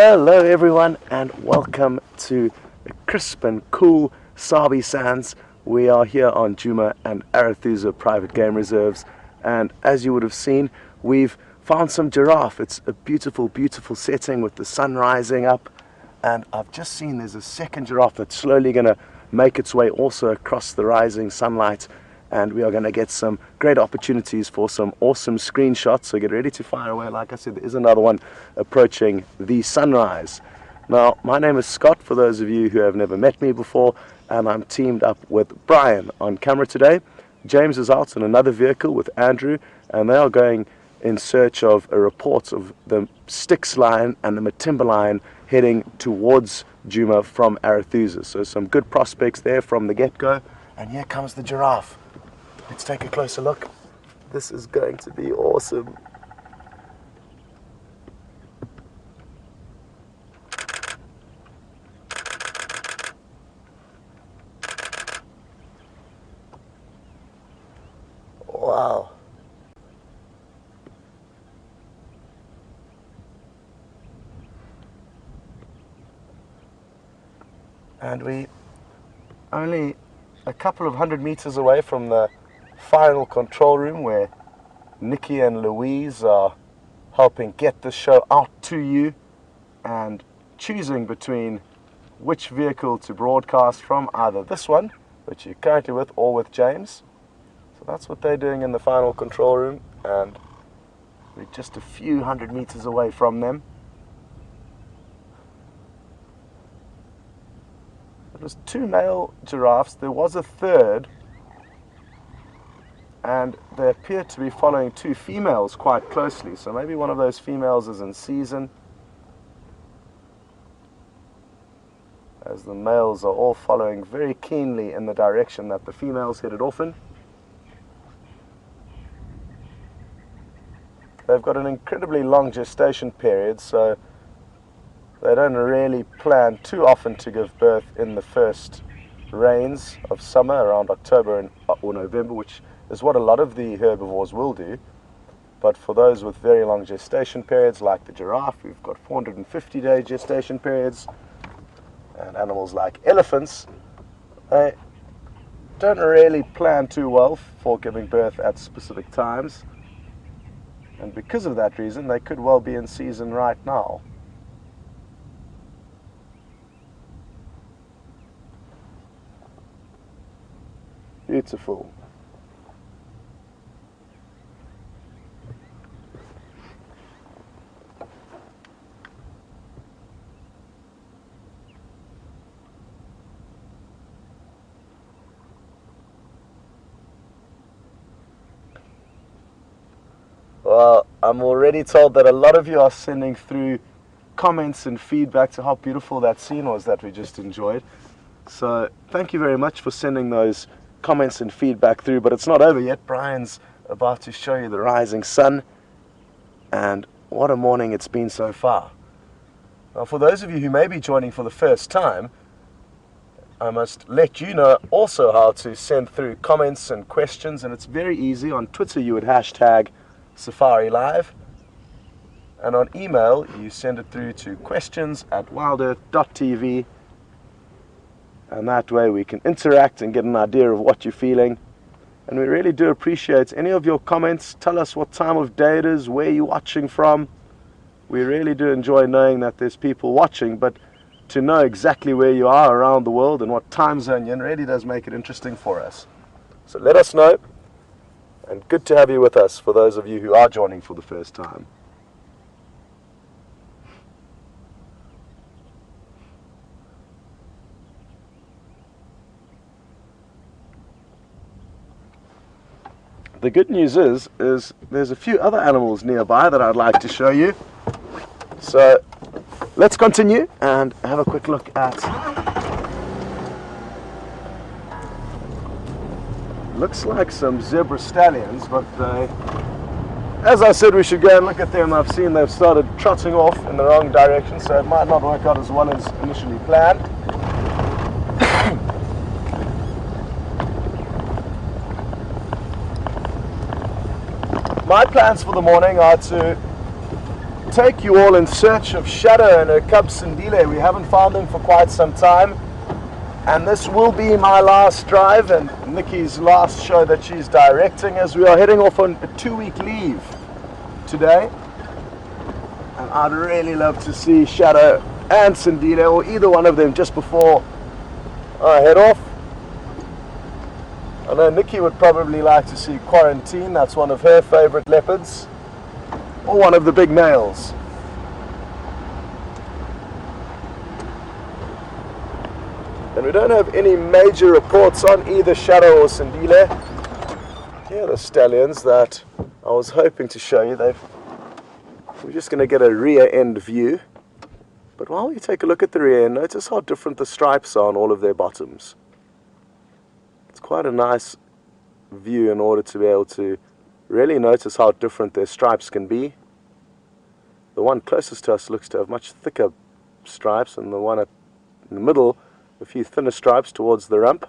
Hello everyone and welcome to the crisp and cool Sabi Sands. We are here on Djuma and Arathusa private game reserves, and as you would have seen, we've found some giraffe. It's a beautiful setting with the sun rising up, and I've just seen there's a second giraffe that's slowly going to make its way also across the rising sunlight, and we are going to get some great opportunities for some awesome screenshots, so get ready to fire away. Like I said, there is another one approaching the sunrise. Now, my name is Scott, for those of you who have never met me before, and I'm teamed up with Brian on camera today. James is out in another vehicle with Andrew, and they are going in search of a report of the Styx line and the Matima line heading towards Djuma from Arathusa. So some good prospects there from the get-go, and here comes the giraffe. Let's take a closer look. This is going to be awesome. Wow. And we only a couple of 100 meters away from the final control room where Nikki and Louise are helping get the show out to you and choosing between which vehicle to broadcast from, either this one, which you're currently with, or with James. So that's what they're doing in the final control room, and we're just a few 100 meters away from them. It was 2 male giraffes. There was a third, and they appear to be following 2 females quite closely, so maybe one of those females is in season, as the males are all following very keenly in the direction that the females headed off in. They've got an incredibly long gestation period, so they don't really plan too often to give birth in the first rains of summer around October or November, which is what a lot of the herbivores will do. But for those with very long gestation periods, like the giraffe, we've got 450-day gestation periods, and animals like elephants, they don't really plan too well for giving birth at specific times, and because of that reason, they could well be in season right now. Beautiful. Well, I'm already told that a lot of you are sending through comments and feedback to how beautiful that scene was that we just enjoyed. So thank you very much for sending those comments and feedback through, but it's not over yet. Brian's about to show you the rising sun, and what a morning it's been so far. Now, for those of you who may be joining for the first time, I must let you know also how to send through comments and questions, and it's very easy. On Twitter you would hashtag Safari Live, and on email you send it through to questions@wildearth.tv, and that way we can interact and get an idea of what you're feeling. And we really do appreciate any of your comments. Tell us what time of day it is, where you're watching from. We really do enjoy knowing that there's people watching, but to know exactly where you are around the world and what time zone you're in really does make it interesting for us. So let us know, and good to have you with us for those of you who are joining for the first time. The good news is there's a few other animals nearby that I'd like to show you. So let's continue and have a quick look at, looks like some zebra stallions, but as I said, we should go and look at them. I've seen they've started trotting off in the wrong direction, so it might not work out as well as initially planned. My plans for the morning are to take you all in search of Shadow and her cub Sindile. We haven't found them for quite some time, and this will be my last drive and Nikki's last show that she's directing, as we are heading off on a 2-week leave today. And I'd really love to see Shadow and Sindile, or either one of them, just before I head off. I know Nikki would probably like to see Quarantine. That's one of her favorite leopards, or one of the big males. And we don't have any major reports on either Shadow or Sindile. Here are the stallions that I was hoping to show you. We're just going to get a rear end view. But while we take a look at the rear end, notice how different the stripes are on all of their bottoms. It's quite a nice view in order to be able to really notice how different their stripes can be. The one closest to us looks to have much thicker stripes, and the one in the middle a few thinner stripes towards the rump.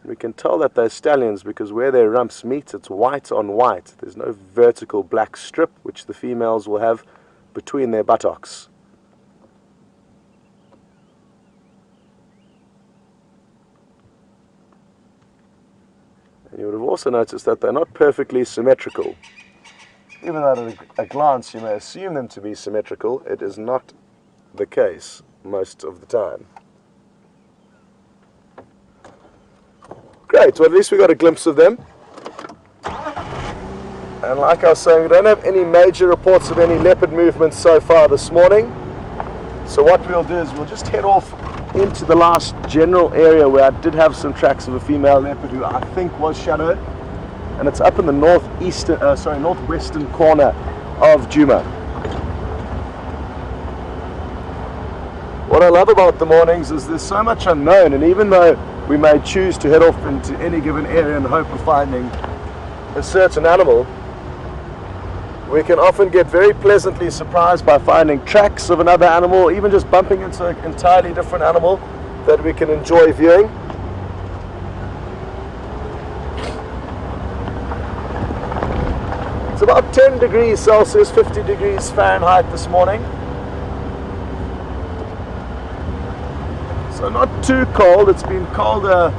We can tell that they're stallions because where their rumps meet, it's white on white. There's no vertical black strip which the females will have between their buttocks. And you would have also noticed that they're not perfectly symmetrical. Even though at a glance you may assume them to be symmetrical, it is not the case most of the time. Great, well at least we got a glimpse of them. And like I was saying, we don't have any major reports of any leopard movements so far this morning. So what we'll do is we'll just head off into the last general area where I did have some tracks of a female leopard who I think was Shadow. And it's up in the northwestern corner of Djuma. What I love about the mornings is there's so much unknown, and even though we may choose to head off into any given area in the hope of finding a certain animal, we can often get very pleasantly surprised by finding tracks of another animal, or even just bumping into an entirely different animal that we can enjoy viewing. It's about 10 degrees Celsius, 50 degrees Fahrenheit this morning. So not too cold. It's been colder.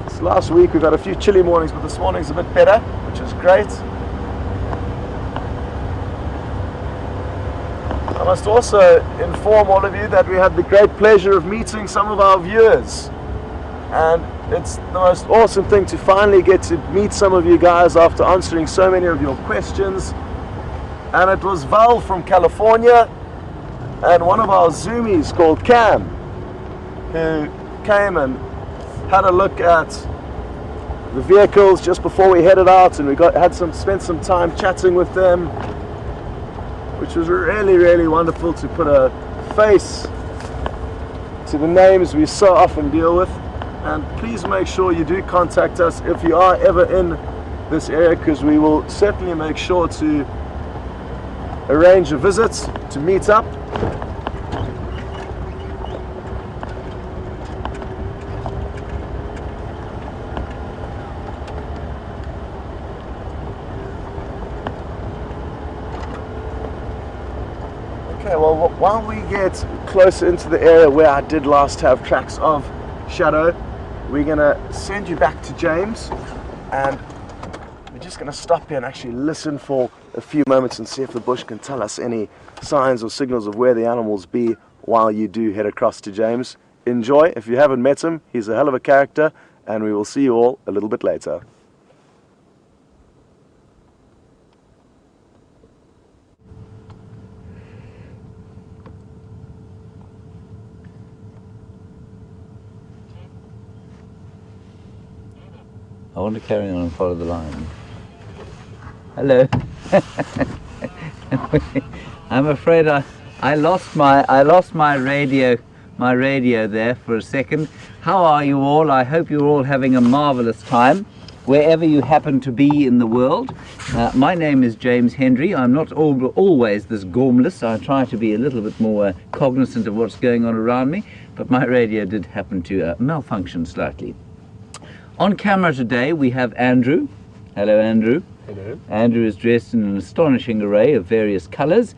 This last week we've had a few chilly mornings, but this morning's a bit better, which is great. I must also inform all of you that we had the great pleasure of meeting some of our viewers. And it's the most awesome thing to finally get to meet some of you guys after answering so many of your questions. And it was Val from California and one of our zoomies called Cam, who came and had a look at the vehicles just before we headed out, and we spent some time chatting with them, which was really, really wonderful to put a face to the names we so often deal with. And please make sure you do contact us if you are ever in this area, because we will certainly make sure to arrange a visit to meet up. Okay, well, while we get closer into the area where I did last have tracks of Shadow, we're going to send you back to James, and we're just going to stop here and actually listen for a few moments and see if the bush can tell us any signs or signals of where the animals be while you do head across to James. Enjoy. If you haven't met him, he's a hell of a character, and we will see you all a little bit later. I want to carry on and follow the line. Hello. I'm afraid I lost my radio there for a second. How are you all? I hope you're all having a marvelous time wherever you happen to be in the world. My name is James Hendry. I'm not always this gormless. I try to be a little bit more cognizant of what's going on around me, but my radio did happen to malfunction slightly. On camera today we have Andrew. Hello, Andrew. Hello. Andrew is dressed in an astonishing array of various colours.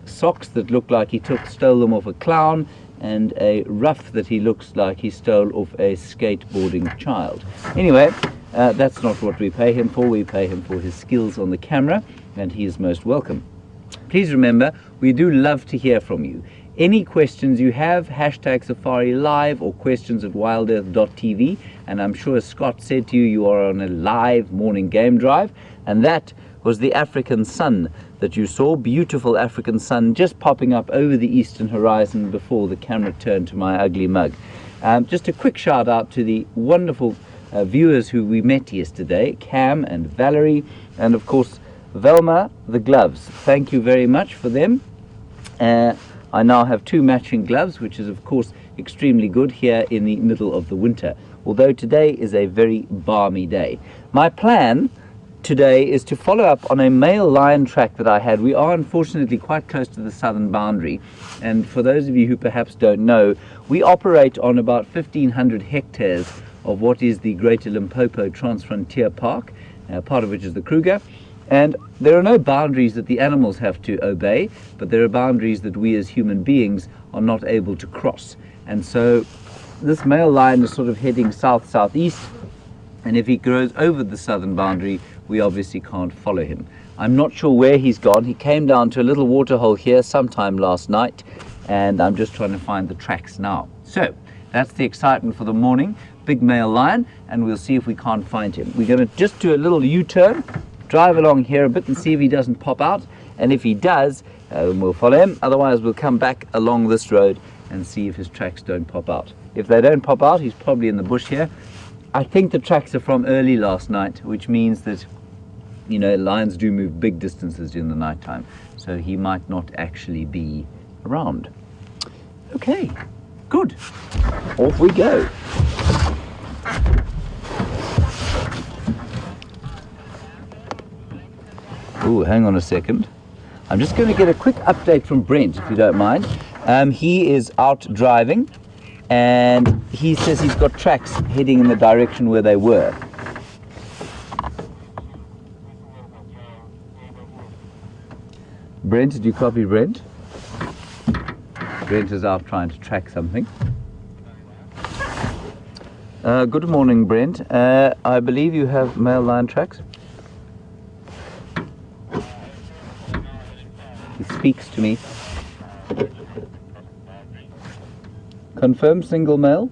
Socks that look like he stole them off a clown, and a ruff that he looks like he stole off a skateboarding child. Anyway, that's not what we pay him for. We pay him for his skills on the camera, and he is most welcome. Please remember, we do love to hear from you. Any questions you have, hashtag Safari Live or questions at wildearth.tv. And I'm sure, as Scott said to you, you are on a live morning game drive. And that was the African sun that you saw, beautiful African sun just popping up over the eastern horizon before the camera turned to my ugly mug. Just a quick shout out to the wonderful viewers who we met yesterday, Cam and Valerie, and of course Velma the gloves. Thank you very much for them. I now have 2 matching gloves, which is of course extremely good here in the middle of the winter, although today is a very balmy day. My plan today is to follow up on a male lion track that I had. We are unfortunately quite close to the southern boundary, and for those of you who perhaps don't know, we operate on about 1,500 hectares of what is the Greater Limpopo Transfrontier Park, part of which is the Kruger. And there are no boundaries that the animals have to obey, but there are boundaries that we as human beings are not able to cross. And so this male lion is sort of heading south-southeast, and if he goes over the southern boundary, we obviously can't follow him. I'm not sure where he's gone. He came down to a little waterhole here sometime last night, and I'm just trying to find the tracks now. So that's the excitement for the morning. Big male lion, and we'll see if we can't find him. We're going to just do a little U-turn, drive along here a bit and see if he doesn't pop out, and if he does, we'll follow him. Otherwise we'll come back along this road and see if his tracks don't pop out. If they don't pop out, he's probably in the bush here. I think the tracks are from early last night, which means that, you know, lions do move big distances in the night time, so he might not actually be around. Okay, good, off we go. Oh, hang on a second. I'm just going to get a quick update from Brent, if you don't mind. He is out driving, and he says he's got tracks heading in the direction where they were. Brent, did you copy Brent? Brent is out trying to track something. Good morning, Brent. I believe you have male lion tracks. He speaks to me. Confirm single male.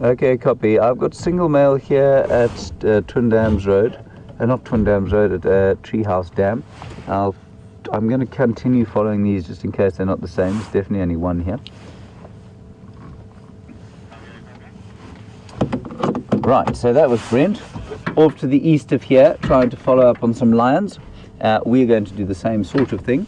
Okay, copy. I've got single male here at Twin Dams Road. Not Twin Dams Road, at Treehouse Dam. I'm going to continue following these just in case they're not the same. There's definitely only one here. Right, so that was Brent. Off to the east of here, trying to follow up on some lions. We're going to do the same sort of thing.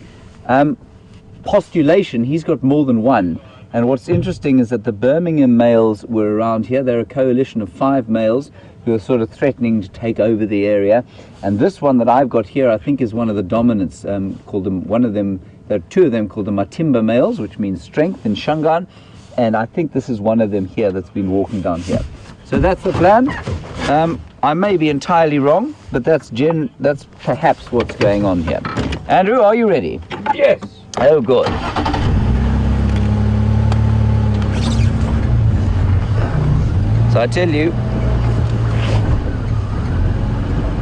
Postulation, he's got more than one. And what's interesting is that the Birmingham males were around here. They're a coalition of 5 males who are sort of threatening to take over the area. And this one that I've got here, I think, is one of the dominants. There are 2 of them called the Matima Males, which means strength in Shangaan. And I think this is one of them here that's been walking down here. So that's the plan. I may be entirely wrong, but that's perhaps what's going on here. Andrew, are you ready? Yes. Oh, good. So I tell you,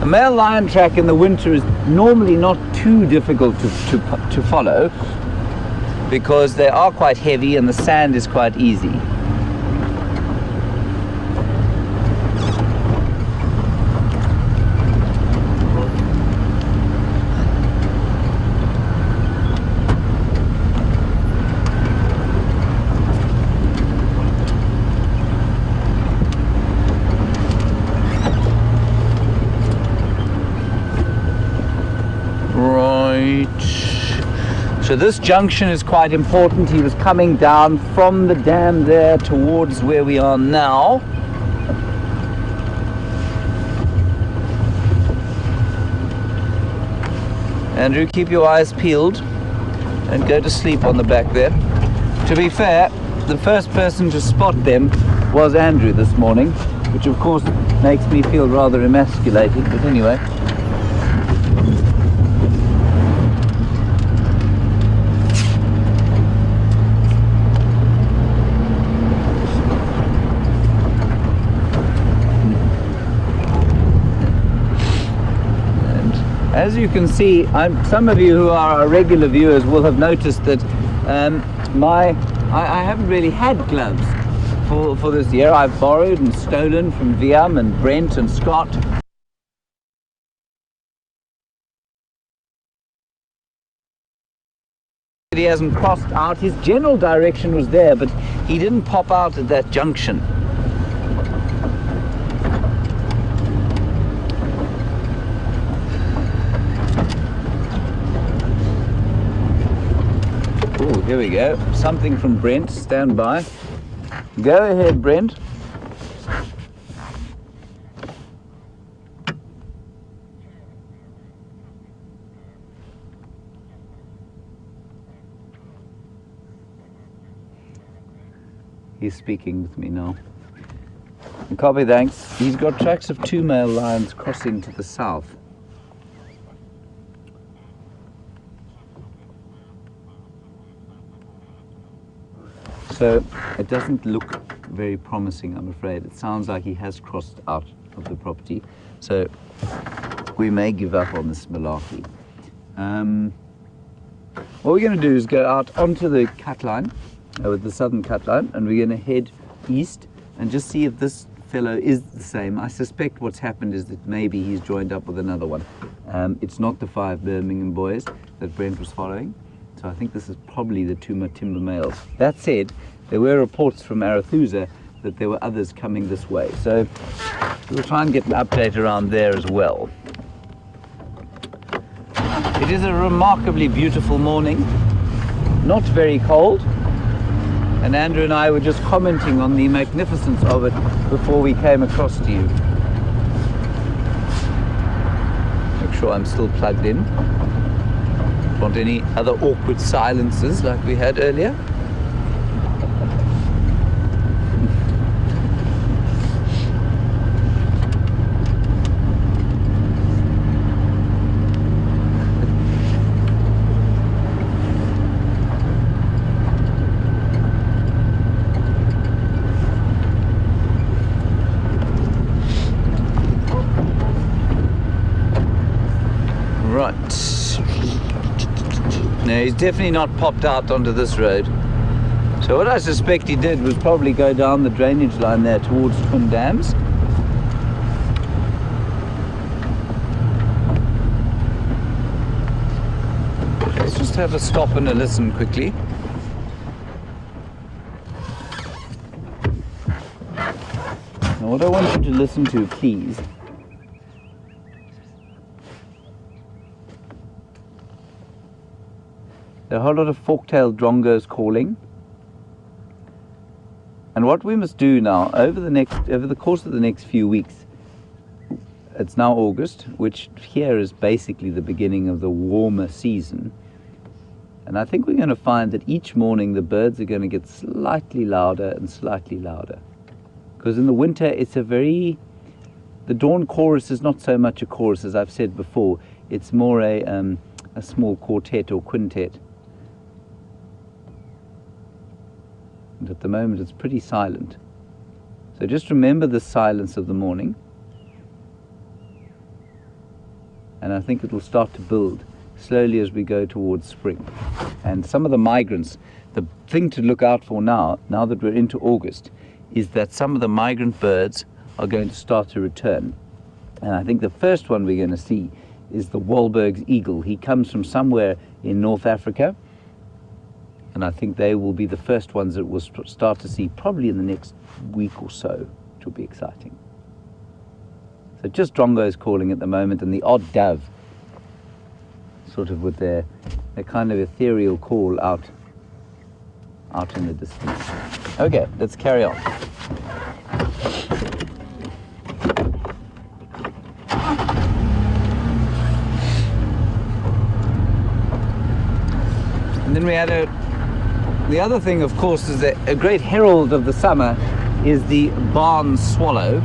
a male lion track in the winter is normally not too difficult to follow, because they are quite heavy and the sand is quite easy. So this junction is quite important. He was coming down from the dam there towards where we are now. Andrew, keep your eyes peeled and go to sleep on the back there. To be fair, the first person to spot them was Andrew this morning, which of course makes me feel rather emasculated, but anyway. As you can see, some of you who are our regular viewers will have noticed that I haven't really had gloves for this year. I've borrowed and stolen from Viam and Brent and Scott. He hasn't crossed out. His general direction was there, but he didn't pop out at that junction. Here we go. Something from Brent. Stand by. Go ahead, Brent. He's speaking with me now. Copy, thanks. He's got tracks of 2 male lions crossing to the south. So it doesn't look very promising, I'm afraid. It sounds like he has crossed out of the property. So we may give up on this malarkey. What we're going to do is go out onto the cut line, with the southern cut line, and we're going to head east and just see if this fellow is the same. I suspect what's happened is that maybe he's joined up with another one. It's not the 5 Birmingham boys that Brent was following. So I think this is probably the 2 Matima males. That said, there were reports from Arethusa that there were others coming this way. So we'll try and get an update around there as well. It is a remarkably beautiful morning, not very cold. And Andrew and I were just commenting on the magnificence of it before we came across to you. Make sure I'm still plugged in. Want any other awkward silences like we had earlier? Right. No, he's definitely not popped out onto this road. So what I suspect he did was probably go down the drainage line there towards Twin Dams. Let's just have a stop and a listen quickly. Now what I want you to listen to, please, there are a whole lot of fork-tailed drongos calling. And what we must do now, over the course of the next few weeks, it's now August, which here is basically the beginning of the warmer season. And I think we're going to find that each morning the birds are going to get slightly louder and slightly louder. Because in the winter it's the dawn chorus is not so much a chorus, as I've said before. It's more a small quartet or quintet. And at the moment it's pretty silent. So just remember the silence of the morning. And I think it will start to build slowly as we go towards spring. And some of the migrants, the thing to look out for now that we're into August, is that some of the migrant birds are going to start to return. And I think the first one we're going to see is the Wahlberg's eagle. He comes from somewhere in North Africa. And I think they will be the first ones that we'll start to see probably in the next week or so, which will be exciting. So just drongos calling at the moment, and the odd dove, sort of with their kind of ethereal call out in the distance. Okay, let's carry on. And then we had The other thing, of course, is that a great herald of the summer is the barn swallow.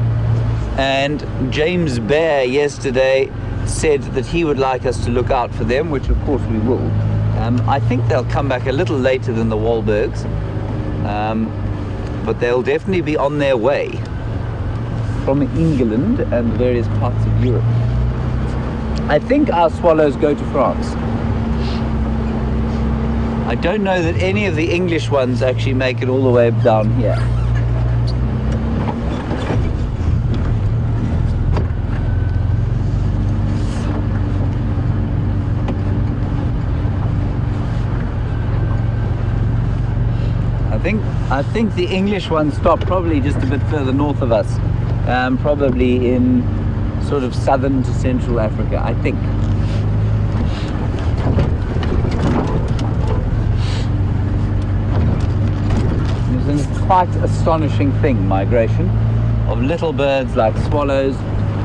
And James Bear yesterday said that he would like us to look out for them, which of course we will. I think they'll come back a little later than the Wahlbergs, but they'll definitely be on their way from England and various parts of Europe. I think our swallows go to France. I don't know that any of the English ones actually make it all the way down here. I think the English ones stop probably just a bit further north of us, probably in sort of southern to central Africa, I think. It's a quite astonishing thing, migration of little birds like swallows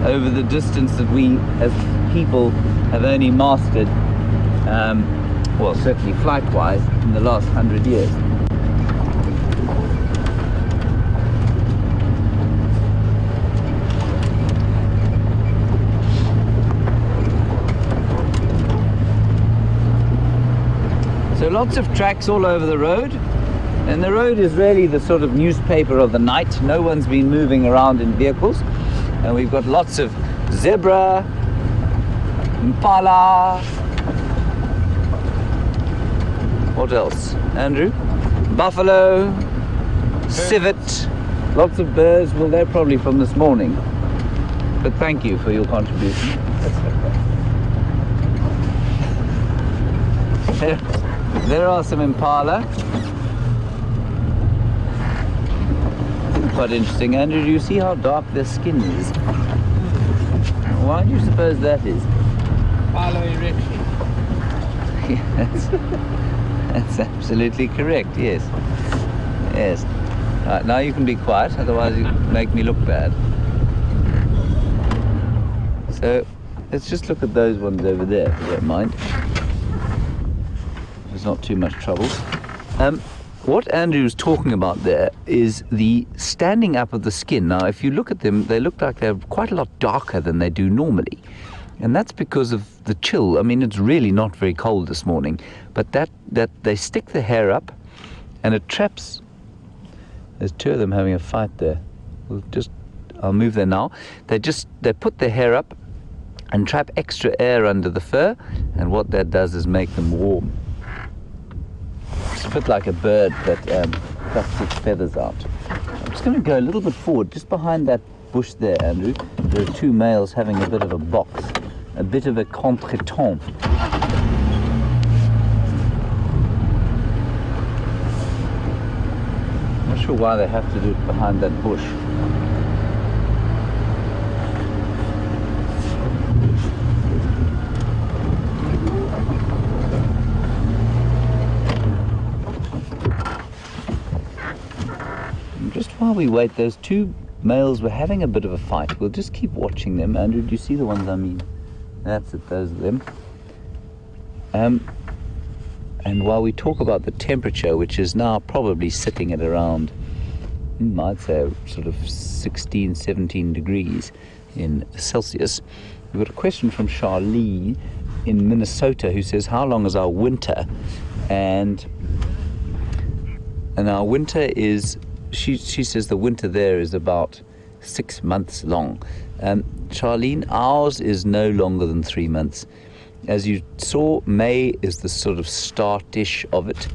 over the distance that we as people have only mastered, well, certainly flight-wise, in the last 100 years. So lots of tracks all over the road, and the road is really the sort of newspaper of the night. No one's been moving around in vehicles, and we've got lots of zebra, impala, what else, Andrew? Buffalo, civet, lots of birds. Well, they're probably from this morning, but thank you for your contribution. There are some impala. Quite interesting. Andrew, do you see how dark their skin is? Why do you suppose that is? Palo erection. Yes, that's absolutely correct, yes. Yes. Right, now you can be quiet, otherwise you make me look bad. So, let's just look at those ones over there, if you don't mind. There's not too much trouble. What Andrew's talking about there is the standing up of the skin. Now, if you look at them, they look like they're quite a lot darker than they do normally. And that's because of the chill. I mean, it's really not very cold this morning, but that they stick the hair up and it traps. There's two of them having a fight there. I'll move there now. They put their hair up and trap extra air under the fur, and what that does is make them warm. It's a bit like a bird that plucks its feathers out. I'm just going to go a little bit forward, just behind that bush there, Andrew. There are two males having a bit of a box, a bit of a contretemps. I'm not sure why they have to do it behind that bush. Just while we wait, those two males were having a bit of a fight. We'll just keep watching them. Andrew, do you see the ones I mean? That's it, those are them. And while we talk about the temperature, which is now probably sitting at around, I'd say sort of 16, 17 degrees in Celsius, we've got a question from Charlene in Minnesota who says, how long is our winter? And our winter is, she says the winter there is about 6 months long. Charlene, ours is no longer than 3 months. As you saw, May is the sort of start-ish of it.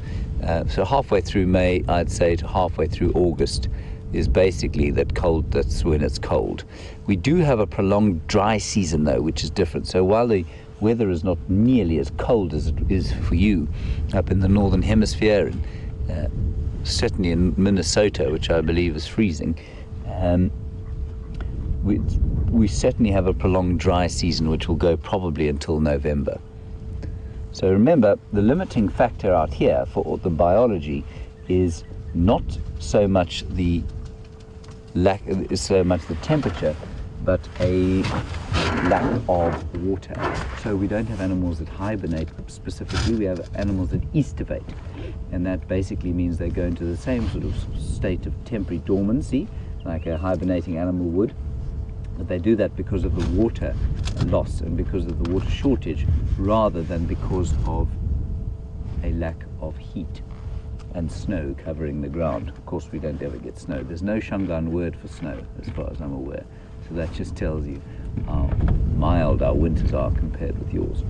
So halfway through May, I'd say, to halfway through August is basically that's when it's cold. We do have a prolonged dry season though, which is different. So while the weather is not nearly as cold as it is for you up in the northern hemisphere, and certainly in Minnesota, which I believe is freezing, we certainly have a prolonged dry season which will go probably until November. So remember, the limiting factor out here for the biology is not so much the temperature, but a lack of water. So we don't have animals that hibernate specifically, we have animals that estivate. and that basically means they go into the same sort of state of temporary dormancy like a hibernating animal would. But they do that because of the water loss and because of the water shortage rather than because of a lack of heat and snow covering the ground. Of course, we don't ever get snow. There's no Shangaan word for snow as far as I'm aware. So that just tells you how mild our winters are compared with yours.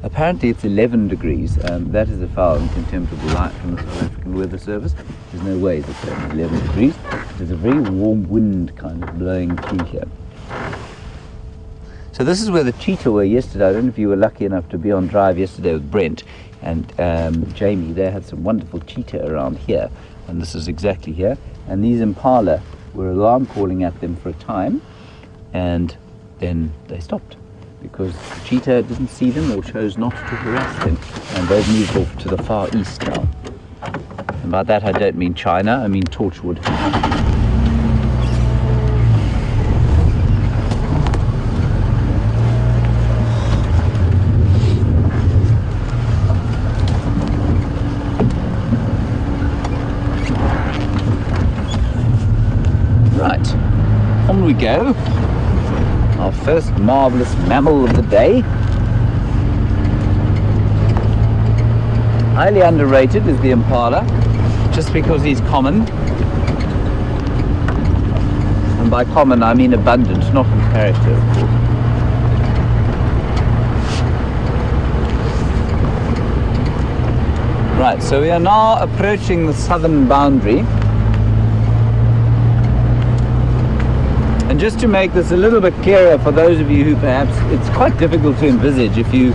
Apparently it's 11 degrees. That is a foul and contemptible lie from the South African Weather Service. There's no way that it's 11 degrees. There's a very warm wind kind of blowing through here. So this is where the cheetah were yesterday. I don't know if you were lucky enough to be on drive yesterday with Brent and Jamie. They had some wonderful cheetah around here, and this is exactly here. And these impala were alarm calling at them for a time, and then they stopped because the cheetah didn't see them or chose not to harass them, and they've moved off to the far east now. And by that I don't mean China, I mean Torchwood. Right, on we go. Our first marvellous mammal of the day. Highly underrated is the impala, just because he's common. And by common I mean abundant, not in character, of course. Right, so we are now approaching the southern boundary. And just to make this a little bit clearer for those of you who perhaps it's quite difficult to envisage if you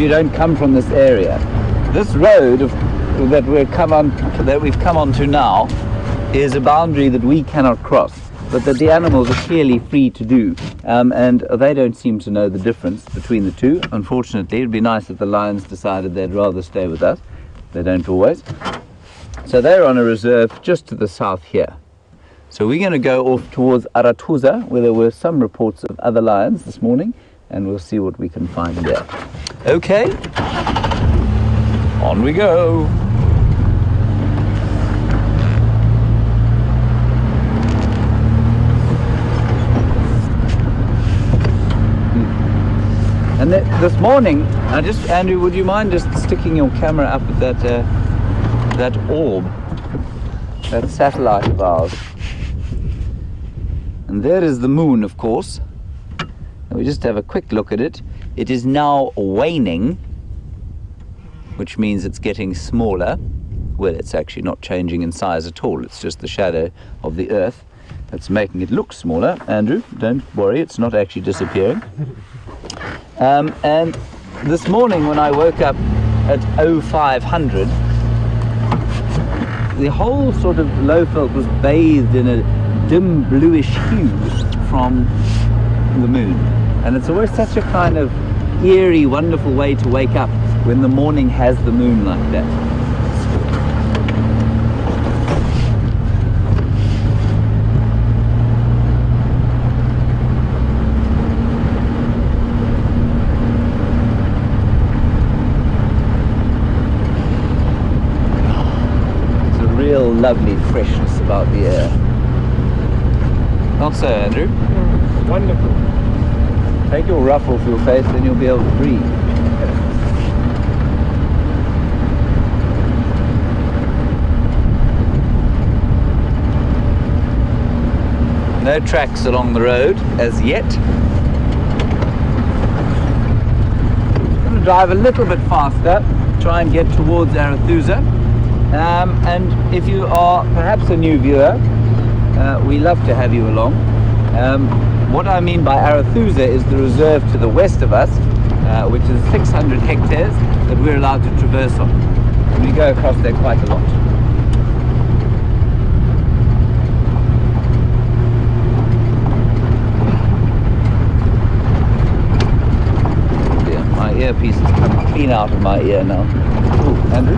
don't come from this area. This road that we've come onto now is a boundary that we cannot cross, but that the animals are clearly free to do, and they don't seem to know the difference between the two. Unfortunately, it'd be nice if the lions decided they'd rather stay with us. They don't always. So they're on a reserve just to the south here. So we're going to go off towards Aratuza, where there were some reports of other lions this morning, and we'll see what we can find there. Okay, on we go. And this morning, Andrew, would you mind just sticking your camera up at that orb, that satellite of ours? And there is the moon, of course. And we just have a quick look at it. It is now waning, which means it's getting smaller. Well, it's actually not changing in size at all. It's just the shadow of the Earth that's making it look smaller. Andrew, don't worry, it's not actually disappearing. And this morning when I woke up at 0500, the whole sort of Lowveld was bathed in a dim bluish hue from the moon, and it's always such a kind of eerie, wonderful way to wake up when the morning has the moon like that. It's a real lovely freshness about the air. Not so, Andrew? Yeah, wonderful. Take your ruff off your face, then you'll be able to breathe. No tracks along the road as yet. I'm going to drive a little bit faster, try and get towards Arathusa. And if you are perhaps a new viewer, we love to have you along. What I mean by Arathusa is the reserve to the west of us, which is 600 hectares that we're allowed to traverse on. And we go across there quite a lot. Yeah, my earpiece has come clean out of my ear now. Ooh, Andrew?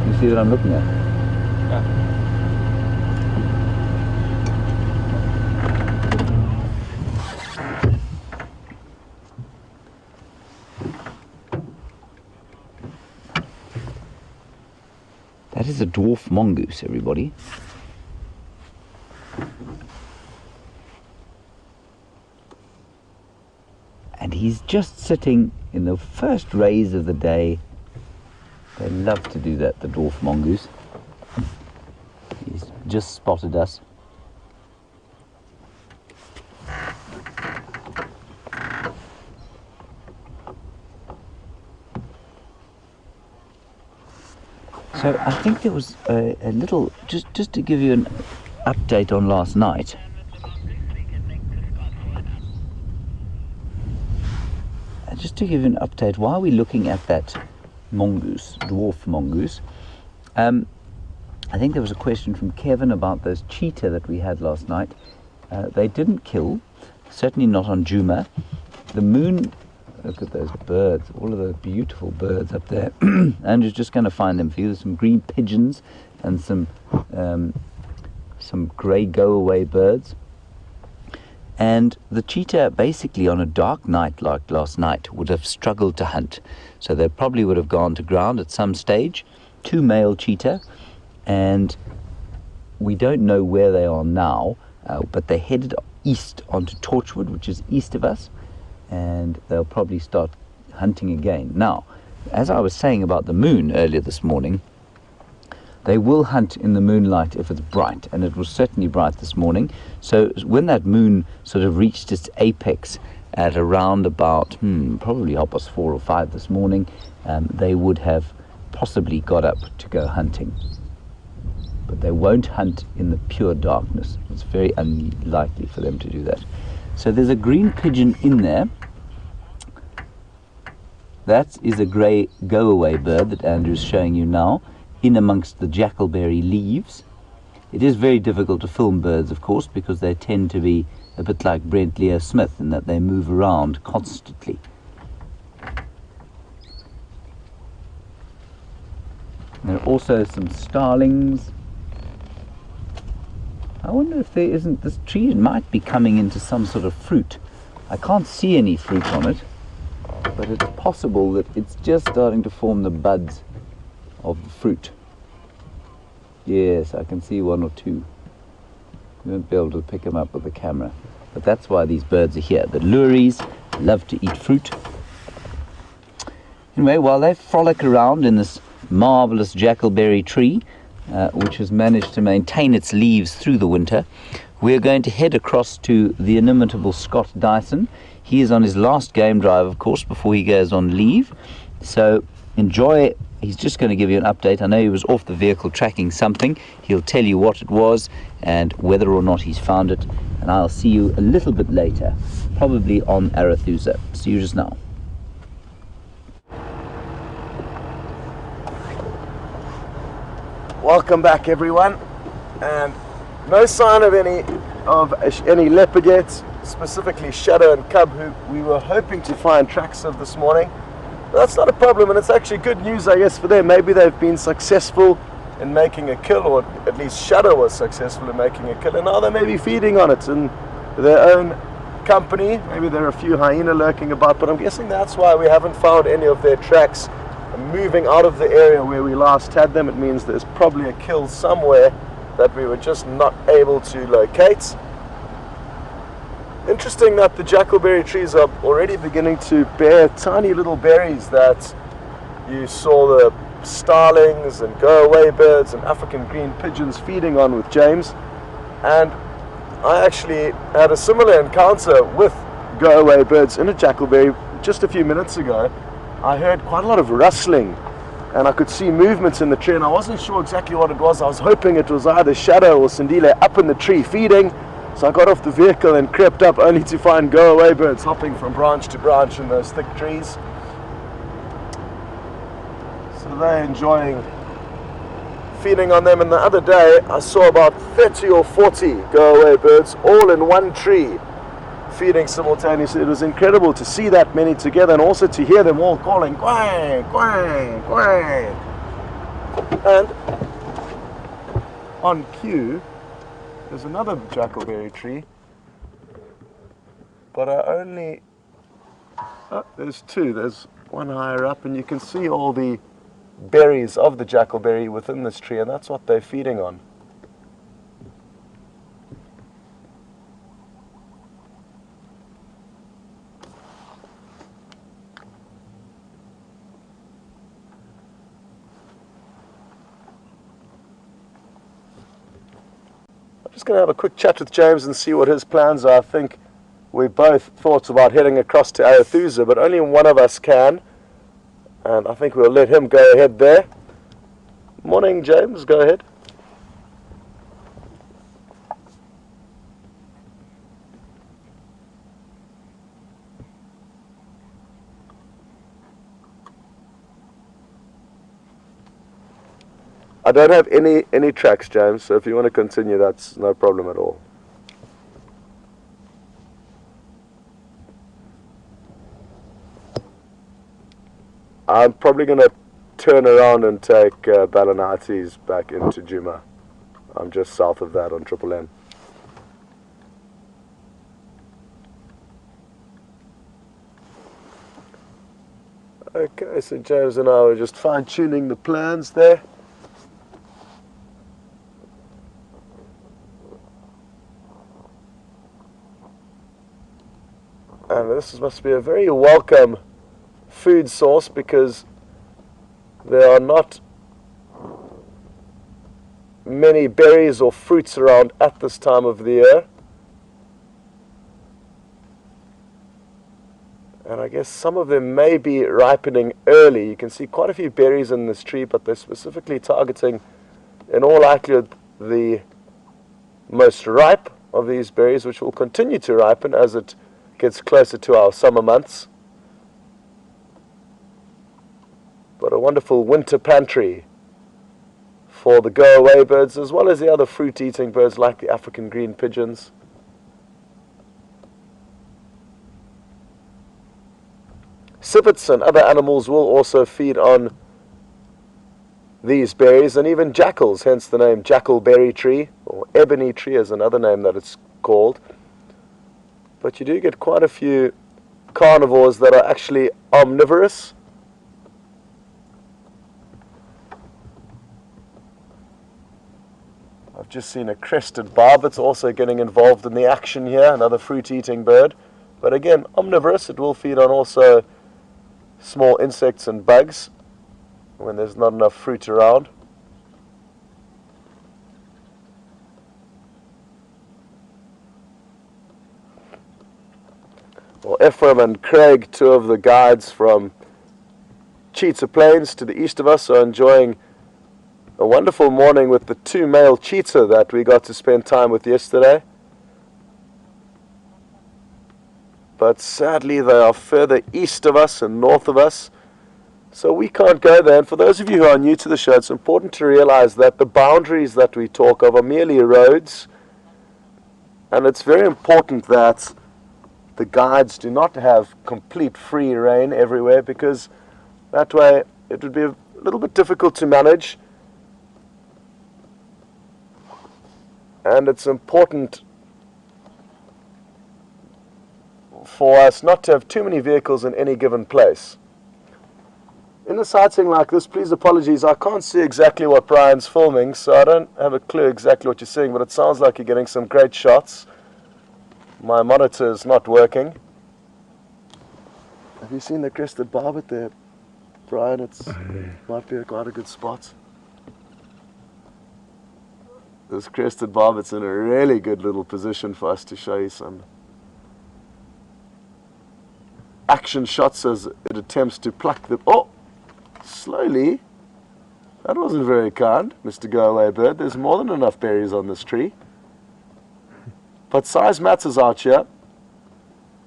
You see what I'm looking at? Yeah. is a dwarf mongoose, everybody. And he's just sitting in the first rays of the day. They love to do that, the dwarf mongoose. He's just spotted us. So I think there was a little, just to give you an update on last night. Just to give you an update, while we're looking at that mongoose, dwarf mongoose, I think there was a question from Kevin about those cheetah that we had last night. They didn't kill, certainly not on Juma. The moon, look at those birds, all of those beautiful birds up there. Andrew's just going to find them for you. There's some green pigeons and some grey go-away birds. And the cheetah, basically on a dark night like last night, would have struggled to hunt. So they probably would have gone to ground at some stage. 2 male cheetah, and we don't know where they are now, but they headed east onto Torchwood, which is east of us, and they'll probably start hunting again. Now, as I was saying about the moon earlier this morning, they will hunt in the moonlight if it's bright, and it was certainly bright this morning. So when that moon sort of reached its apex at around about probably 4:30 or 5 this morning, they would have possibly got up to go hunting. But they won't hunt in the pure darkness. It's very unlikely for them to do that. So there's a green pigeon in there. That is a grey go-away bird that Andrew's showing you now, in amongst the jackalberry leaves. It is very difficult to film birds, of course, because they tend to be a bit like Brent Leo Smith in that they move around constantly. There are also some starlings. I wonder if there isn't, this tree might be coming into some sort of fruit. I can't see any fruit on it, but it's possible that it's just starting to form the buds of the fruit. Yes, I can see 1 or 2. You won't be able to pick them up with the camera, but that's why these birds are here. The lories love to eat fruit. Anyway, while they frolic around in this marvelous jackalberry tree, which has managed to maintain its leaves through the winter, we're going to head across to the inimitable Scott Dyson. He is on his last game drive, of course, before he goes on leave. So enjoy. He's just going to give you an update. I know he was off the vehicle tracking something. He'll tell you what it was and whether or not he's found it. And I'll see you a little bit later, probably on Arethusa. See you just now. Welcome back, everyone. And no sign of any leopard yet, specifically Shadow and Cub, who we were hoping to find tracks of this morning. But that's not a problem, and it's actually good news, I guess, for them. Maybe they've been successful in making a kill, or at least Shadow was successful in making a kill, and now they may be feeding on it in their own company. Maybe there are a few hyena lurking about, but I'm guessing that's why we haven't found any of their tracks moving out of the area where we last had them. It means there's probably a kill somewhere that we were just not able to locate. Interesting that the jackalberry trees are already beginning to bear tiny little berries that you saw the starlings and go-away birds and African green pigeons feeding on with James. And I actually had a similar encounter with go-away birds in a jackalberry just a few minutes ago. I heard quite a lot of rustling and I could see movements in the tree, and I wasn't sure exactly what it was. I was hoping it was either Shadow or Sindile up in the tree feeding. So I got off the vehicle and crept up, only to find go-away birds hopping from branch to branch in those thick trees. So they're enjoying feeding on them. And the other day I saw about 30 or 40 go-away birds all in one tree feeding simultaneously. It was incredible to see that many together, and also to hear them all calling quang, quang, quang. And on cue there's another jackalberry tree, but there's 2. There's one higher up, and you can see all the berries of the jackalberry within this tree, and that's what they're feeding on. I'm just going to have a quick chat with James and see what his plans are. I think we both thought about heading across to Arethusa, but only one of us can, and I think we'll let him go ahead there. Morning, James, go ahead. I don't have any tracks, James, so if you want to continue, that's no problem at all. I'm probably going to turn around and take Balanatis back into Djuma. I'm just south of that on Triple N. Okay, so James and I were just fine-tuning the plans there. And this must be a very welcome food source, because there are not many berries or fruits around at this time of the year. And I guess some of them may be ripening early. You can see quite a few berries in this tree, but they're specifically targeting, in all likelihood, the most ripe of these berries, which will continue to ripen as it gets closer to our summer months. But a wonderful winter pantry for the go-away birds, as well as the other fruit-eating birds like the African green pigeons. Civets and other animals will also feed on these berries, and even jackals, hence the name jackalberry tree, or ebony tree is another name that it's called. But you do get quite a few carnivores that are actually omnivorous. I've just seen a crested barbet also getting involved in the action here, another fruit-eating bird. But again, omnivorous, it will feed on also small insects and bugs when there's not enough fruit around. Well, Ephraim and Craig, two of the guides from Cheetah Plains to the east of us, are enjoying a wonderful morning with the two male cheetah that we got to spend time with yesterday. But sadly, they are further east of us and north of us, so we can't go there. And for those of you who are new to the show, it's important to realize that the boundaries that we talk of are merely roads, and it's very important that the guides do not have complete free rein everywhere, because that way it would be a little bit difficult to manage. And it's important for us not to have too many vehicles in any given place. In a sighting like this, please apologies, I can't see exactly what Brian's filming, so I don't have a clue exactly what you're seeing, but it sounds like you're getting some great shots. My monitor is not working. Have you seen the crested barbet there, Brian? It might be quite a good spot. This crested barbet's in a really good little position for us to show you some action shots as it attempts to pluck the... Oh! Slowly. That wasn't very kind, Mr. Go-Away Bird. There's more than enough berries on this tree. But size matters out here,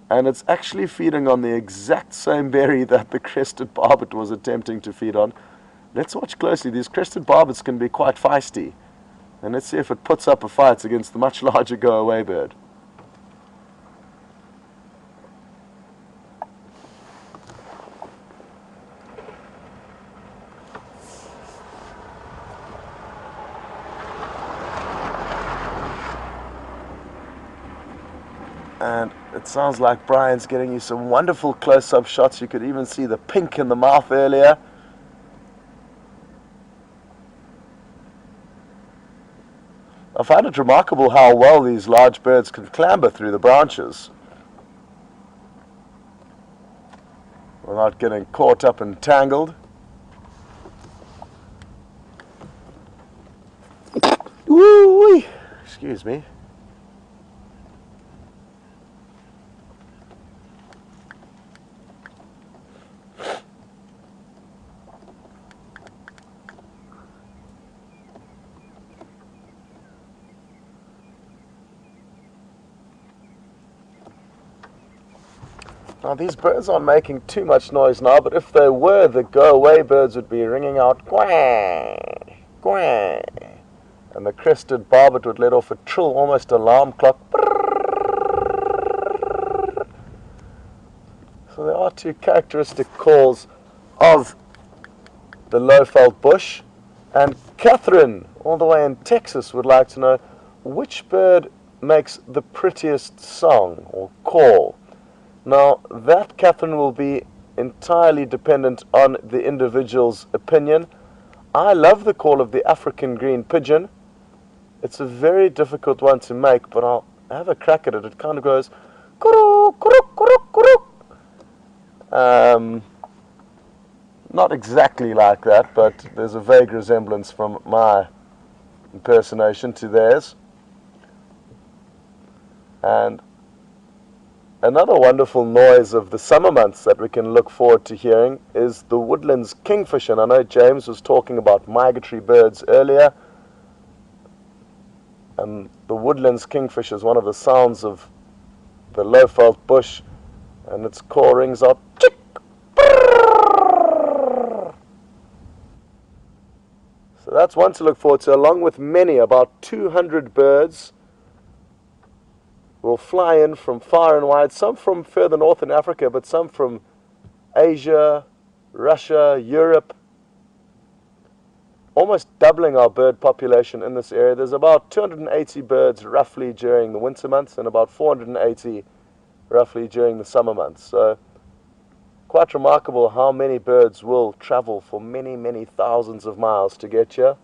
and it's actually feeding on the exact same berry that the crested barbet was attempting to feed on. Let's watch closely. These crested barbets can be quite feisty, and let's see if it puts up a fight against the much larger go-away bird. And it sounds like Brian's getting you some wonderful close-up shots. You could even see the pink in the mouth earlier. I find it remarkable how well these large birds can clamber through the branches without getting caught up and tangled. Woo-wee! Excuse me. Now these birds aren't making too much noise now, but if they were, the go-away birds would be ringing out quack, quack, and the crested barbet would let off a trill, almost alarm clock. So there are two characteristic calls of the low-felt bush, and Catherine, all the way in Texas, would like to know which bird makes the prettiest song or call. Now, that, Catherine, will be entirely dependent on the individual's opinion. I love the call of the African green pigeon. It's a very difficult one to make, but I'll have a crack at it. It kind of goes, kuru, kuru, kuru, kuru. Not exactly like that, but there's a vague resemblance from my impersonation to theirs. And another wonderful noise of the summer months that we can look forward to hearing is the woodlands kingfisher. And I know James was talking about migratory birds earlier, and the woodlands kingfisher is one of the sounds of the low-felt bush, and its call rings out chick, brrr. So that's one to look forward to, along with many, about 200 birds will fly in from far and wide, some from further north in Africa, but some from Asia, Russia, Europe, almost doubling our bird population in this area. There's about 280 birds roughly during the winter months and about 480 roughly during the summer months. So quite remarkable how many birds will travel for many, many thousands of miles to get here.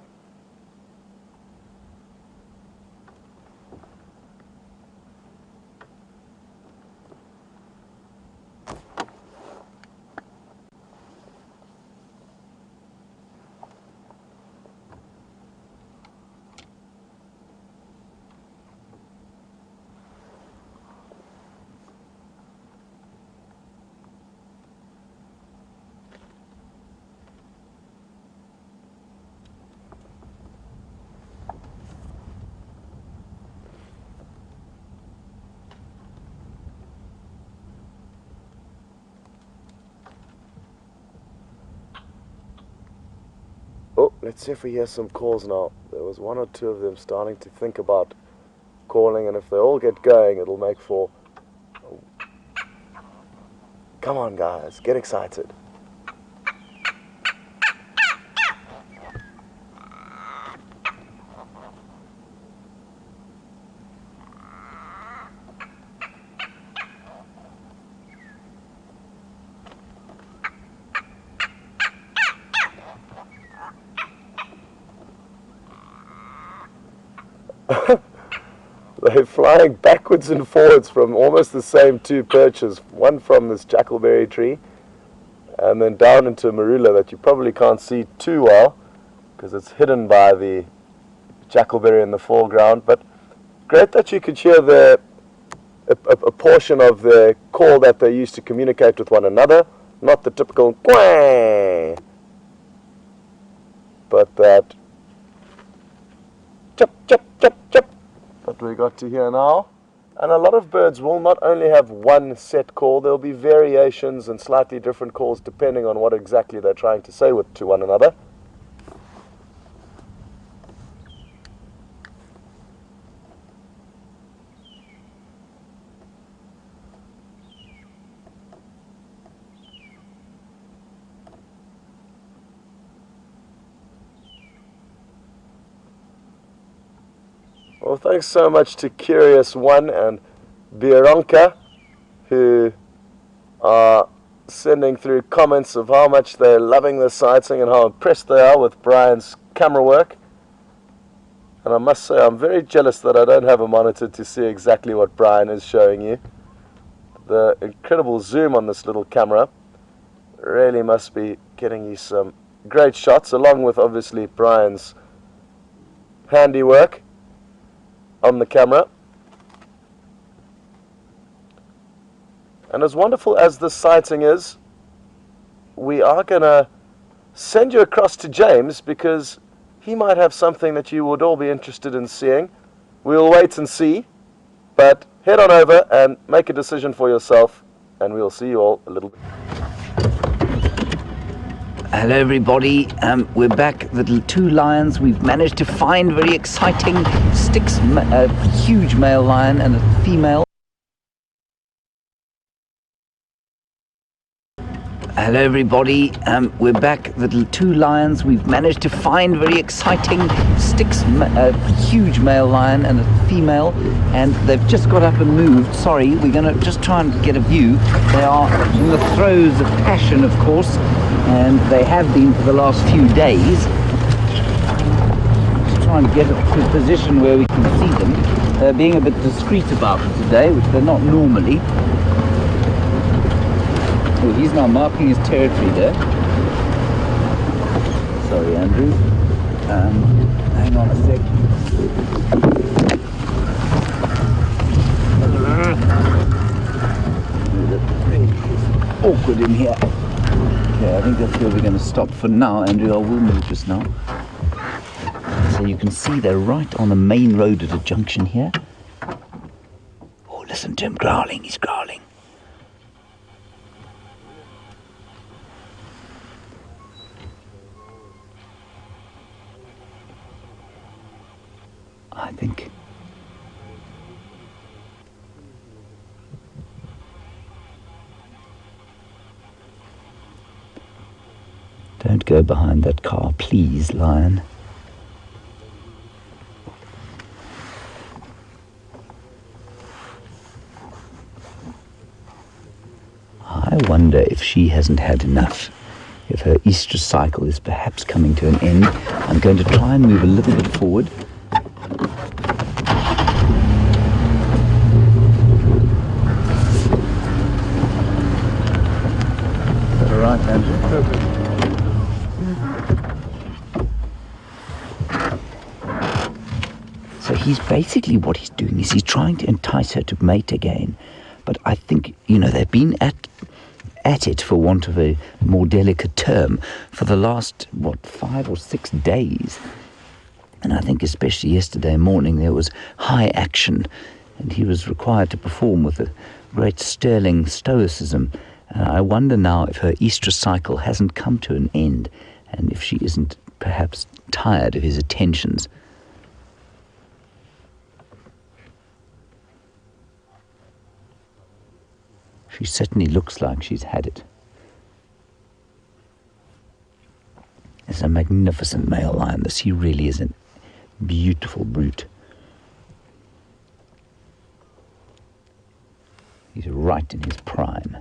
Oh, let's see if we hear some calls now. There was one or two of them starting to think about calling, and if they all get going, it'll make for... Oh. Come on, guys, get excited. They're flying backwards and forwards from almost the same two perches, one from this jackalberry tree and then down into a marula that you probably can't see too well because it's hidden by the jackalberry in the foreground. But great that you could hear a portion of the call that they use to communicate with one another, not the typical quang, but that chip, chip, chip, chip that we got to hear now. And a lot of birds will not only have one set call, there'll be variations and slightly different calls depending on what exactly they're trying to say to one another. Well, thanks so much to Curious One and Bianca, who are sending through comments of how much they're loving this sighting and how impressed they are with Brian's camera work. And I must say, I'm very jealous that I don't have a monitor to see exactly what Brian is showing you. The incredible zoom on this little camera really must be getting you some great shots, along with obviously Brian's handiwork on the camera. And as wonderful as this sighting is, we are going to send you across to James because he might have something that you would all be interested in seeing. We'll wait and see, but head on over and make a decision for yourself, and we'll see you all a little bit. Hello everybody, we're back, the two lions we've managed to find, very exciting. Styx, a huge male lion and a female. Hello everybody, we're back, the two lions we've managed to find, very exciting. Styx, a huge male lion and a female, and they've just got up and moved. Sorry, we're going to just try and get a view. They are in the throes of passion, of course, and they have been for the last few days. Just try and get to a position where we can see them. They're being a bit discreet about it today, which they're not normally. Oh, he's now marking his territory there. Sorry, Andrew. Hang on a sec. Awkward in here. Okay, I think that's where we're going to stop for now, Andrew. I will move this now. So you can see they're right on the main road at a junction here. Oh, listen to him growling. He's growling. I think don't go behind that car, please, lion. I wonder if she hasn't had enough, if her estrus cycle is perhaps coming to an end. I'm going to try and move a little bit forward. Right, Andrew. So he's basically, what he's doing is he's trying to entice her to mate again. But I think, you know, they've been at it, for want of a more delicate term, for the last, 5 or 6 days. And I think especially yesterday morning there was high action, and he was required to perform with a great sterling stoicism. I wonder now if her estrus cycle hasn't come to an end, and if she isn't perhaps tired of his attentions. She certainly looks like she's had it. It's a magnificent male lion, this. He really is a beautiful brute. He's right in his prime.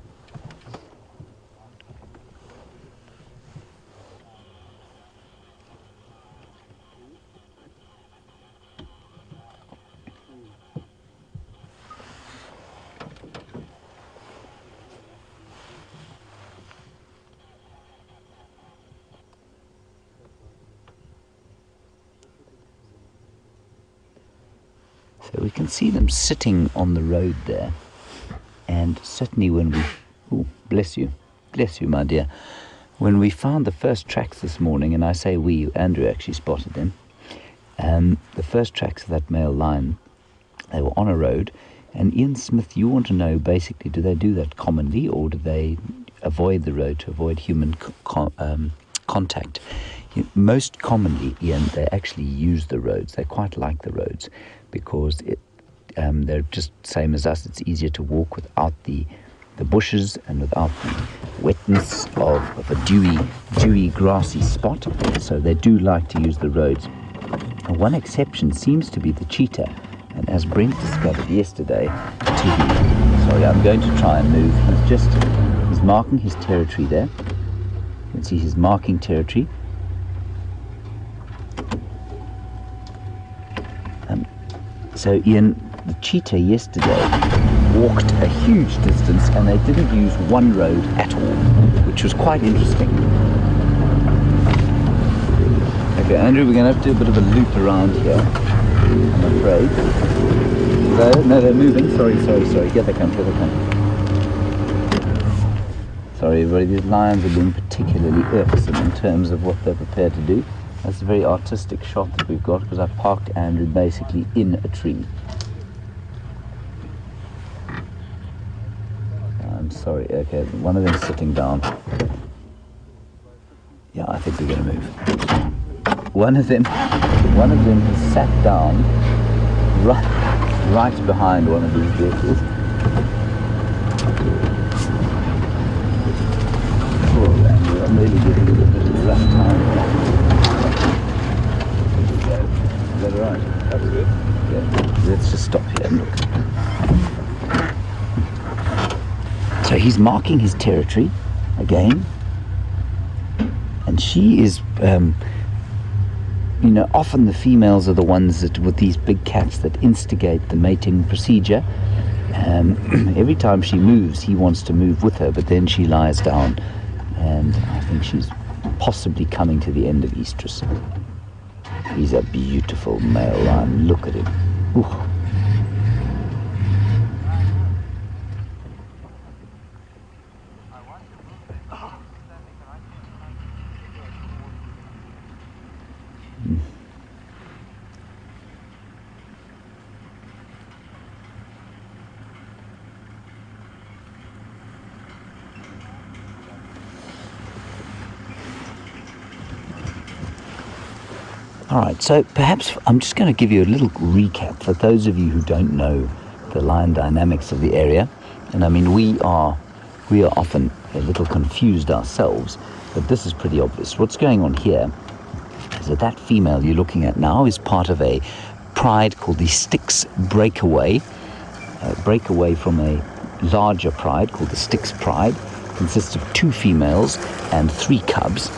So we can see them sitting on the road there, and certainly when we, oh, bless you, my dear, when we found the first tracks this morning, and I say we, Andrew actually spotted them, the first tracks of that male lion, they were on a road. And Ian Smith, you want to know basically, do they do that commonly, or do they avoid the road to avoid human contact? Most commonly, Ian, they actually use the roads. They quite like the roads, because they're just same as us. It's easier to walk without the bushes and without the wetness of a dewy grassy spot. So they do like to use the roads. And one exception seems to be the cheetah. And as Brent discovered yesterday, sorry, I'm going to try and move. He's marking his territory there. You can see he's marking territory. So Ian, the cheetah yesterday walked a huge distance and they didn't use one road at all, which was quite interesting. Okay, Andrew, we're going to have to do a bit of a loop around here, I'm afraid. No, they're moving. Sorry. Here they come. Sorry, everybody, these lions are being particularly irksome in terms of what they're prepared to do. That's a very artistic shot that we've got because I parked Andrew basically in a tree. I'm sorry, okay, one of them's sitting down. Yeah, I think we're going to move. One of them has sat down right behind one of these vehicles. Oh, Andrew, I'm really giving it a bit of a rough time. Is that all right? That's good. Yeah, let's just stop here and look. So he's marking his territory again, and she is, you know, often the females are the ones that, with these big cats, that instigate the mating procedure. Every time she moves, he wants to move with her, but then she lies down, and I think she's possibly coming to the end of estrus. He's a beautiful male lion. Look at him. Ooh. All right, so perhaps I'm just going to give you a little recap for those of you who don't know the lion dynamics of the area. And I mean, we are often a little confused ourselves, but this is pretty obvious. What's going on here is that female you're looking at now is part of a pride called the Styx breakaway from a larger pride called the Styx pride. It consists of 2 females and 3 cubs.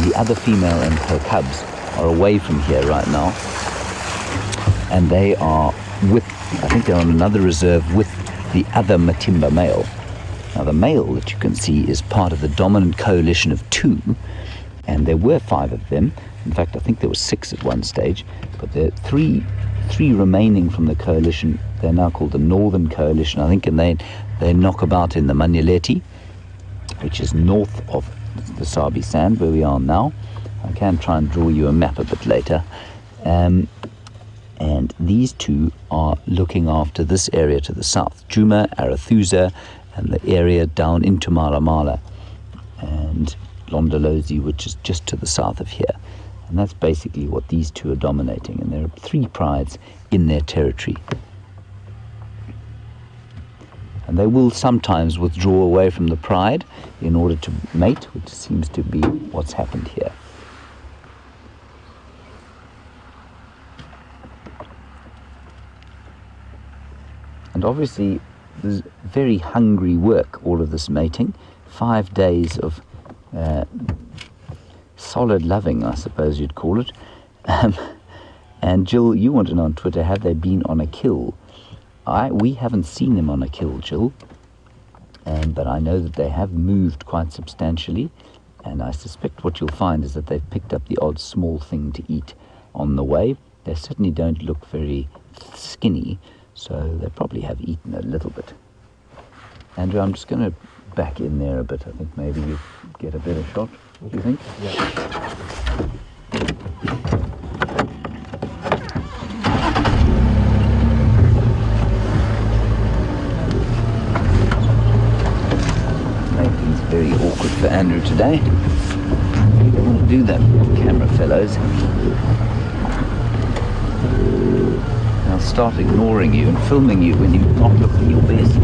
The other female and her cubs are away from here right now, and they are with, I think they're on another reserve with the other Matima Male. Now the male that you can see is part of the dominant coalition of 2, and there were 5 of them. In fact, I think there were 6 at one stage, but there are 3 remaining from the coalition. They're now called the Northern Coalition, I think, and they knock about in the Manyeleti, which is north of the Sabi Sand where we are now. I can try and draw you a map a bit later. And these 2 are looking after this area to the south, Djuma, Arathusa, and the area down into Maramala, and Londolozi, which is just to the south of here. And that's basically what these 2 are dominating. And there are 3 prides in their territory. And they will sometimes withdraw away from the pride in order to mate, which seems to be what's happened here. And obviously, there's very hungry work, all of this mating. 5 days of solid loving, I suppose you'd call it. And Jill, you want to know on Twitter, have they been on a kill? We haven't seen them on a kill, Jill. But I know that they have moved quite substantially. And I suspect what you'll find is that they've picked up the odd small thing to eat on the way. They certainly don't look very skinny, so they probably have eaten a little bit. Andrew, I'm just going to back in there a bit. I think maybe you get a better shot. What do you think? Yeah. Making it very awkward for Andrew today. You don't want to do that, camera fellows. They'll start ignoring you and filming you when you're not looking your best.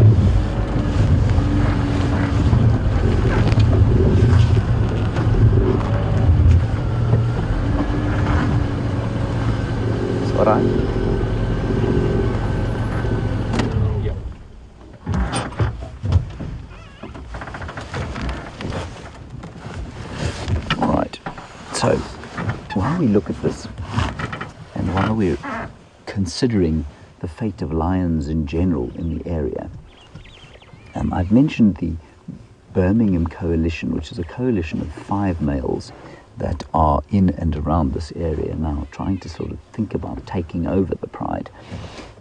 That's what I... Yeah. All right. So, while we look at this, and while we're considering the fate of lions in general in the area. I've mentioned the Birmingham Coalition, which is a coalition of 5 males that are in and around this area now, trying to sort of think about taking over the pride.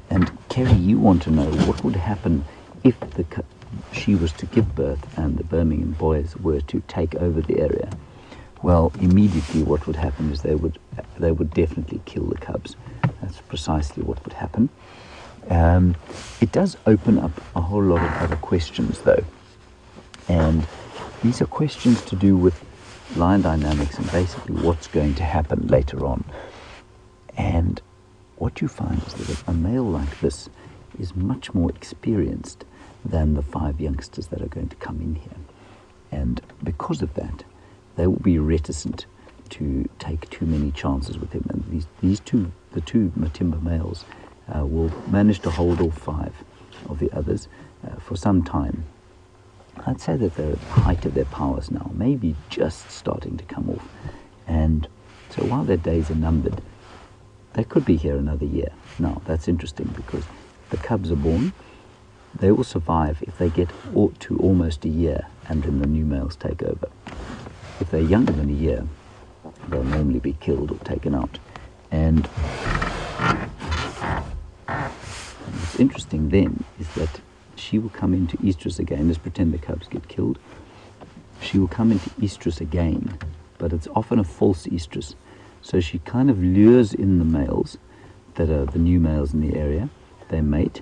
And Kerry, you want to know what would happen if she was to give birth and the Birmingham boys were to take over the area. Well, immediately what would happen is they would definitely kill the cubs. That's precisely what would happen. It does open up a whole lot of other questions, though. And these are questions to do with lion dynamics and basically what's going to happen later on. And what you find is that a male like this is much more experienced than the 5 youngsters that are going to come in here. And because of that, they will be reticent to take too many chances with him. And the two Matima males will manage to hold off 5 of the others for some time. I'd say that they're at the height of their powers now, maybe just starting to come off. And so while their days are numbered, they could be here another year. Now, that's interesting because the cubs are born. They will survive if they get to almost a year and then the new males take over. If they're younger than a year, they'll normally be killed or taken out. And what's interesting then is that she will come into estrus again. Let's pretend the cubs get killed. She will come into estrus again, but it's often a false estrus. So she kind of lures in the males that are the new males in the area. They mate,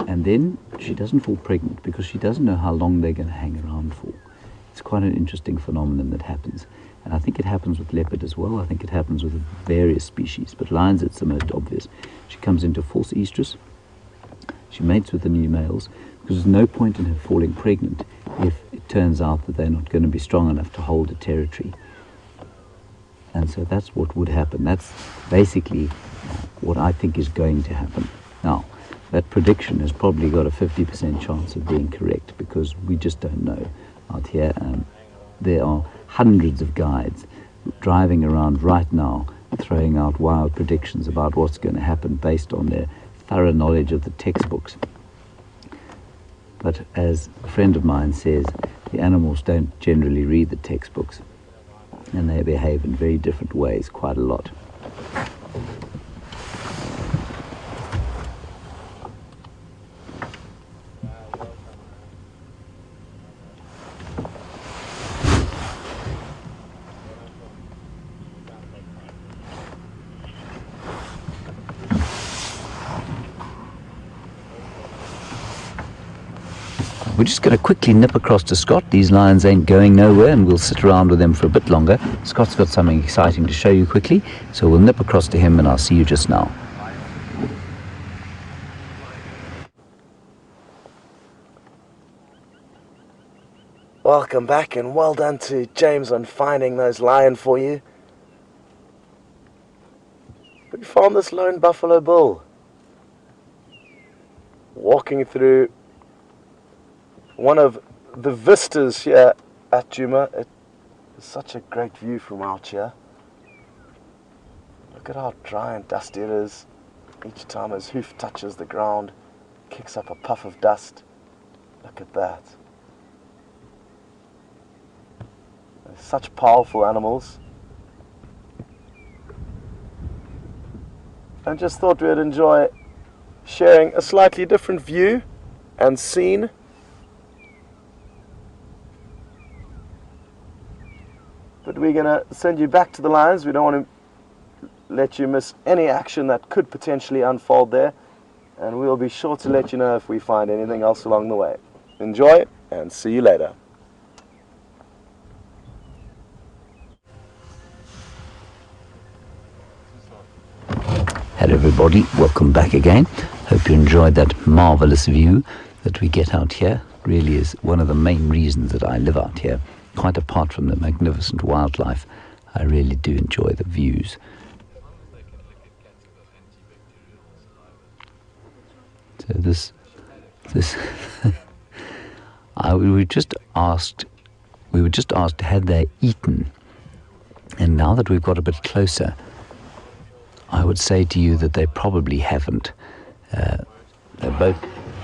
and then she doesn't fall pregnant because she doesn't know how long they're going to hang around for. It's quite an interesting phenomenon that happens. And I think it happens with leopard as well. I think it happens with various species, but lions it's the most obvious. She comes into false estrus. She mates with the new males because there's no point in her falling pregnant if it turns out that they're not going to be strong enough to hold a territory. And so that's what would happen. That's basically what I think is going to happen. Now, that prediction has probably got a 50% chance of being correct because we just don't know out here. There are hundreds of guides driving around right now throwing out wild predictions about what's going to happen based on their thorough knowledge of the textbooks. But as a friend of mine says, the animals don't generally read the textbooks and they behave in very different ways quite a lot. We're just going to quickly nip across to Scott. These lions ain't going nowhere and we'll sit around with them for a bit longer. Scott's got something exciting to show you quickly, so we'll nip across to him and I'll see you just now. Welcome back and well done to James on finding those lion for you. We found this lone buffalo bull walking through one of the vistas here at Djuma. It is such a great view from out here. Look at how dry and dusty it is. Each time his hoof touches the ground, kicks up a puff of dust. Look at that. They're such powerful animals. I just thought we'd enjoy sharing a slightly different view and scene. But we're going to send you back to the lions. We don't want to let you miss any action that could potentially unfold there. And we'll be sure to let you know if we find anything else along the way. Enjoy and see you later. Hello everybody, welcome back again. Hope you enjoyed that marvelous view that we get out here. Really is one of the main reasons that I live out here. Quite apart from the magnificent wildlife, I really do enjoy the views. So this we were just asked, had they eaten? And now that we've got a bit closer, I would say to you that they probably haven't.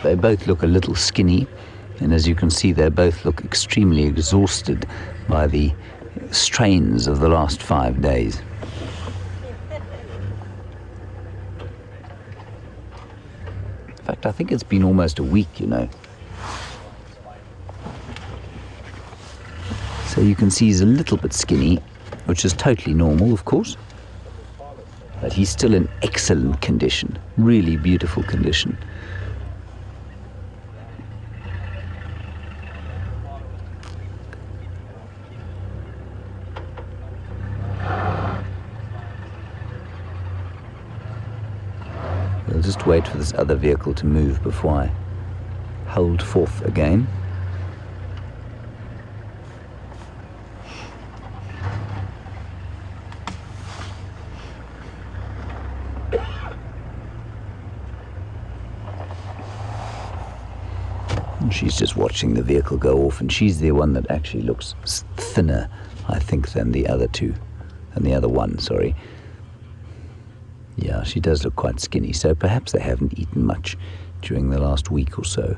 They both look a little skinny, and as you can see, they both look extremely exhausted by the strains of the last 5 days. In fact, I think it's been almost a week, you know. So you can see he's a little bit skinny, which is totally normal, of course. But he's still in excellent condition, really beautiful condition. We'll just wait for this other vehicle to move before I hold forth again. And she's just watching the vehicle go off, and she's the one that actually looks thinner, I think, than the other two, than the other one, sorry. Yeah, she does look quite skinny, so perhaps they haven't eaten much during the last week or so.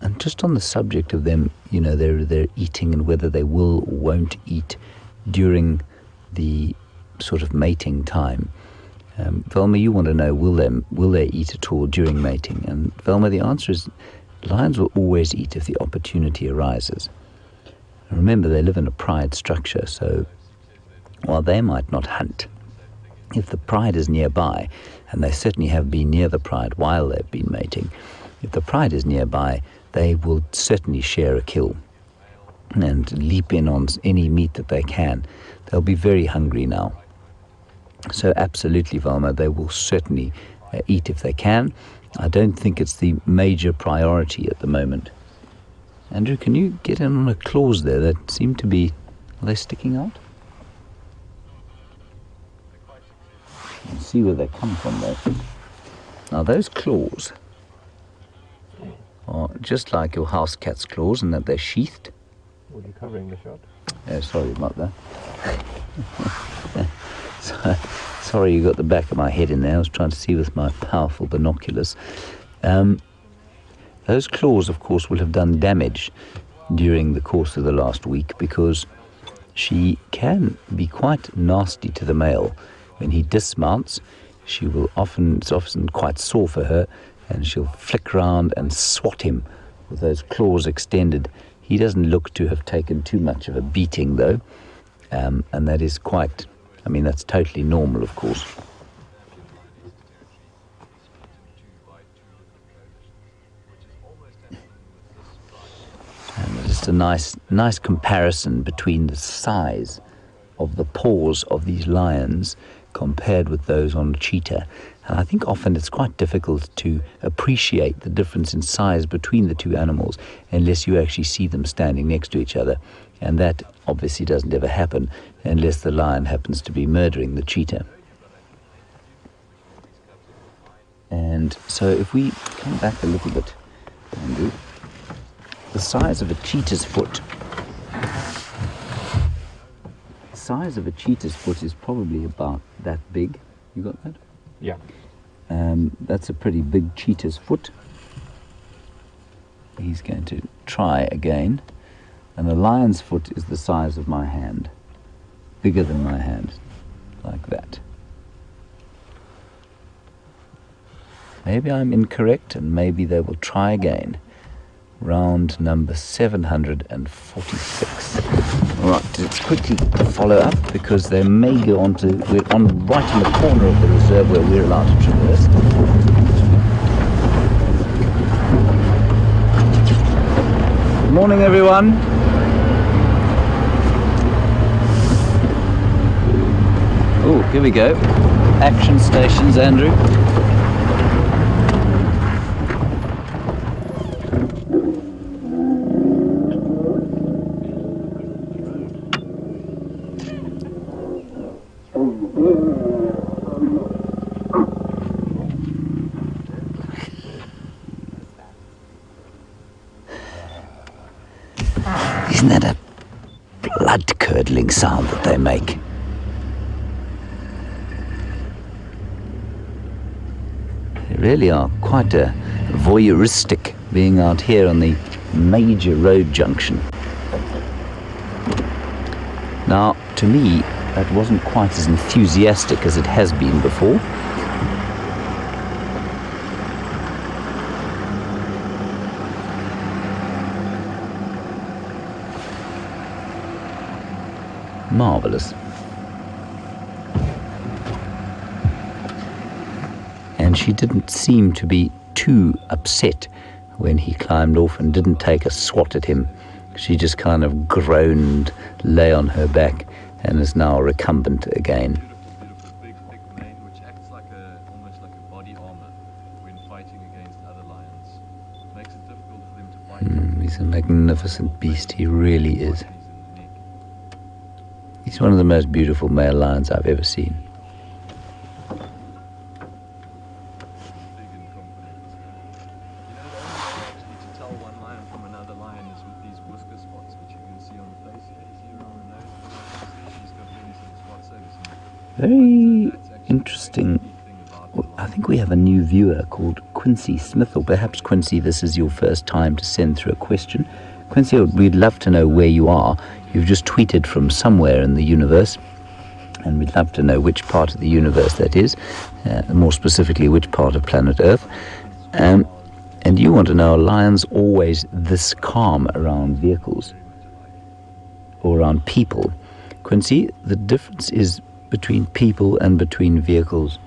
And just on the subject of them, you know, they're eating and whether they will or won't eat during the sort of mating time. Velma, you want to know, will they eat at all during mating? And Velma, the answer is lions will always eat if the opportunity arises. And remember, they live in a pride structure, so while they might not hunt, if the pride is nearby, and they certainly have been near the pride while they've been mating, if the pride is nearby, they will certainly share a kill and leap in on any meat that they can. They'll be very hungry now. So absolutely, Velma, they will certainly eat if they can. I don't think it's the major priority at the moment. Andrew, can you get in on a claws there that seem to be, are they sticking out? Let's see where they come from there. Now those claws are just like your house cat's claws in that they're sheathed. Were you covering the shot? Sorry about that. Sorry you got the back of my head in there. I was trying to see with my powerful binoculars. Those claws, of course, will have done damage during the course of the last week because she can be quite nasty to the male. When he dismounts, it's often quite sore for her, and she'll flick round and swat him with those claws extended. He doesn't look to have taken too much of a beating, though, and that is quite, I mean, that's totally normal, of course. And just a nice comparison between the size of the paws of these lions compared with those on a cheetah. And I think often it's quite difficult to appreciate the difference in size between the two animals unless you actually see them standing next to each other. And that obviously doesn't ever happen unless the lion happens to be murdering the cheetah. And so if we come back a little bit, Andrew, the size of a cheetah's foot. The size of a cheetah's foot is probably about that big. You got that? Yeah. That's a pretty big cheetah's foot. He's going to try again. And a lion's foot is the size of my hand. Bigger than my hand. Like that. Maybe I'm incorrect and maybe they will try again. Round number 746. All right, let's quickly follow up because they may go on to, we're on right in the corner of the reserve where we're allowed to traverse. Good morning, everyone. Oh, here we go. Action stations, Andrew. Isn't that a blood-curdling sound that they make? They really are quite voyeuristic, being out here on the major road junction. Now, to me, that wasn't quite as enthusiastic as it has been before. Marvelous. And she didn't seem to be too upset when he climbed off and didn't take a swat at him. She just kind of groaned, lay on her back, and is now recumbent again. Beautiful, big, thick mane, which acts like almost like a body armor when fighting against other lions. Makes it difficult for them to bite. He's a magnificent beast, he really is. He's one of the most beautiful male lions I've ever seen. Very interesting. I think we have a new viewer called Quincy Smith, or perhaps Quincy, this is your first time to send through a question. Quincy, we'd love to know where you are. You've just tweeted from somewhere in the universe, and we'd love to know which part of the universe that is, more specifically which part of planet Earth. And you want to know, are lions always this calm around vehicles or around people? Quincy, the difference is between people and between vehicles.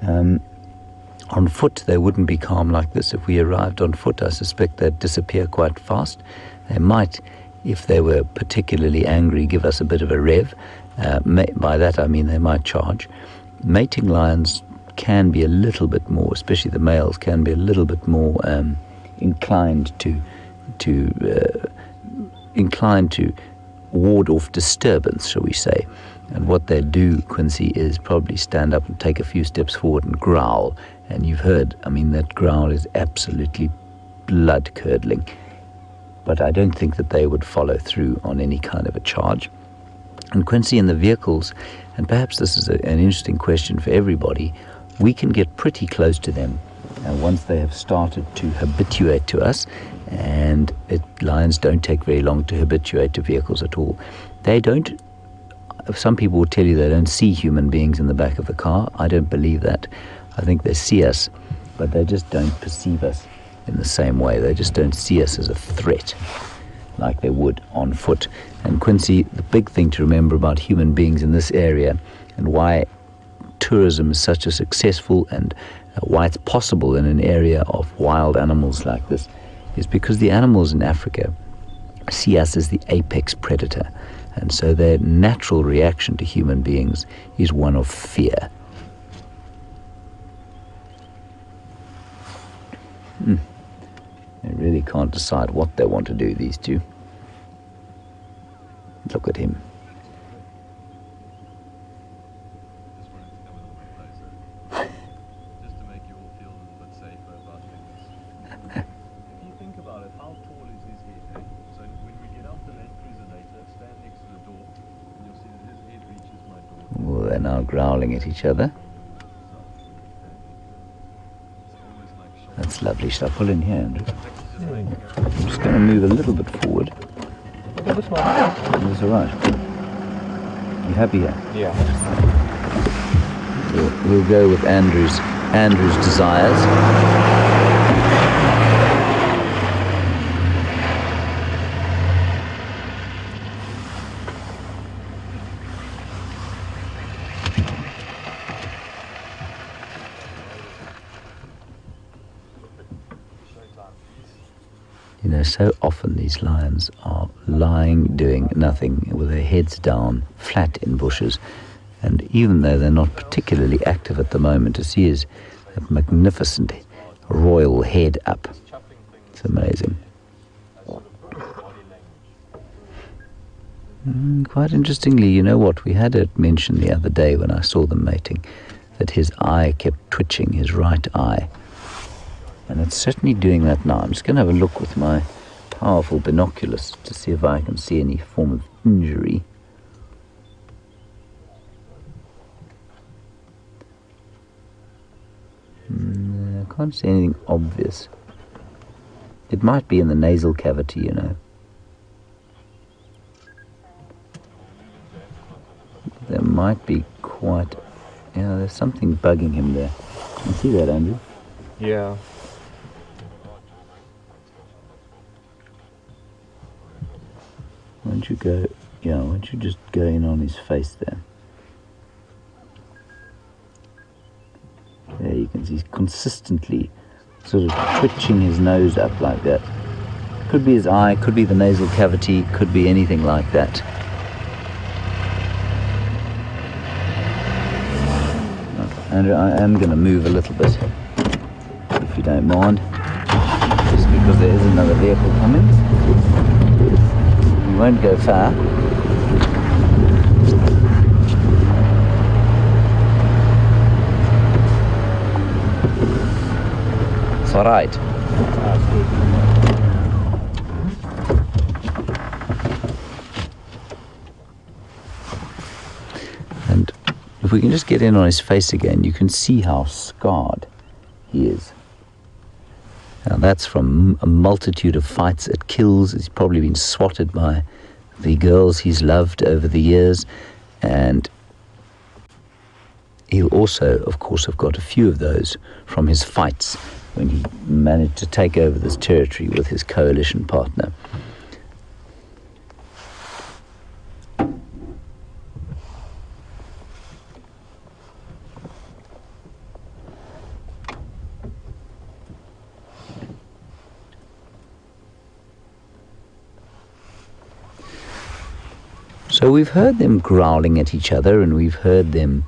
On foot, they wouldn't be calm like this. If we arrived on foot, I suspect they'd disappear quite fast. They might, if they were particularly angry, give us a bit of a rev. By that I mean they might charge. Mating lions can be a little bit more, especially the males, can be a little bit more inclined to ward off disturbance, shall we say. And what they do, Quincy, is probably stand up and take a few steps forward and growl. And you've heard, I mean, that growl is absolutely blood-curdling. But I don't think that they would follow through on any kind of a charge. And Quincy, in the vehicles, and perhaps this is an interesting question for everybody, we can get pretty close to them once they have started to habituate to us. And lions don't take very long to habituate to vehicles at all. They don't. Some people will tell you they don't see human beings in the back of the car. I don't believe that. I think they see us, but they just don't perceive us in the same way. They just don't see us as a threat like they would on foot. And Quincy, the big thing to remember about human beings in this area, and why tourism is such a successful, and why it's possible in an area of wild animals like this, is because the animals in Africa see us as the apex predator. And so their natural reaction to human beings is one of fear. They really can't decide what they want to do, these two. Look at him. Just to make you all feel a little bit safer about things. If you think about it, how tall is his head? So when we get out the Land Cruiser later, stand next to the door, and you'll see that his head reaches my door. Oh, they're now growling at each other. That's lovely. Shall I pull in here, Andrew? I'm just going to move a little bit forward. This one. That's all right. You happy here? Yeah. We'll go with Andrew's desires. You know, so often these lions are lying, doing nothing, with their heads down, flat in bushes. And even though they're not particularly active at the moment, to see his magnificent royal head up. It's amazing. Quite interestingly, you know what, we had it mentioned the other day when I saw them mating, that his eye kept twitching, his right eye. And it's certainly doing that now. I'm just going to have a look with my powerful binoculars to see if I can see any form of injury. I can't see anything obvious. It might be in the nasal cavity, you know. There might be quite... Yeah, there's something bugging him there. You see that, Andrew? Yeah. Why don't you go... Yeah, why don't you just go in on his face there? There you can see he's consistently sort of twitching his nose up like that. Could be his eye, could be the nasal cavity, could be anything like that. Andrew, I am going to move a little bit, if you don't mind, just because there is another vehicle coming. We won't go far. It's all right. And if we can just get in on his face again, you can see how scarred he is. Now that's from a multitude of fights at kills. He's probably been swatted by the girls he's loved over the years, and he'll also, of course, have got a few of those from his fights when he managed to take over this territory with his coalition partner. So we've heard them growling at each other, and we've heard them,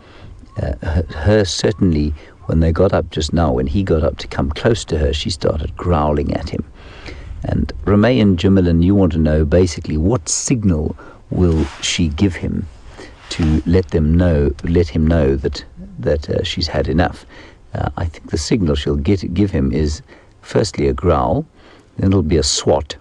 her certainly, when they got up just now, when he got up to come close to her, she started growling at him. And Ramey and Jimelin, you want to know basically what signal will she give him to let him know that she's had enough. I think the signal she'll give him is firstly a growl, then it'll be a swat,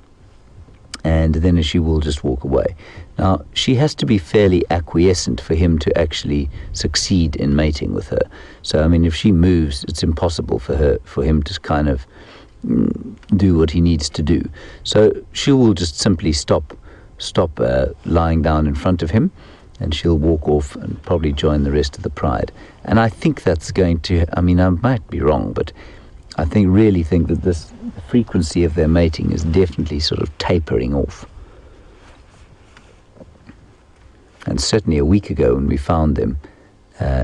and then she will just walk away. Now, she has to be fairly acquiescent for him to actually succeed in mating with her. So, I mean, if she moves, it's impossible for him to kind of do what he needs to do. So she will just simply stop lying down in front of him, and she'll walk off and probably join the rest of the pride. And I think that's going to, I mean, I might be wrong, but I really think that the frequency of their mating is definitely sort of tapering off. And certainly a week ago when we found them,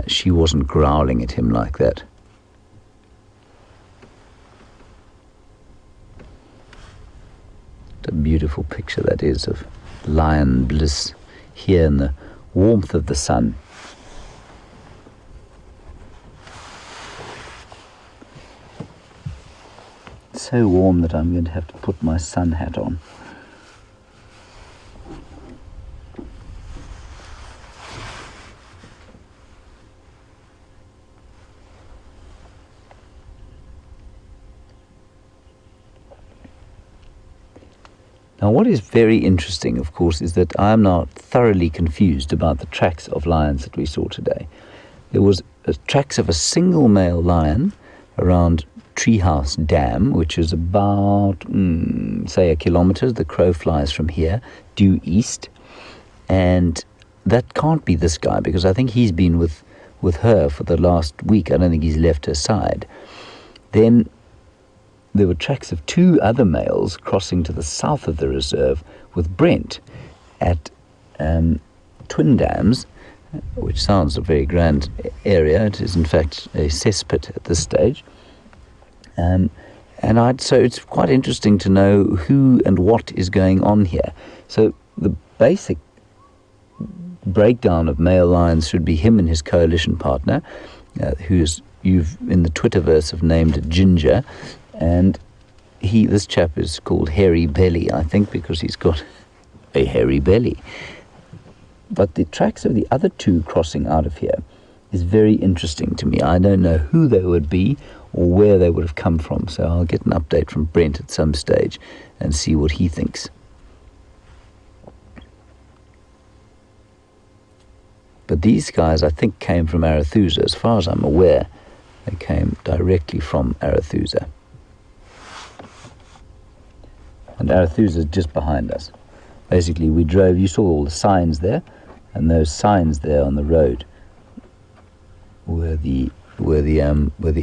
she wasn't growling at him like that. What a beautiful picture that is of lion bliss here in the warmth of the sun. It's so warm that I'm going to have to put my sun hat on. Now, what is very interesting, of course, is that I am now thoroughly confused about the tracks of lions that we saw today. There was tracks of a single male lion around Treehouse Dam, which is about, say, 1 kilometer. The crow flies from here due east. And that can't be this guy, because I think he's been with her for the last week. I don't think he's left her side. Then there were tracks of 2 other males crossing to the south of the reserve with Brent at Twin Dams, which sounds a very grand area. It is in fact a cesspit at this stage. So it's quite interesting to know who and what is going on here. So the basic breakdown of male lions should be him and his coalition partner, you've in the Twitterverse have named Ginger. And this chap is called Hairy Belly, I think, because he's got a hairy belly. But the tracks of the other 2 crossing out of here is very interesting to me. I don't know who they would be, or where they would have come from. So I'll get an update from Brent at some stage and see what he thinks. But these guys, I think, came from Arethusa. As far as I'm aware, they came directly from Arethusa. And Arethusa is just behind us. Basically, we drove, you saw all the signs there, and those signs there on the road were the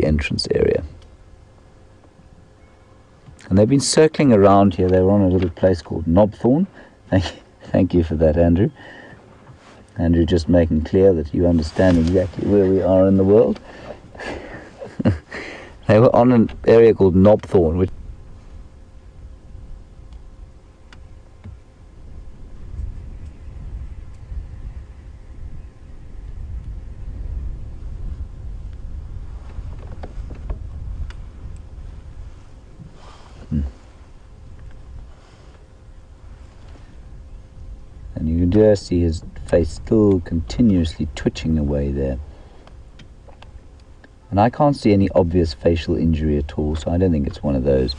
entrance area. And they've been circling around here. They were on a little place called Knobthorne. Thank you for that, Andrew. Andrew just making clear that you understand exactly where we are in the world. They were on an area called Knobthorne, which and you can just see his face still continuously twitching away there. And I can't see any obvious facial injury at all, so I don't think it's one of those.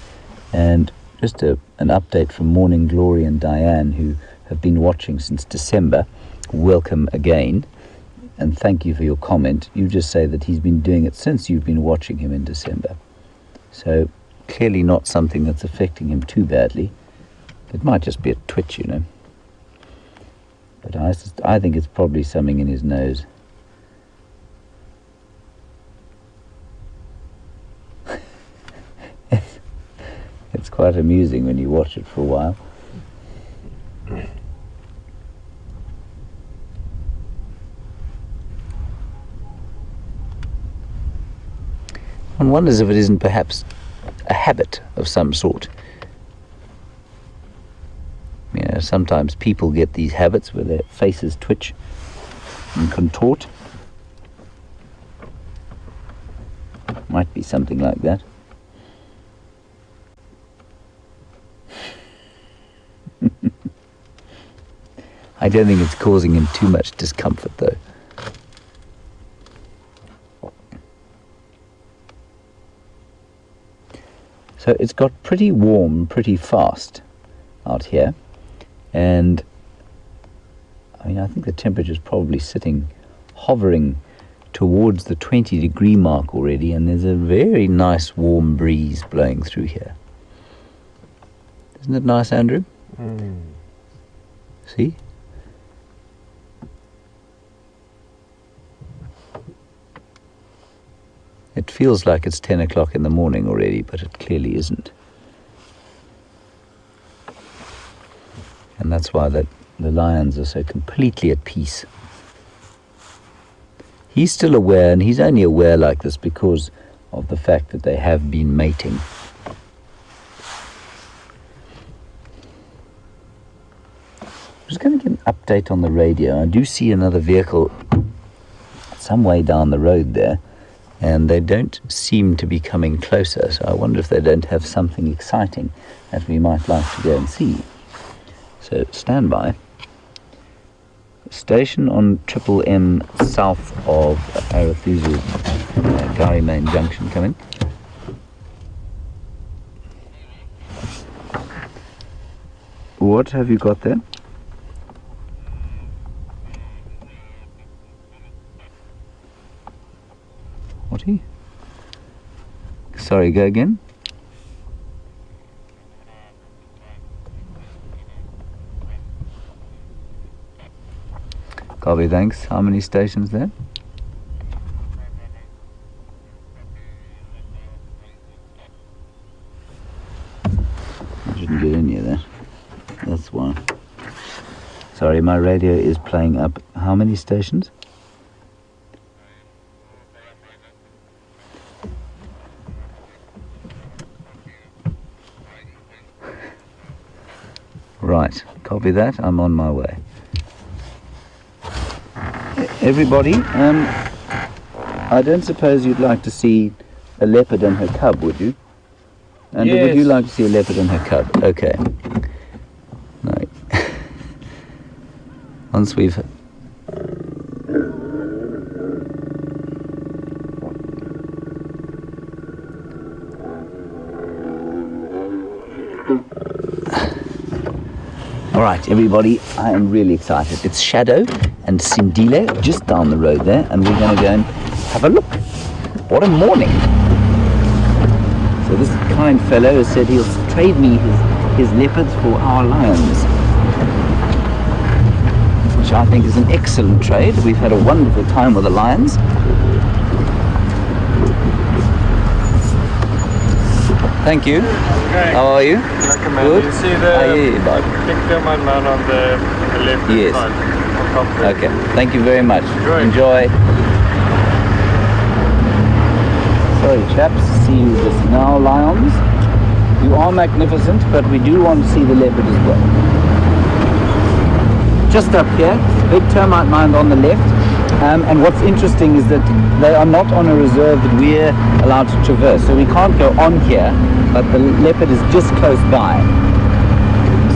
And just an update from Morning Glory and Diane, who have been watching since December. Welcome again, and thank you for your comment. You just say that he's been doing it since you've been watching him in December. So clearly not something that's affecting him too badly. It might just be a twitch, you know. But I think it's probably something in his nose. It's quite amusing when you watch it for a while. One wonders if it isn't perhaps a habit of some sort. You know, sometimes people get these habits where their faces twitch and contort. Might be something like that. I don't think it's causing him too much discomfort, though. So it's got pretty warm pretty fast out here. And I mean, I think the temperature is probably hovering towards the 20-degree mark already, and there's a very nice warm breeze blowing through here. Isn't it nice, Andrew? See? It feels like it's 10 o'clock in the morning already, but it clearly isn't. And that's why the lions are so completely at peace. He's still aware, and he's only aware like this because of the fact that they have been mating. I'm just going to get an update on the radio. I do see another vehicle some way down the road there, and they don't seem to be coming closer, so I wonder if they don't have something exciting that we might like to go and see. So stand by. Station on Triple M south of Arethusa, Gary Main Junction coming. What have you got there? What? Sorry, go again. Copy, thanks. How many stations there? I shouldn't get any of that. That's why. Sorry, my radio is playing up. How many stations? Right, copy that. I'm on my way. Everybody, I don't suppose you'd like to see a leopard and her cub, would you? And yes. Would you like to see a leopard and her cub? Okay. No. Once we've... All right, everybody, I am really excited. It's Shadow and Sindile just down the road there, and we're going to go and have a look. What a morning. So this kind fellow has said he'll trade me his leopards for our lions, which I think is an excellent trade. We've had a wonderful time with the lions. Thank you. Okay. How are you? Good. You see the big termite man on the left Yes. side. On top there. Okay. Thank you very much. Enjoy. Sorry, chaps. See you just now, lions. You are magnificent, but we do want to see the leopard as well. Just up here, big termite mound on the left. And what's interesting is that they are not on a reserve that we're allowed to traverse. So we can't go on here, but the leopard is just close by.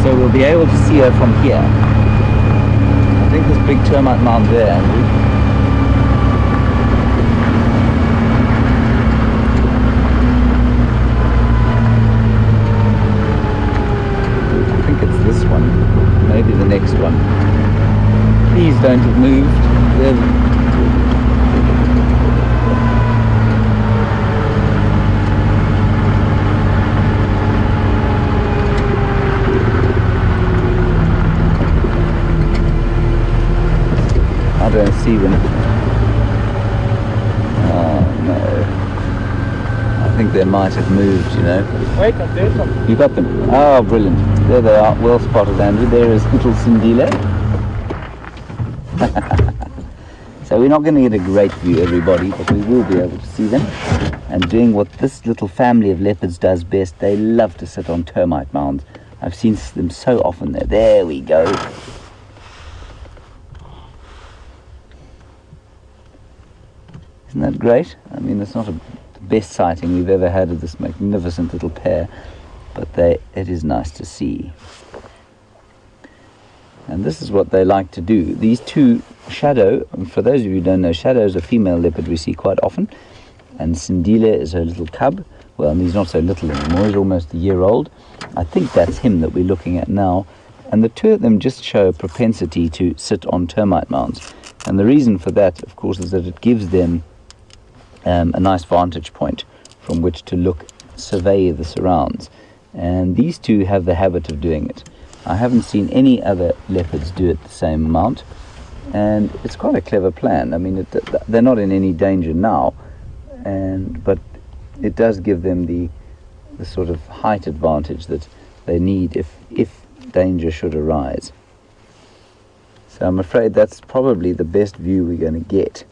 So we'll be able to see her from here. I think this big termite mound there, Andrew. I think it's this one, maybe the next one. Please don't have moved. There. I don't see them. Oh no. I think they might have moved, you know. Wait, I'm there. You got them. Oh, brilliant. There they are. Well spotted, Andrew. There is little Sindile. So we're not going to get a great view, everybody, but we will be able to see them. And doing what this little family of leopards does best, they love to sit on termite mounds. I've seen them so often there. There we go. Isn't that great? I mean, it's not the best sighting we've ever had of this magnificent little pair, but it is nice to see. And this is what they like to do. These two, Shadow, and for those of you who don't know, Shadow is a female leopard we see quite often, and Sindile is her little cub. Well, I mean, he's not so little anymore, he's almost a year old. I think that's him that we're looking at now. And the two of them just show a propensity to sit on termite mounds. And the reason for that, of course, is that it gives them a nice vantage point from which to look, survey the surrounds. And these two have the habit of doing it. I haven't seen any other leopards do it the same amount, and it's quite a clever plan. I mean, they're not in any danger now, but it does give them the sort of height advantage that they need if danger should arise. So I'm afraid that's probably the best view we're going to get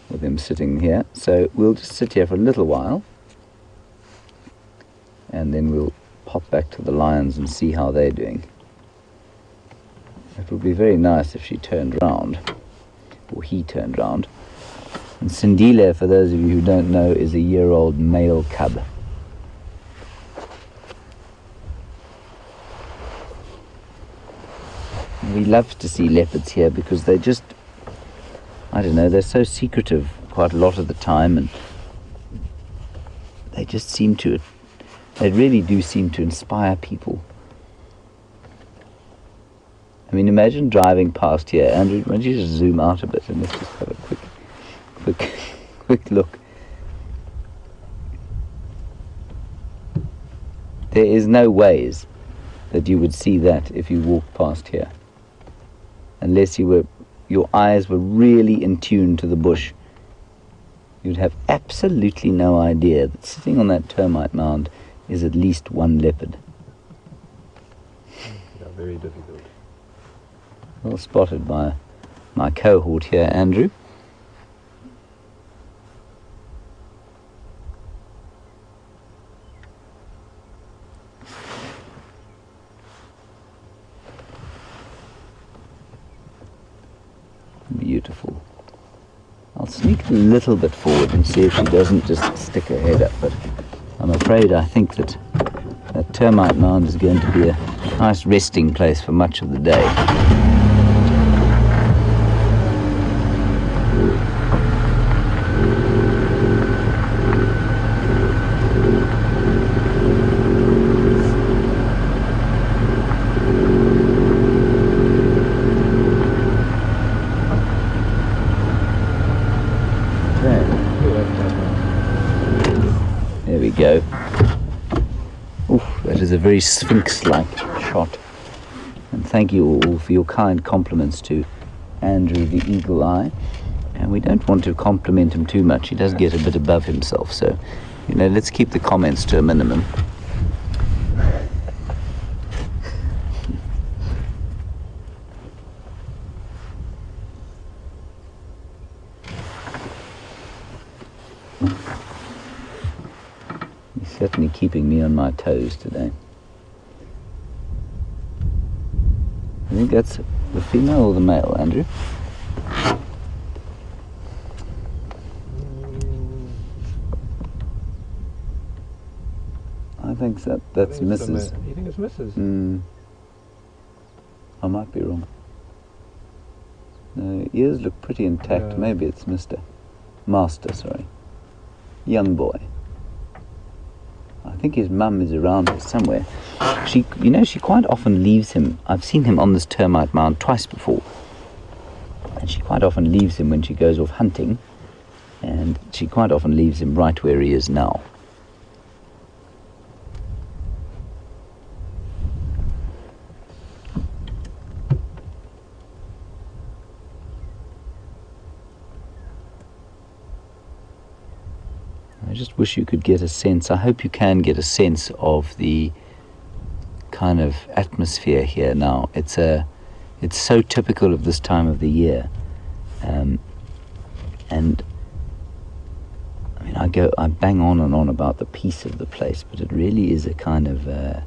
with him sitting here. So we'll just sit here for a little while, and then we'll pop back to the lions and see how they're doing. It would be very nice if she turned round, or he turned round. And Sindile, for those of you who don't know, is a year-old male cub. We love to see leopards here because they just, I don't know, they're so secretive quite a lot of the time, and they just seem to, they really do seem to inspire people. I mean, imagine driving past here. Andrew, why don't you just zoom out a bit and let's just have a quick look. There is no ways that you would see that if you walked past here, unless your eyes were really in tune to the bush. You'd have absolutely no idea that sitting on that termite mound is at least one leopard. Yeah, very difficult. Well spotted by my cohort here, Andrew. Beautiful. I'll sneak a little bit forward and see if she doesn't just stick her head up, but I'm afraid I think that termite mound is going to be a nice resting place for much of the day. very sphinx-like shot. And thank you all for your kind compliments to Andrew the Eagle Eye. And we don't want to compliment him too much. He does get a bit above himself, so let's keep the comments to a minimum. He's certainly keeping me on my toes today. I think that's the female or the male, Andrew? I think that's Mrs. You think it's Mrs.? I might be wrong. No, ears look pretty intact. Yeah. Maybe it's Mr. Master, sorry. Young boy. I think his mum is around here somewhere. She quite often leaves him. I've seen him on this termite mound twice before. And she quite often leaves him when she goes off hunting. And she quite often leaves him right where he is now. I just wish you could get a sense, I hope you can get a sense of the kind of atmosphere here now. It's so typical of this time of the year. And I mean, I bang on and on about the peace of the place, but it really is a kind of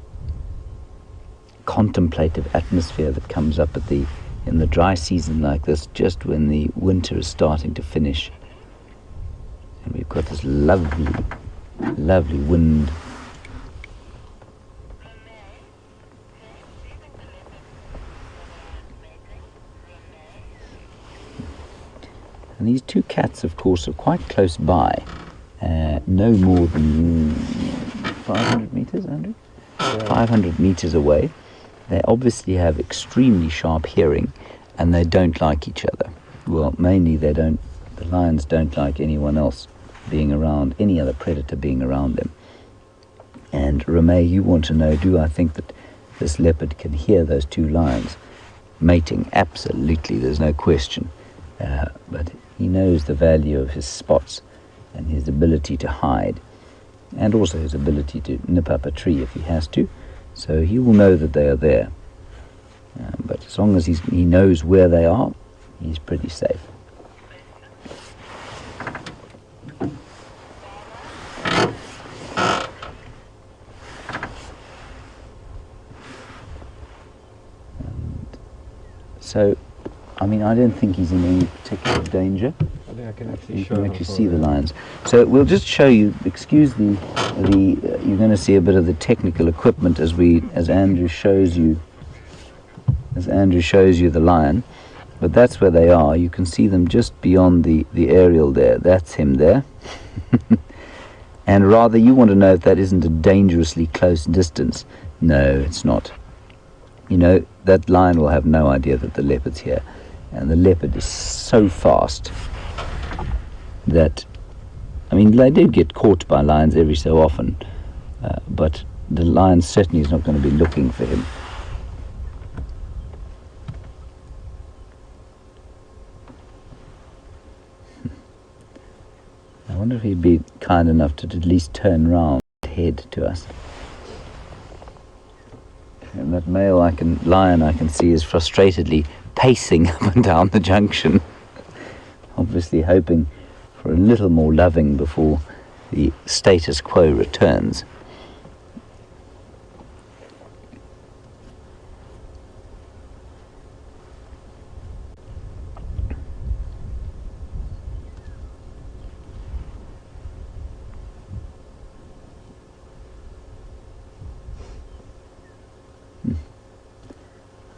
contemplative atmosphere that comes up in the dry season like this, just when the winter is starting to finish. And we've got this lovely, lovely wind. And these two cats, of course, are quite close by. No more than 500 meters, Andrew? Yeah. 500 meters away. They obviously have extremely sharp hearing, and they don't like each other. Well, mainly the lions don't like anyone else being around, any other predator being around them. And Ramey, you want to know, do I think that this leopard can hear those two lions mating? Absolutely, there's no question. But he knows the value of his spots and his ability to hide, and also his ability to nip up a tree if he has to. So he will know that they are there. But as long as he knows where they are, he's pretty safe. So, I mean, I don't think he's in any particular danger. I think I can actually You show can him actually for see the you. lions. So we'll just show you. Excuse the. You're going to see a bit of the technical equipment as Andrew shows you. As Andrew shows you the lion, but that's where they are. You can see them just beyond the aerial there. That's him there. And rather, you want to know if that isn't a dangerously close distance. No, it's not. That lion will have no idea that the leopard's here. And the leopard is so fast that, I mean, they do get caught by lions every so often, but the lion certainly is not going to be looking for him. I wonder if he'd be kind enough to at least turn round and head to us. And that lion I can see is frustratedly pacing up and down the junction, obviously hoping for a little more loving before the status quo returns.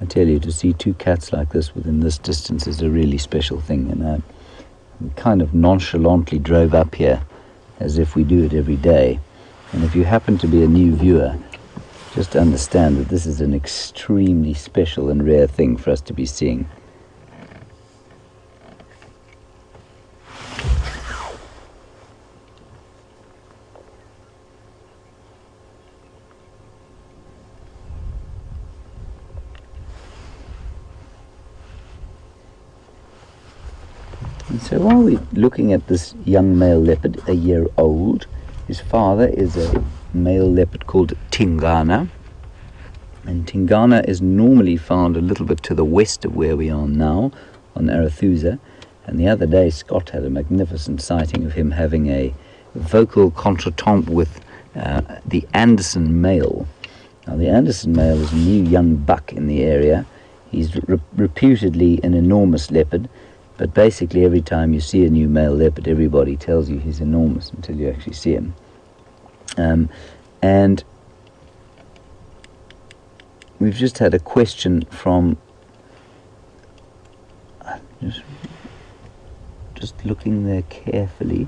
I tell you, to see two cats like this within this distance is a really special thing, and we kind of nonchalantly drove up here as if we do it every day. And if you happen to be a new viewer, just understand that this is an extremely special and rare thing for us to be seeing. And so while we're looking at this young male leopard, a year old, his father is a male leopard called Tingana. And Tingana is normally found a little bit to the west of where we are now, on Arethusa. And the other day, Scott had a magnificent sighting of him having a vocal contretemps with the Anderson male. Now, the Anderson male is a new young buck in the area. He's reputedly an enormous leopard, but basically every time you see a new male leopard, everybody tells you he's enormous until you actually see him. And we've just had a question from, just looking there carefully,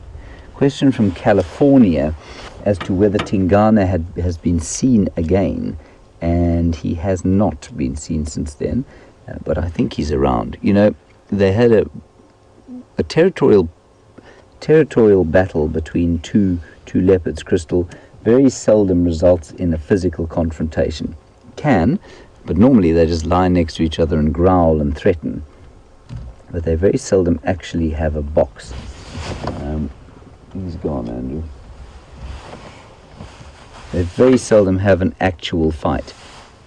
question from California as to whether Tingana has been seen again, and he has not been seen since then, but I think he's around. You know, they had a territorial battle between two leopards, Crystal, very seldom results in a physical confrontation. Can, but normally they just lie next to each other and growl and threaten, but they very seldom actually have a box. He's gone, Andrew. They very seldom have an actual fight.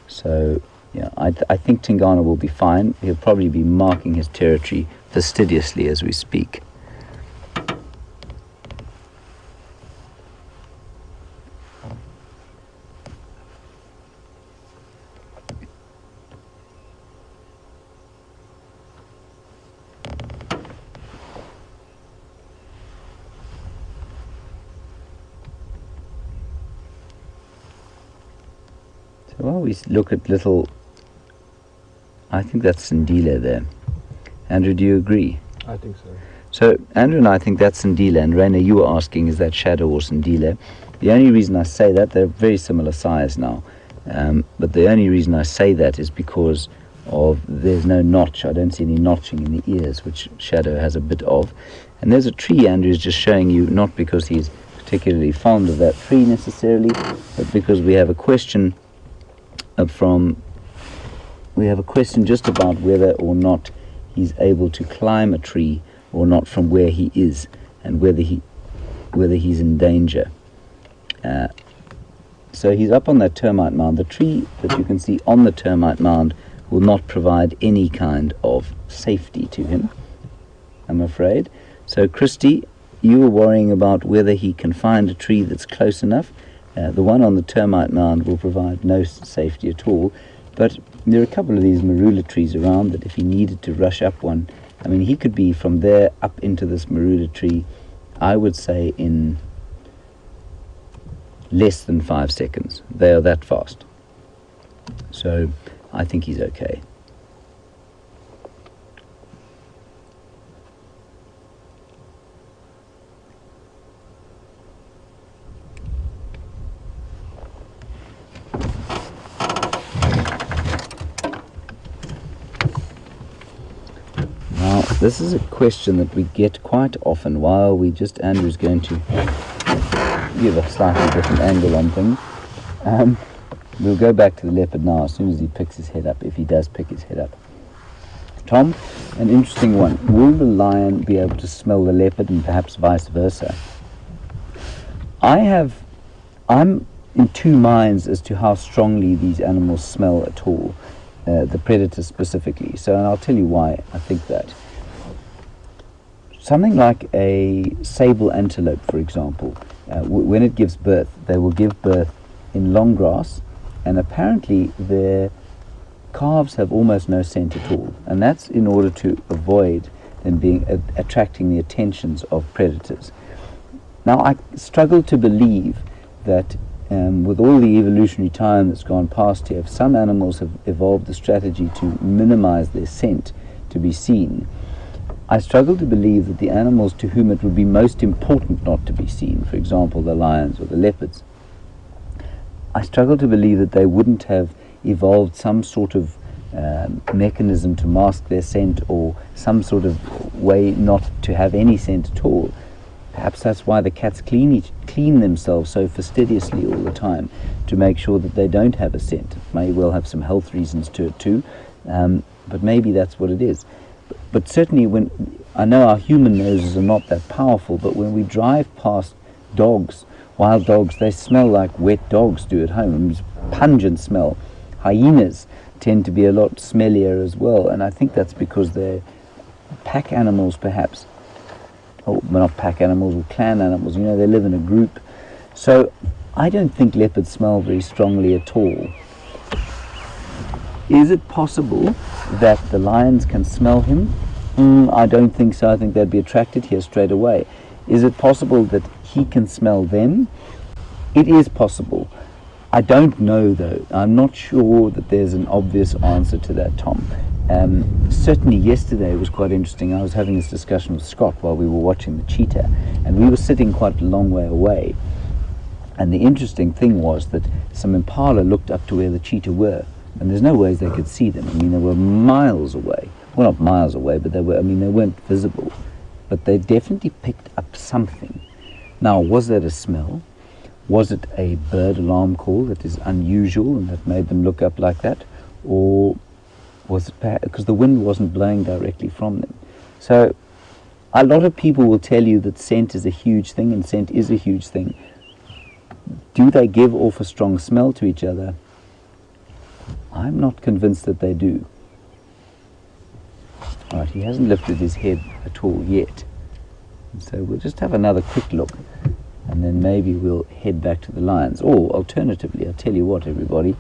So yeah, I think Tingana will be fine. He'll probably be marking his territory fastidiously as we speak. Well, we look at little, I think that's Sindila there. Andrew, do you agree? I think so. So Andrew and I think that's Sindila, and Raina, you were asking, is that Shadow or Sindila? The only reason I say that, they're very similar size now, but the only reason I say that is because of there's no notch. I don't see any notching in the ears, which Shadow has a bit of. And there's a tree Andrew is just showing you, not because he's particularly fond of that tree necessarily, but because we have a question just about whether or not he's able to climb a tree or not from where he is, and whether he's in danger. So he's up on that termite mound. The tree that you can see on the termite mound will not provide any kind of safety to him, I'm afraid. So Christy, you were worrying about whether he can find a tree that's close enough. The one on the termite mound will provide no safety at all, but there are a couple of these marula trees around that if he needed to rush up one, I mean, he could be from there up into this marula tree, I would say in less than 5 seconds. They are that fast. So I think he's okay. This is a question that we get quite often while Andrew's going to give a slightly different angle on things. We'll go back to the leopard now as soon as he picks his head up, if he does pick his head up. Tom, an interesting one. Will the lion be able to smell the leopard and perhaps vice versa? I'm in two minds as to how strongly these animals smell at all, the predator specifically. So, and I'll tell you why I think that. Something like a sable antelope, for example, when it gives birth, they will give birth in long grass, and apparently their calves have almost no scent at all, and that's in order to avoid them attracting the attentions of predators. Now, I struggle to believe that with all the evolutionary time that's gone past here, some animals have evolved the strategy to minimize their scent to be seen. I struggle to believe that the animals to whom it would be most important not to be seen, for example the lions or the leopards, I struggle to believe that they wouldn't have evolved some sort of mechanism to mask their scent, or some sort of way not to have any scent at all. Perhaps that's why the cats clean themselves so fastidiously all the time, to make sure that they don't have a scent. It may well have some health reasons to it too, but maybe that's what it is. But certainly when I know our human noses are not that powerful, but when we drive past dogs, wild dogs, they smell like wet dogs do at home. It's pungent smell. Hyenas tend to be a lot smellier as well, and I think that's because they're pack animals perhaps. Oh, well, not pack animals, or clan animals, you know, they live in a group. So I don't think leopards smell very strongly at all. Is it possible that the lions can smell him? I don't think so. I think they'd be attracted here straight away. Is it possible that he can smell them? It is possible. I don't know though. I'm not sure that there's an obvious answer to that, Tom. Certainly yesterday was quite interesting. I was having this discussion with Scott while we were watching the cheetah, and we were sitting quite a long way away. And the interesting thing was that some impala looked up to where the cheetah were, and there's no ways they could see them. I mean, they were miles away. Well, not miles away, but they were, I mean, they weren't visible. But they definitely picked up something. Now, was that a smell? Was it a bird alarm call that is unusual and that made them look up like that? Or was it because the wind wasn't blowing directly from them? So a lot of people will tell you that scent is a huge thing, and scent is a huge thing. Do they give off a strong smell to each other? I'm not convinced that they do. All right, he hasn't lifted his head at all yet. And so we'll just have another quick look, and then maybe we'll head back to the lions. Or alternatively, I'll tell you what, everybody,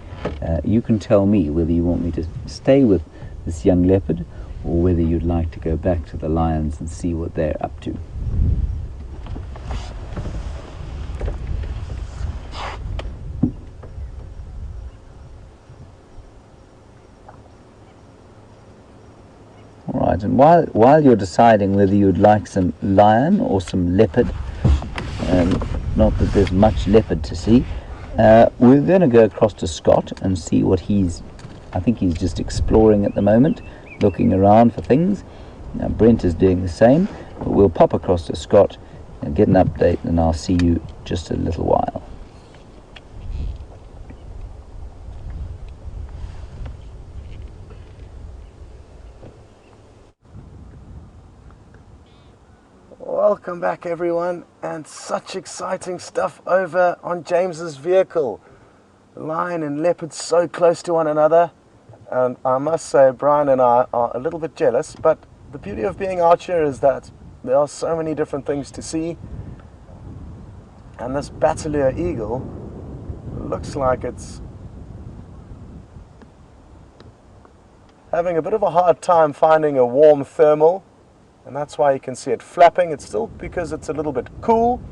you can tell me whether you want me to stay with this young leopard or whether you'd like to go back to the lions and see what they're up to. All right, and while you're deciding whether you'd like some lion or some leopard, not that there's much leopard to see, we're going to go across to Scott and see what I think he's just exploring at the moment, looking around for things. Now Brent is doing the same, but we'll pop across to Scott and get an update, and I'll see you just a little while. Welcome back everyone, and such exciting stuff over on James's vehicle. The lion and leopard so close to one another, and I must say Brian and I are a little bit jealous, but the beauty of being out here is that there are so many different things to see, and this Battalier eagle looks like it's having a bit of a hard time finding a warm thermal. And that's why you can see it flapping. It's still because it's a little bit cool,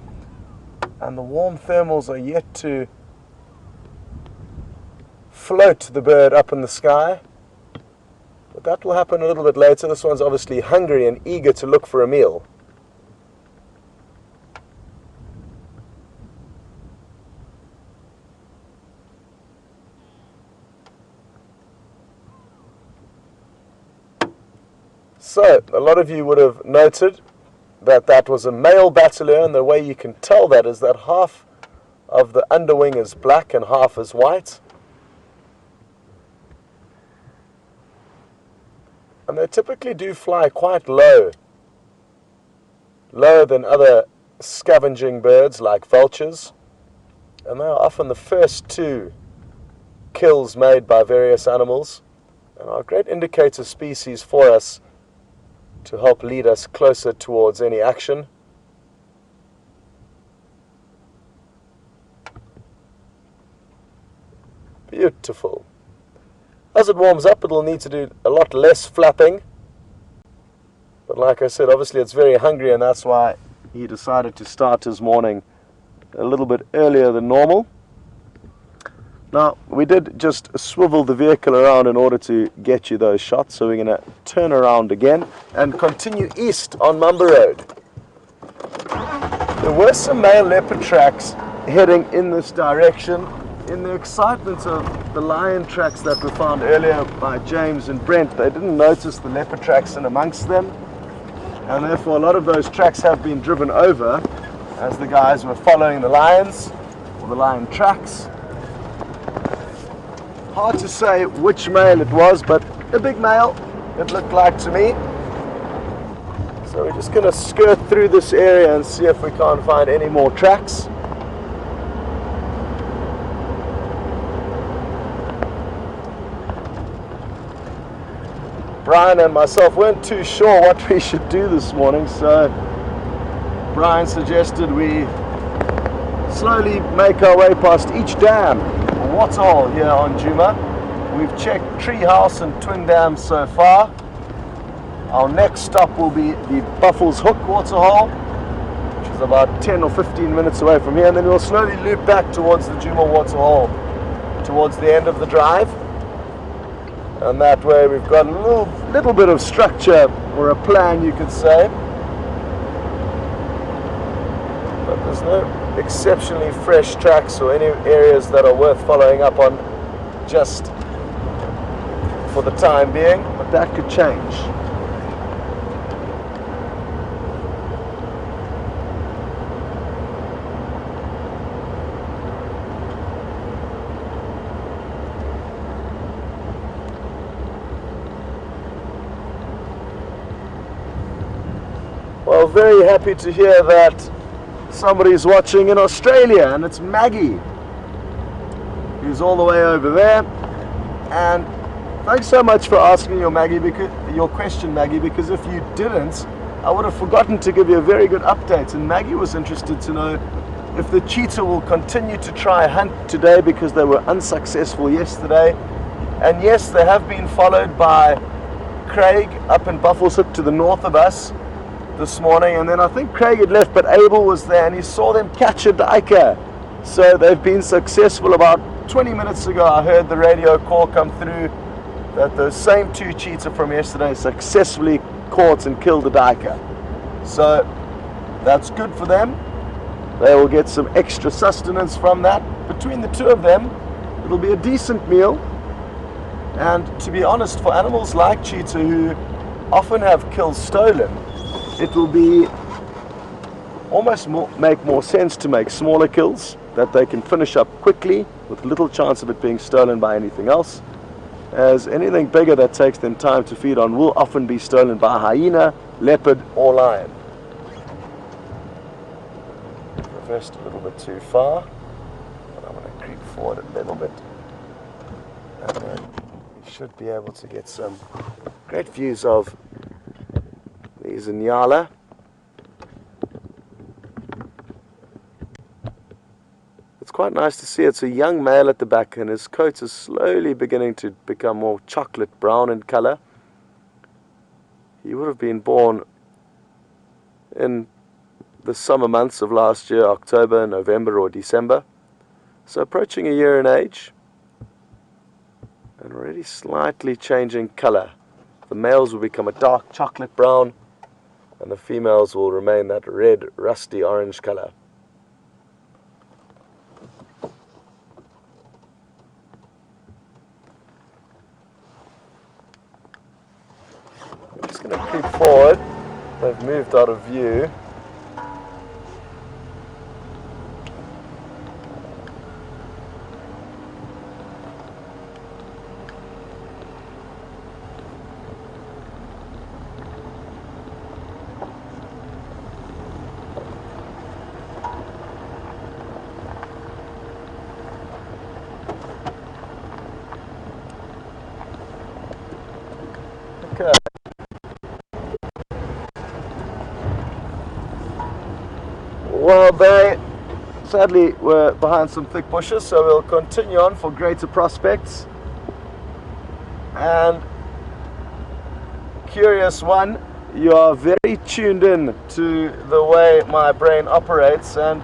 and the warm thermals are yet to float the bird up in the sky. But that will happen a little bit later. This one's obviously hungry and eager to look for a meal. So, a lot of you would have noted that that was a male Battalier, and the way you can tell that is that half of the underwing is black and half is white. And they typically do fly quite low, lower than other scavenging birds like vultures, and they are often the first two kills made by various animals, and are a great indicator species for us to help lead us closer towards any action. Beautiful. As it warms up, it'll need to do a lot less flapping. But like I said, obviously it's very hungry, and that's why he decided to start his morning a little bit earlier than normal. Now, we did just swivel the vehicle around in order to get you those shots, so we're going to turn around again and continue east on Mamba Road. There were some male leopard tracks heading in this direction. In the excitement of the lion tracks that were found earlier by James and Brent, they didn't notice the leopard tracks in amongst them, and therefore a lot of those tracks have been driven over as the guys were following the lions, or the lion tracks. Hard to say which male it was, but a big male, it looked like to me. So So we're just going to skirt through this area and see if we can't find any more tracks. Brian and myself weren't too sure what we should do this morning, so Brian suggested we slowly make our way past each dam, waterhole here on Djuma. We've checked Treehouse and Twin Dam so far. Our next stop will be the Buffles Hook waterhole, which is about 10 or 15 minutes away from here, and then we'll slowly loop back towards the Djuma waterhole towards the end of the drive. And that way we've got a little bit of structure, or a plan you could say. But there's no exceptionally fresh tracks or any areas that are worth following up on just for the time being, but that could change. Well, very happy to hear that somebody's watching in Australia, and it's Maggie, who's all the way over there. And thanks so much for asking your question, Maggie, because if you didn't, I would have forgotten to give you a very good update. And Maggie was interested to know if the cheetah will continue to try hunt today, because they were unsuccessful yesterday. And yes, they have been followed by Craig up in Buffles Hook to the north of us this morning, and then I think Craig had left, but Abel was there and he saw them catch a duiker. So they've been successful. About 20 minutes ago I heard the radio call come through that the same two cheetah from yesterday successfully caught and killed a duiker. So that's good for them. They will get some extra sustenance from that. Between the two of them, it'll be a decent meal. And to be honest, for animals like cheetah who often have kills stolen, it will be almost make more sense to make smaller kills that they can finish up quickly with little chance of it being stolen by anything else, as anything bigger that takes them time to feed on will often be stolen by a hyena, leopard or lion. Reversed a little bit too far, but I'm going to creep forward a little bit, and then we should be able to get some great views of these Nyala. It's quite nice to see. It's a young male at the back, and his coat is slowly beginning to become more chocolate brown in color. He would have been born in the summer months of last year, October, November or December. So approaching a year in age, and already slightly changing color. The males will become a dark chocolate brown, and the females will remain that red, rusty orange color. I'm just going to creep forward. They've moved out of view. Okay. Well, they sadly were behind some thick bushes, so we'll continue on for greater prospects. And curious one, you are very tuned in to the way my brain operates, and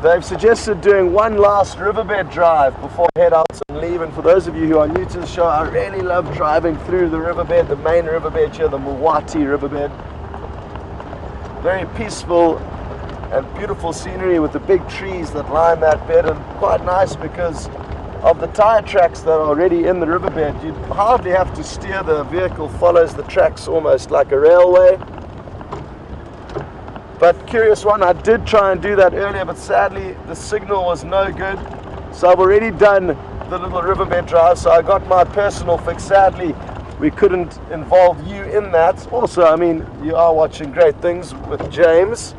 they've suggested doing one last riverbed drive before I head out and leave. And for those of you who are new to the show, I really love driving through the riverbed, the main riverbed here, the Mulwati riverbed. Very peaceful and beautiful scenery with the big trees that line that bed, and quite nice because of the tire tracks that are already in the riverbed. You hardly have to steer, the vehicle follows the tracks almost like a railway. But curious one, I did try and do that earlier, but sadly the signal was no good. So I've already done the little riverbed drive, so I got my personal fix. Sadly, we couldn't involve you in that. Also, I mean, you are watching great things with James.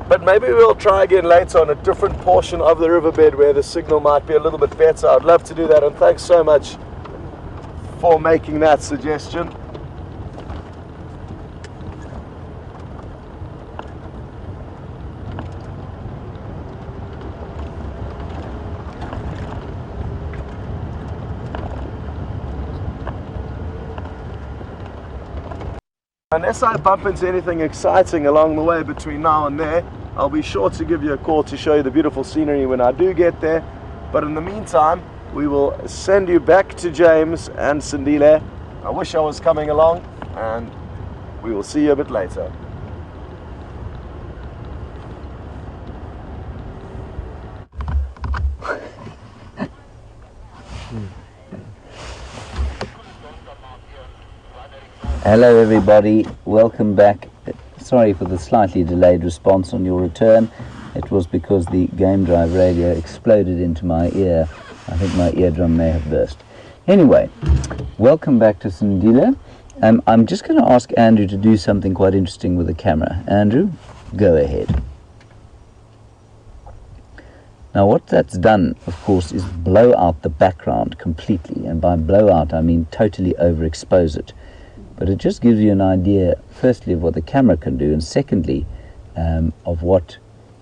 But maybe we'll try again later on a different portion of the riverbed where the signal might be a little bit better. I'd love to do that, and thanks so much for making that suggestion. Unless I bump into anything exciting along the way between now and there, I'll be sure to give you a call to show you the beautiful scenery when I do get there. But in the meantime, we will send you back to James and Sindile. I wish I was coming along, and we will see you a bit later. Hello everybody, welcome back. Sorry for the slightly delayed response on your return. It was because the game drive radio exploded into my ear. I think my eardrum may have burst. Anyway, welcome back to Sindile. I'm just going to ask Andrew to do something quite interesting with the camera. Andrew, go ahead. Now what that's done, of course, is blow out the background completely. And by blow out, I mean totally overexpose it. But it just gives you an idea, firstly, of what the camera can do, and secondly, of what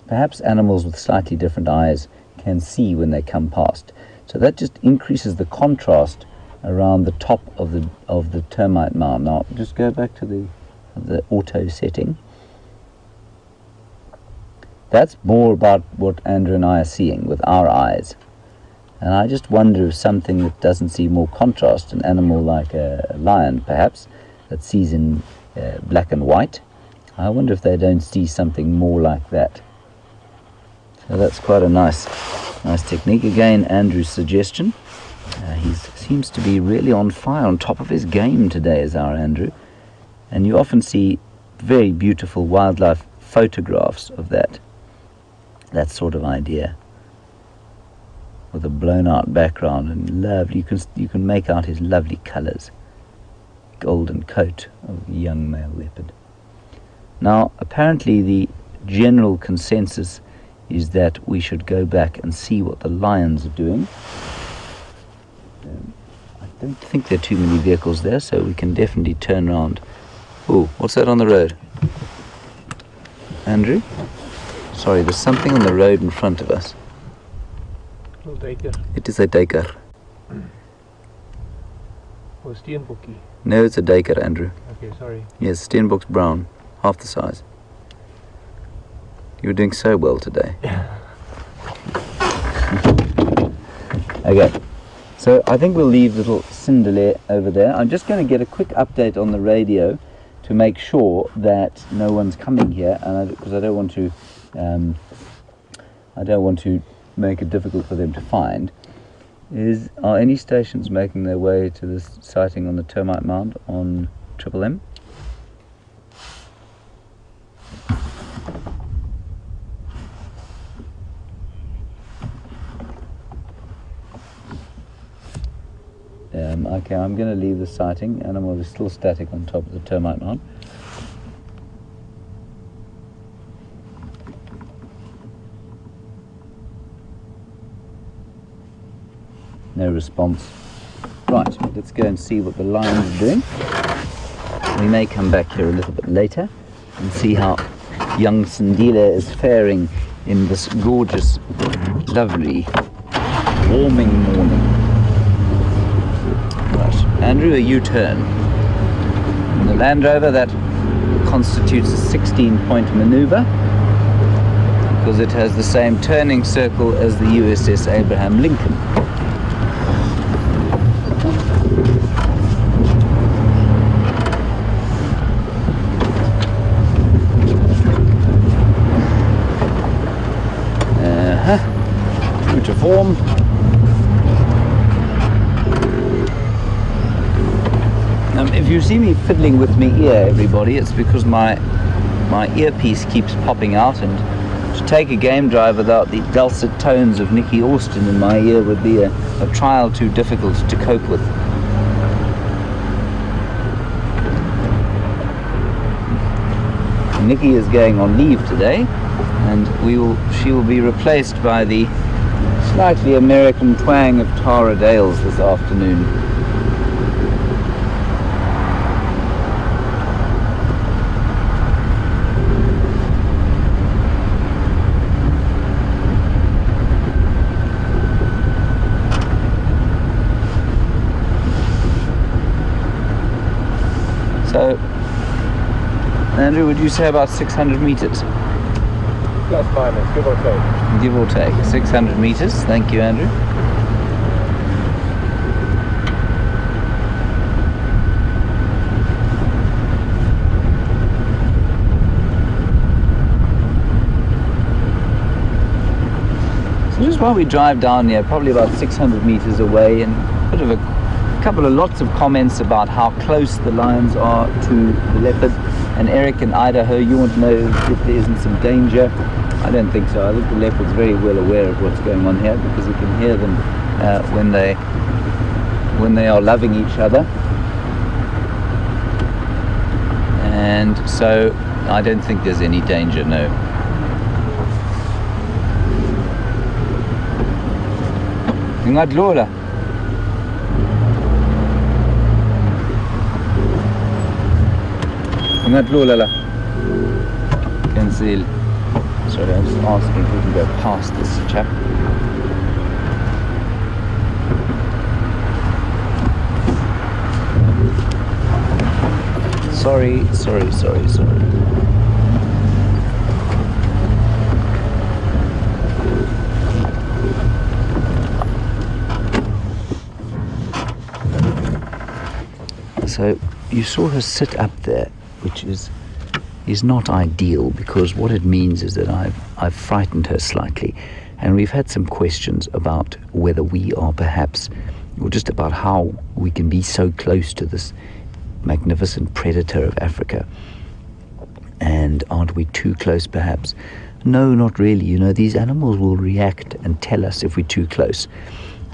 perhaps animals with slightly different eyes can see when they come past. So that just increases the contrast around the top of the termite mound. Now, just go back to the auto setting. That's more about what Andrew and I are seeing with our eyes. And I just wonder if something that doesn't see more contrast, an animal like a lion perhaps, that sees in black and white, I wonder if they don't see something more like that. So that's quite a nice technique. Again, Andrew's suggestion. He seems to be really on fire, on top of his game today, is our Andrew. And you often see very beautiful wildlife photographs of that sort of idea, with a blown out background and lovely. You can make out his lovely colours. Golden coat of a young male leopard. Now, apparently the general consensus is that we should go back and see what the lions are doing. I don't think there are too many vehicles there, so we can definitely turn around. Oh, what's that on the road? Andrew? Sorry, there's something on the road in front of us. It is a duiker. Oh, steenbokkie. No, it's a duiker, Andrew. Okay, sorry. Yes, steenbok's brown, half the size. You were doing so well today. Okay, so I think we'll leave little Sindile over there. I'm just going to get a quick update on the radio to make sure that no one's coming here, and because I don't want to make it difficult for them to find. Are any stations making their way to this sighting on the termite mound on Triple M? Okay, I'm going to leave the sighting. Animal is still static on top of the termite mound. No response. Right, let's go and see what the lions are doing. We may come back here a little bit later and see how young Sindile is faring in this gorgeous, lovely, warming morning. Right, Andrew, a U-turn. In the Land Rover, that constitutes a 16-point maneuver because it has the same turning circle as the USS Abraham Lincoln. To form. If you see me fiddling with my ear, everybody, it's because my earpiece keeps popping out and To take a game drive without the dulcet tones of Nicky Austin in my ear would be a trial too difficult to cope with. Nicky is going on leave today, and she will be replaced by the slightly American twang of Tara Dales this afternoon. So, Andrew, would you say about 600 meters? Plus minus, give or take. Give or take. 600 meters. Thank you, Andrew. So just while we drive down here, probably about 600 meters away, and a bit of a couple of lots of comments about how close the lions are to the leopard. And Eric in Idaho, you want to know if there isn't some danger. I don't think so. I think the leopard's very well aware of what's going on here, because you can hear them when they are loving each other. And so I don't think there's any danger, no. Ingat Lola. Ingat Lola. Cancel. Sorry, I'm just asking if we can go past this chap. Sorry. So you saw her sit up there, which is not ideal, because what it means is that I've frightened her slightly, and we've had some questions about whether we are perhaps, or just about how we can be so close to this magnificent predator of Africa, and aren't we too close perhaps? No, not really. You know, these animals will react and tell us if we're too close,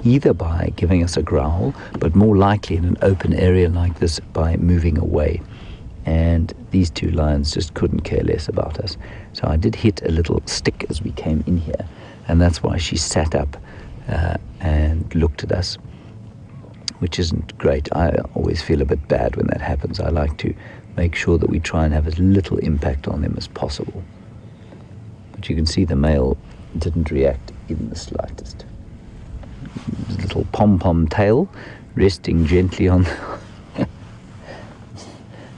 either by giving us a growl, but more likely in an open area like this by moving away. And these two lions just couldn't care less about us. So I did hit a little stick as we came in here, and that's why she sat up and looked at us, which isn't great. I always feel a bit bad when that happens. I like to make sure that we try and have as little impact on them as possible. But you can see the male didn't react in the slightest. His little pom-pom tail resting gently on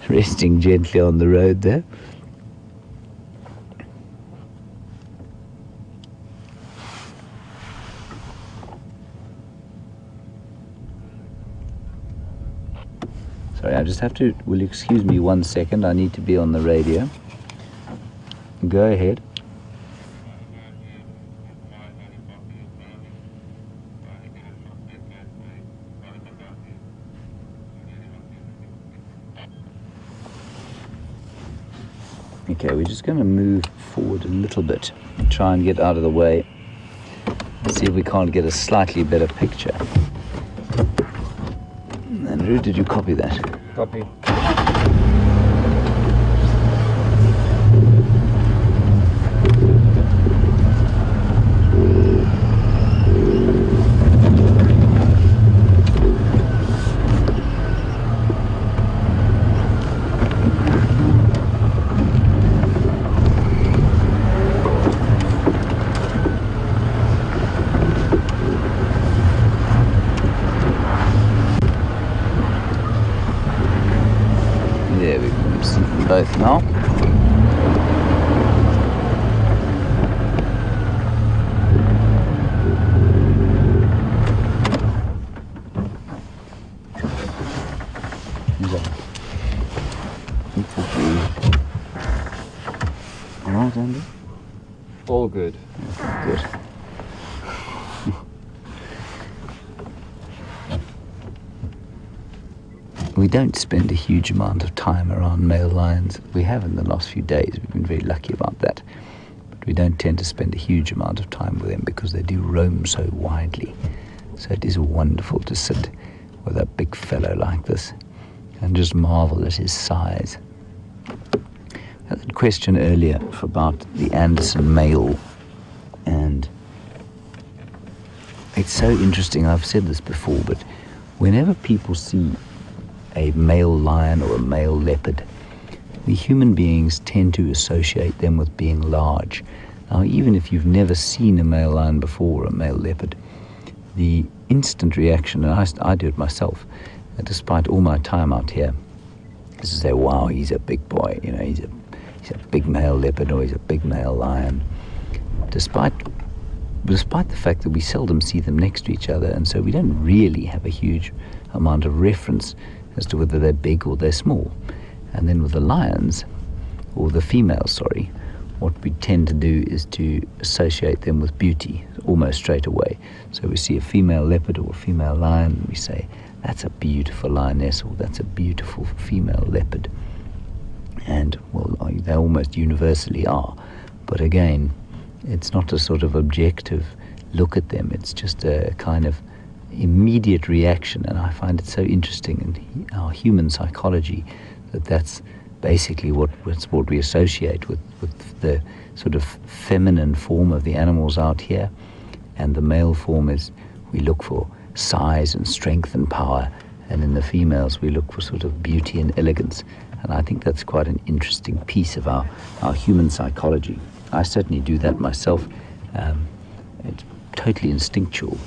resting gently on the road there. Sorry, I just have to, will you excuse me 1 second? I need to be on the radio. Go ahead. Okay, we're just going to move forward a little bit and try and get out of the way. See if we can't get a slightly better picture. Andrew, did you copy that? Copy. There we go, see them both now. All right, Andy? All good. Good. We don't spend a huge amount of time around male lions. We have in the last few days. We've been very lucky about that. But but we don't tend to spend a huge amount of time with them because they do roam so widely. So it is wonderful to sit with a big fellow like this and just marvel at his size. I had a question earlier about the Anderson male, and it's so interesting. I've said this before, but whenever people see a male lion or a male leopard, we human beings tend to associate them with being large. Now, even if you've never seen a male lion before or a male leopard, the instant reaction, and I do it myself, despite all my time out here, is to say, wow, he's a big boy, you know, he's a big male leopard or he's a big male lion, despite the fact that we seldom see them next to each other, and so we don't really have a huge amount of reference as to whether they're big or they're small. And then with the lions, or the females, sorry, what we tend to do is to associate them with beauty almost straight away. So we see a female leopard or a female lion, and we say, that's a beautiful lioness, or that's a beautiful female leopard. And, well, they almost universally are. But again, it's not a sort of objective look at them. It's just a kind of immediate reaction. And I find it so interesting in our human psychology that that's basically what we associate with the sort of feminine form of the animals out here. And the male form is, we look for size and strength and power. And in the females, we look for sort of beauty and elegance. And I think that's quite an interesting piece of our human psychology. I certainly do that myself. It's totally instinctual.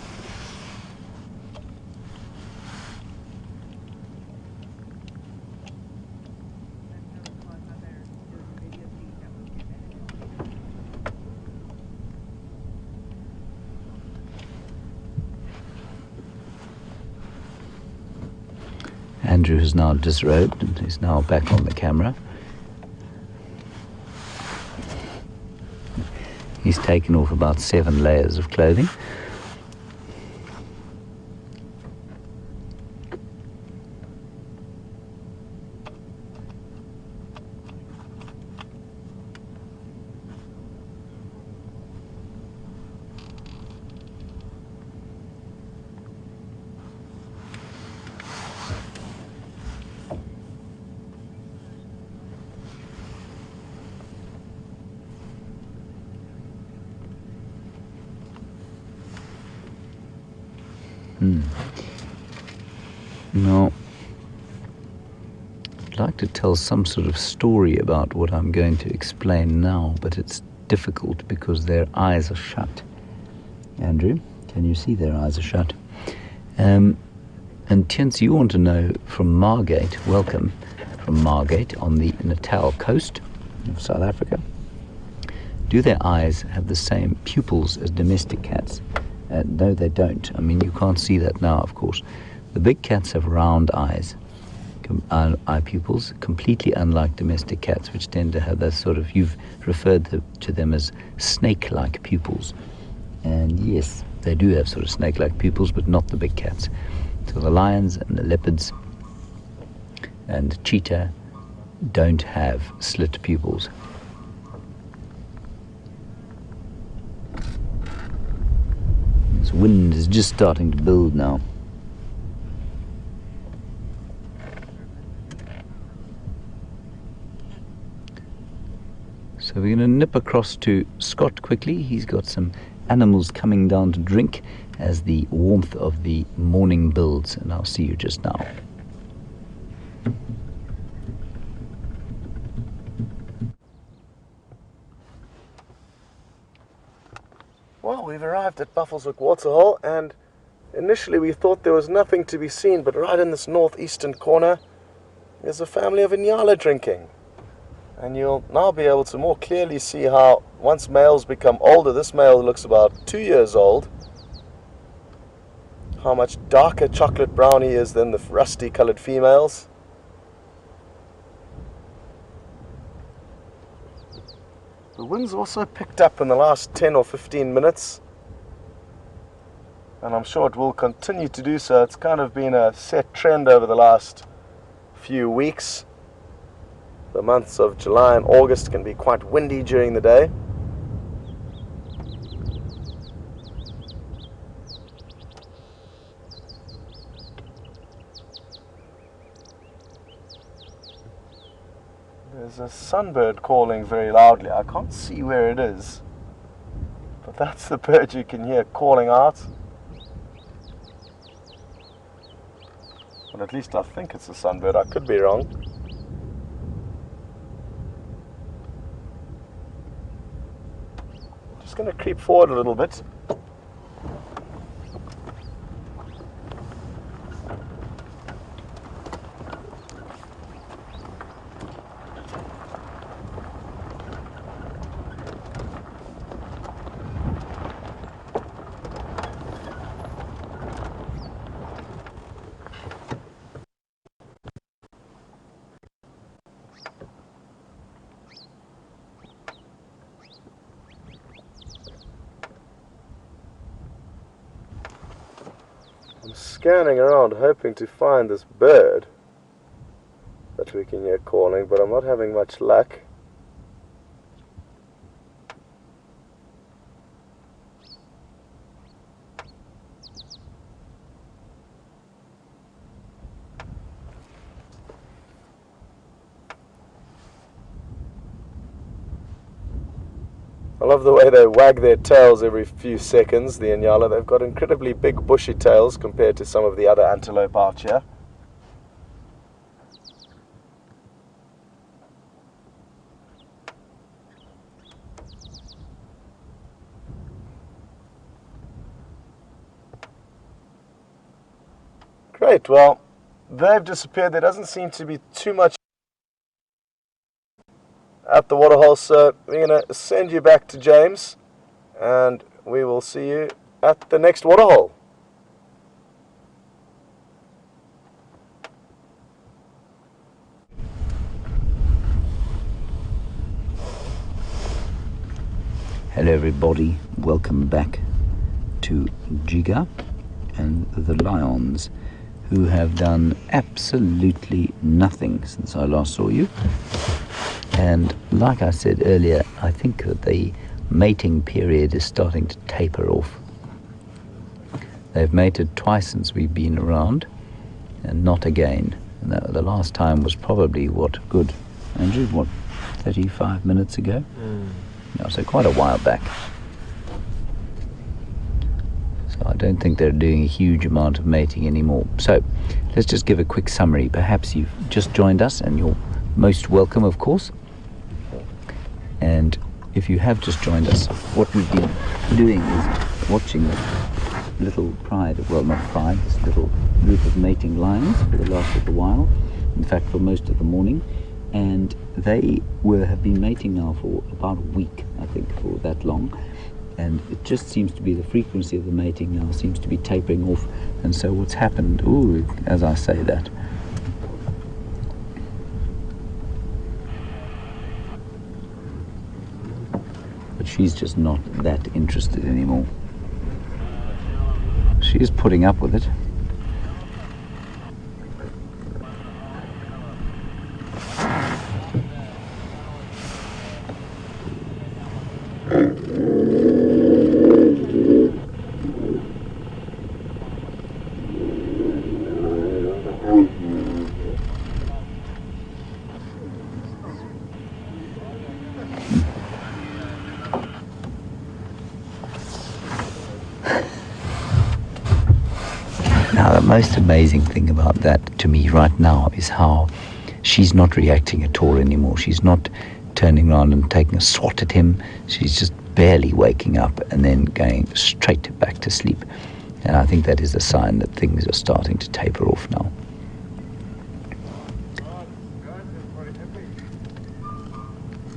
Andrew has now disrobed and is now back on the camera. He's taken off about 7 layers of clothing. Now, I'd like to tell some sort of story about what I'm going to explain now, but it's difficult because their eyes are shut. Andrew, can you see their eyes are shut? And Tiens, you want to know from Margate, welcome, from Margate on the Natal coast of South Africa. Do their eyes have the same pupils as domestic cats? No, they don't. I mean, you can't see that now, of course. The big cats have round eyes, eye pupils, completely unlike domestic cats, which tend to have that sort of, you've referred to them as snake-like pupils. And yes, they do have sort of snake-like pupils, but not the big cats. So the lions and the leopards and cheetah don't have slit pupils. This wind is just starting to build now. So we're going to nip across to Scott quickly. He's got some animals coming down to drink as the warmth of the morning builds, and I'll see you just now. Well, we've arrived at Buffelshoek Waterhole, and initially we thought there was nothing to be seen, but right in this northeastern corner there's a family of Inyala drinking. And you'll now be able to more clearly see how once males become older, this male looks about 2 years old, how much darker chocolate brown he is than the rusty colored females. The wind's also picked up in the last 10 or 15 minutes, and I'm sure it will continue to do so. It's kind of been a set trend over the last few weeks. The months of July and August can be quite windy during the day. There's a sunbird calling very loudly. I can't see where it is, but that's the bird you can hear calling out. Well, at least I think it's a sunbird. I could be wrong. Just going to creep forward a little bit. I'm scanning around hoping to find this bird that we can hear calling, but I'm not having much luck. I love the way they wag their tails every few seconds, the Inyala. They've got incredibly big bushy tails compared to some of the other antelope out here. Great, well, they've disappeared. There doesn't seem to be too much at the waterhole, so we're going to send you back to James, and we will see you at the next waterhole. Hello everybody, welcome back to Jiga and the Lions, who have done absolutely nothing since I last saw you. And like I said earlier, I think that the mating period is starting to taper off. They've mated twice since we've been around, and not again. And the last time was probably, what, good, Andrew, what, 35 minutes ago? No, so quite a while back. So I don't think they're doing a huge amount of mating anymore. So let's just give a quick summary. Perhaps you've just joined us, and you're most welcome, of course. And if you have just joined us, what we've been doing is watching this little pride, well, not pride, this little group of mating lions for the last little while, in fact for most of the morning. And they have been mating now for about a week, I think, for that long. And it just seems to be the frequency of the mating now seems to be tapering off. And so what's happened, as I say that, but she's just not that interested anymore. She is putting up with it. Now, the most amazing thing about that to me right now is how she's not reacting at all anymore. She's not turning around and taking a swat at him. She's just barely waking up and then going straight back to sleep. And I think that is a sign that things are starting to taper off now.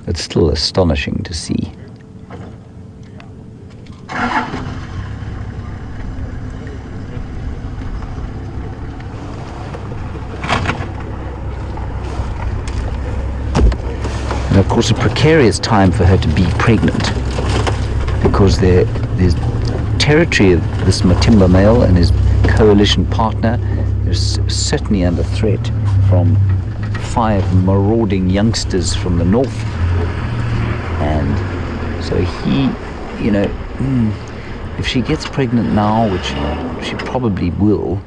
It's still astonishing to see. And of course a precarious time for her to be pregnant, because there's territory of this Matima Male and his coalition partner is certainly under threat from 5 marauding youngsters from the north. And so he, if she gets pregnant now, which she probably will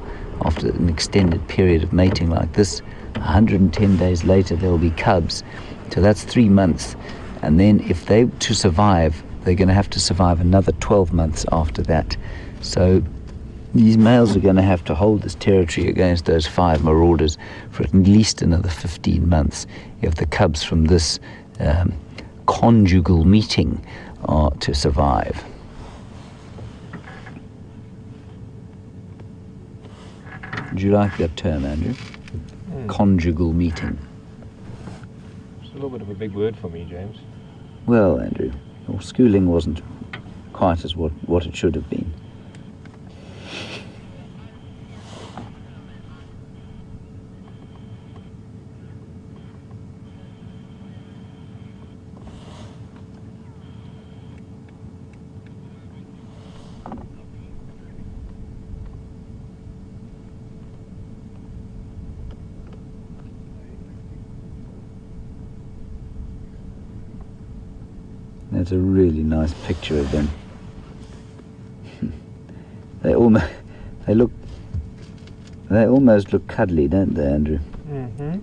after an extended period of mating like this, 110 days later there will be cubs. So that's 3 months. And then if they to survive, they're going to have to survive another 12 months after that. So these males are going to have to hold this territory against those 5 marauders for at least another 15 months if the cubs from this conjugal meeting are to survive. Do you like that term, Andrew? Conjugal meeting. It's a little bit of a big word for me, James. Well, Andrew, your schooling wasn't quite as what it should have been. That's a really nice picture of them. They almost look cuddly, don't they, Andrew? Mm-hmm.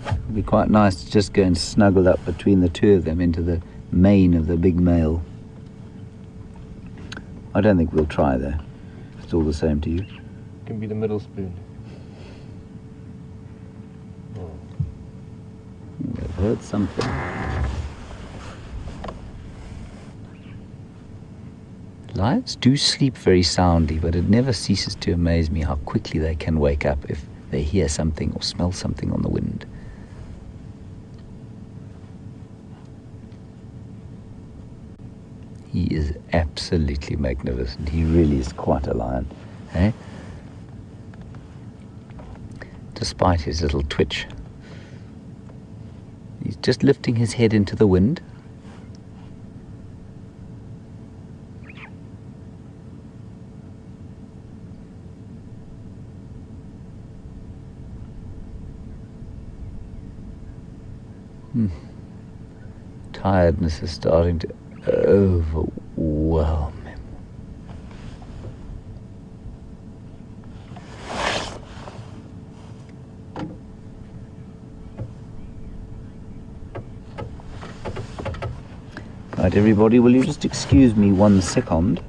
It'd be quite nice to just go and snuggle up between the two of them into the mane of the big male. I don't think we'll try though. It's all the same to you. Can be the middle spoon. I've heard something. Lions do sleep very soundly, but it never ceases to amaze me how quickly they can wake up if they hear something or smell something on the wind. He is absolutely magnificent. He really is quite a lion, eh? Despite his little twitch. He's just lifting his head into the wind. Tiredness is starting to overwhelm him. Right, everybody, will you just excuse me 1 second?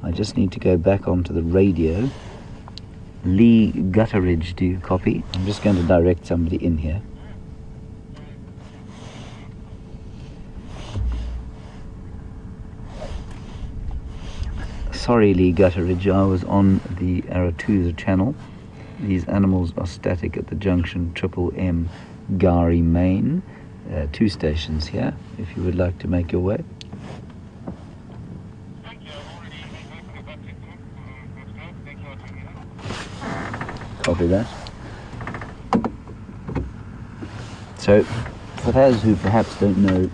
I just need to go back onto the radio. Lee Gutteridge, do you copy? I'm just going to direct somebody in here. Sorry, Lee Gutteridge, I was on the Arathusa channel. These animals are static at the junction Triple M Gari Main. 2 stations here, if you would like to make your way. Copy that. So, for those who perhaps don't know,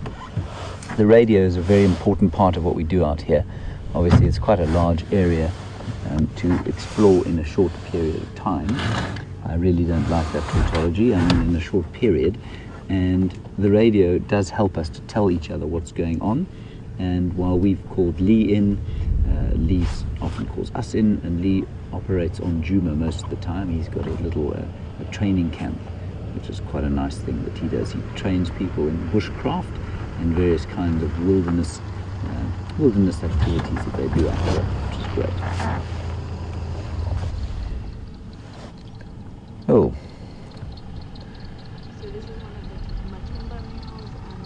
the radio is a very important part of what we do out here. Obviously, it's quite a large area to explore in a short period of time. I really don't like that tautology. I mean, in a short period. And the radio does help us to tell each other what's going on. And while we've called Lee in, Lee often calls us in, and Lee operates on Djuma most of the time. He's got a little a training camp, which is quite a nice thing that he does. He trains people in bushcraft and various kinds of wilderness activities that they do out there, which is great. Oh. So this is one of the Matimba Males and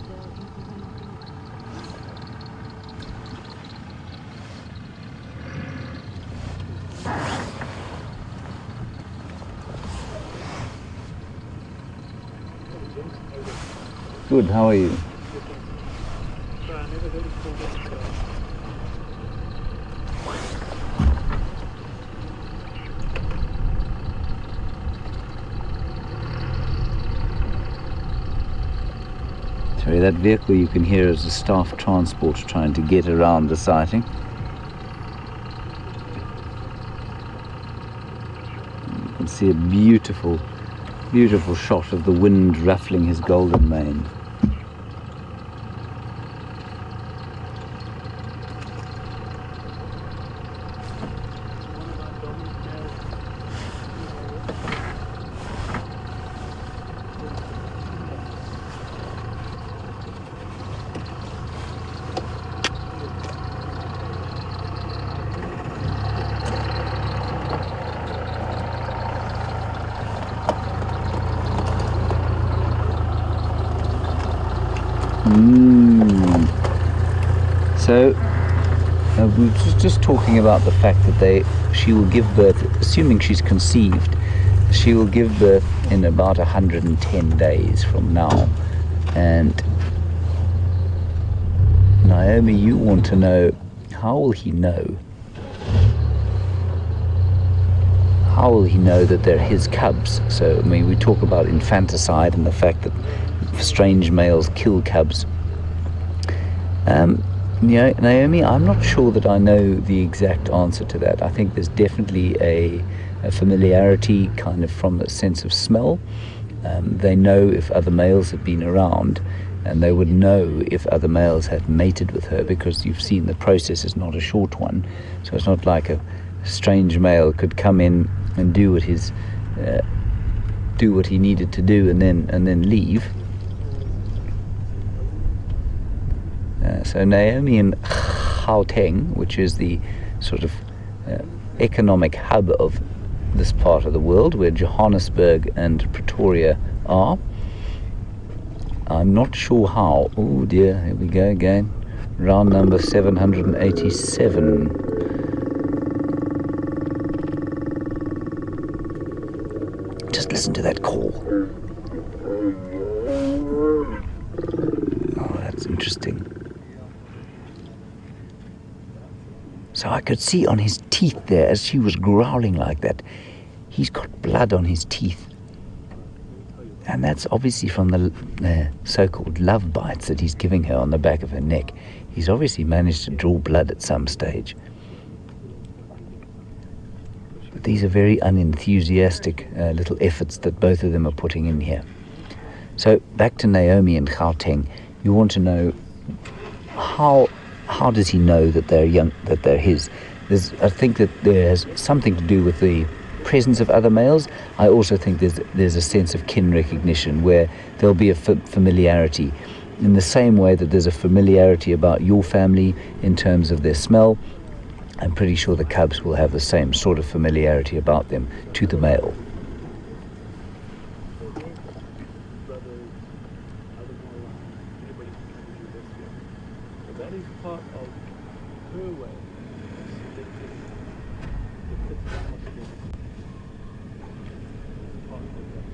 Good, how are you? Sorry, that vehicle you can hear is a staff transport trying to get around the sighting. You can see a beautiful, beautiful shot of the wind ruffling his golden mane. So we were just talking about the fact that she will give birth, assuming she's conceived, she will give birth in about 110 days from now. And Naomi, you want to know, how will he know? How will he know that they're his cubs? So, I mean, we talk about infanticide and the fact that strange males kill cubs. Naomi, I'm not sure that I know the exact answer to that. I think there's definitely a familiarity kind of from the sense of smell. They know if other males have been around, and they would know if other males have mated with her, because you've seen the process is not a short one. So it's not like a strange male could come in and do what he needed to do and then leave. So Naomi in Gauteng, which is the sort of economic hub of this part of the world, where Johannesburg and Pretoria are. I'm not sure how. Oh dear, here we go again. Round number 787. Just listen to that call. Oh, that's interesting. So I could see on his teeth there, as she was growling like that, he's got blood on his teeth. And that's obviously from the so-called love bites that he's giving her on the back of her neck. He's obviously managed to draw blood at some stage. But these are very unenthusiastic little efforts that both of them are putting in here. So back to Naomi and Gauteng. You want to know how does he know that they're young, that they're his? I think that there's something to do with the presence of other males. I also think there's a sense of kin recognition, where there'll be a familiarity, in the same way that there's a familiarity about your family in terms of their smell. I'm pretty sure the cubs will have the same sort of familiarity about them to the male. That is part of her way of selecting the fit atmosphere. Part of that.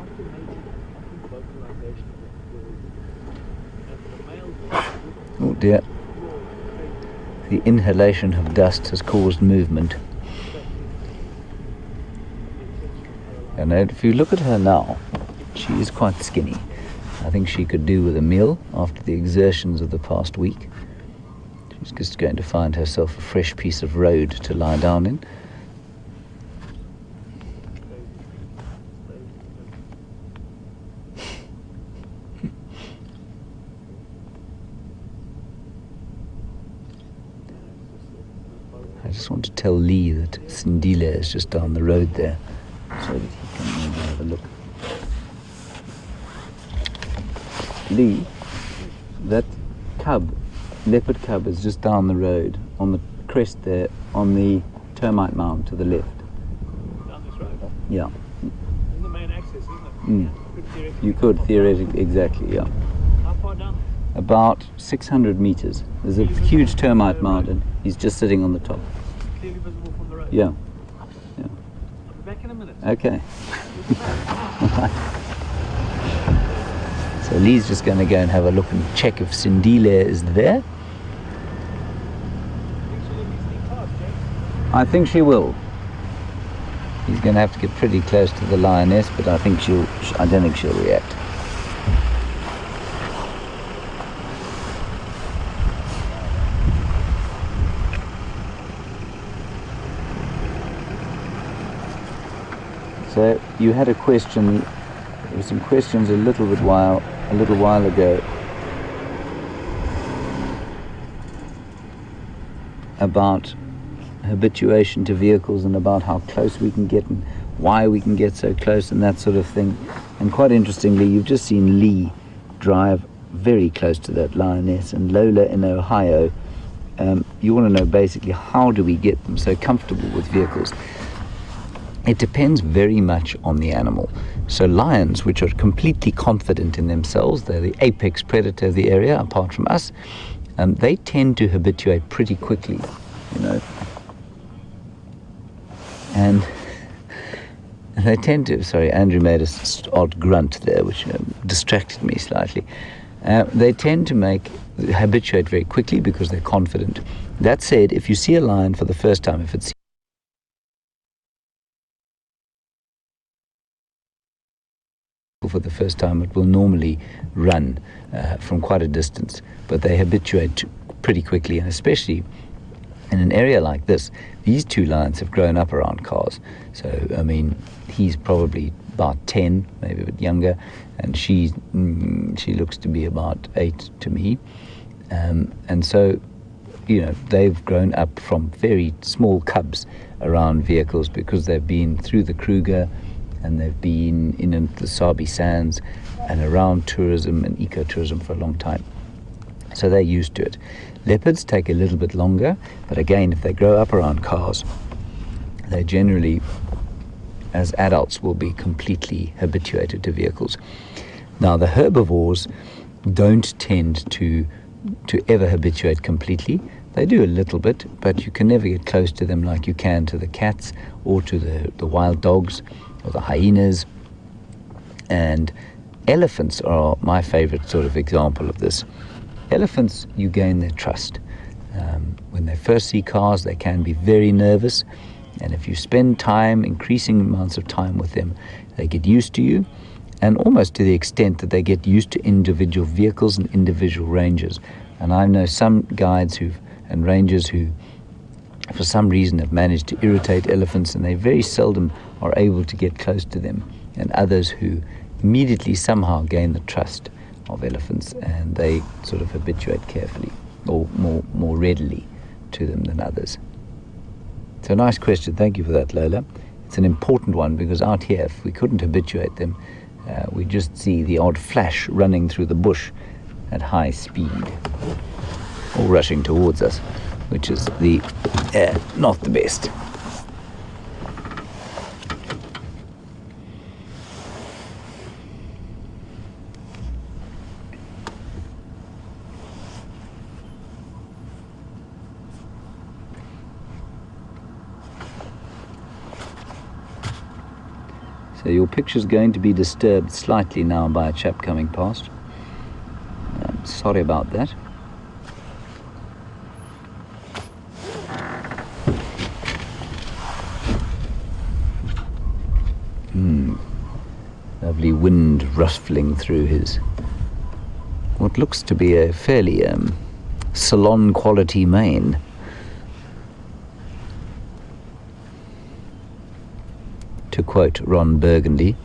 After mating, I think vocalization will, and the males will, Oh dear. The inhalation of dust has caused movement. And if you look at her now, she is quite skinny. I think she could do with a meal after the exertions of the past week. She's just going to find herself a fresh piece of road to lie down in. I just want to tell Lee that Sindile is just down the road there, so that he can maybe have a look. Lee, that leopard cub is just down the road on the crest there, on the termite mound to the left. down this road. Yeah. In the main access, isn't it? You could theoretically, exactly, yeah. How far down? About 600 meters. There's a huge termite mound and he's just sitting on the top. Clearly visible from the road. Yeah. I'll be back in a minute. Okay. So Lee's just going to go and have a look and check if Sindile is there. I think she will. He's going to have to get pretty close to the lioness, but I think I don't think she'll react. So you had a question. There were some questions a little while ago about habituation to vehicles and about how close we can get and why we can get so close and that sort of thing. And quite interestingly, you've just seen Lee drive very close to that lioness, and Lola in Ohio. You want to know basically, how do we get them so comfortable with vehicles? It depends very much on the animal. So lions, which are completely confident in themselves, they're the apex predator of the area, apart from us, they tend to habituate pretty quickly, you know. And they tend to, sorry, Andrew made a odd grunt there, which distracted me slightly. They tend to habituate very quickly because they're confident. That said, if you see a lion for the first time, if it's for the first time, it will normally run from quite a distance, but they habituate pretty quickly, and especially in an area like this, these two lions have grown up around cars. So, I mean, he's probably about 10, maybe a bit younger, and she looks to be about 8 to me. And so, you know, they've grown up from very small cubs around vehicles because they've been through the Kruger and they've been in the Sabi Sands and around tourism and ecotourism for a long time. So they're used to it. Leopards take a little bit longer, but again, if they grow up around cars, they generally, as adults, will be completely habituated to vehicles. Now, the herbivores don't tend to ever habituate completely. They do a little bit, but you can never get close to them like you can to the cats or to the wild dogs or the hyenas. And elephants are my favorite sort of example of this. Elephants, you gain their trust. When they first see cars, they can be very nervous, and if you spend time, increasing amounts of time with them, they get used to you, and almost to the extent that they get used to individual vehicles and individual ranges. And I know some guides and rangers who, for some reason, have managed to irritate elephants, and they very seldom are able to get close to them, and others who immediately somehow gain the trust of elephants, and they sort of habituate carefully or more readily to them than others. So nice question, thank you for that, Lola. It's an important one because out here, if we couldn't habituate them, we just see the odd flash running through the bush at high speed or rushing towards us, which is not the best. So your picture's going to be disturbed slightly now by a chap coming past. Sorry about that. Lovely wind ruffling through his what looks to be a fairly salon quality mane. To quote Ron Burgundy.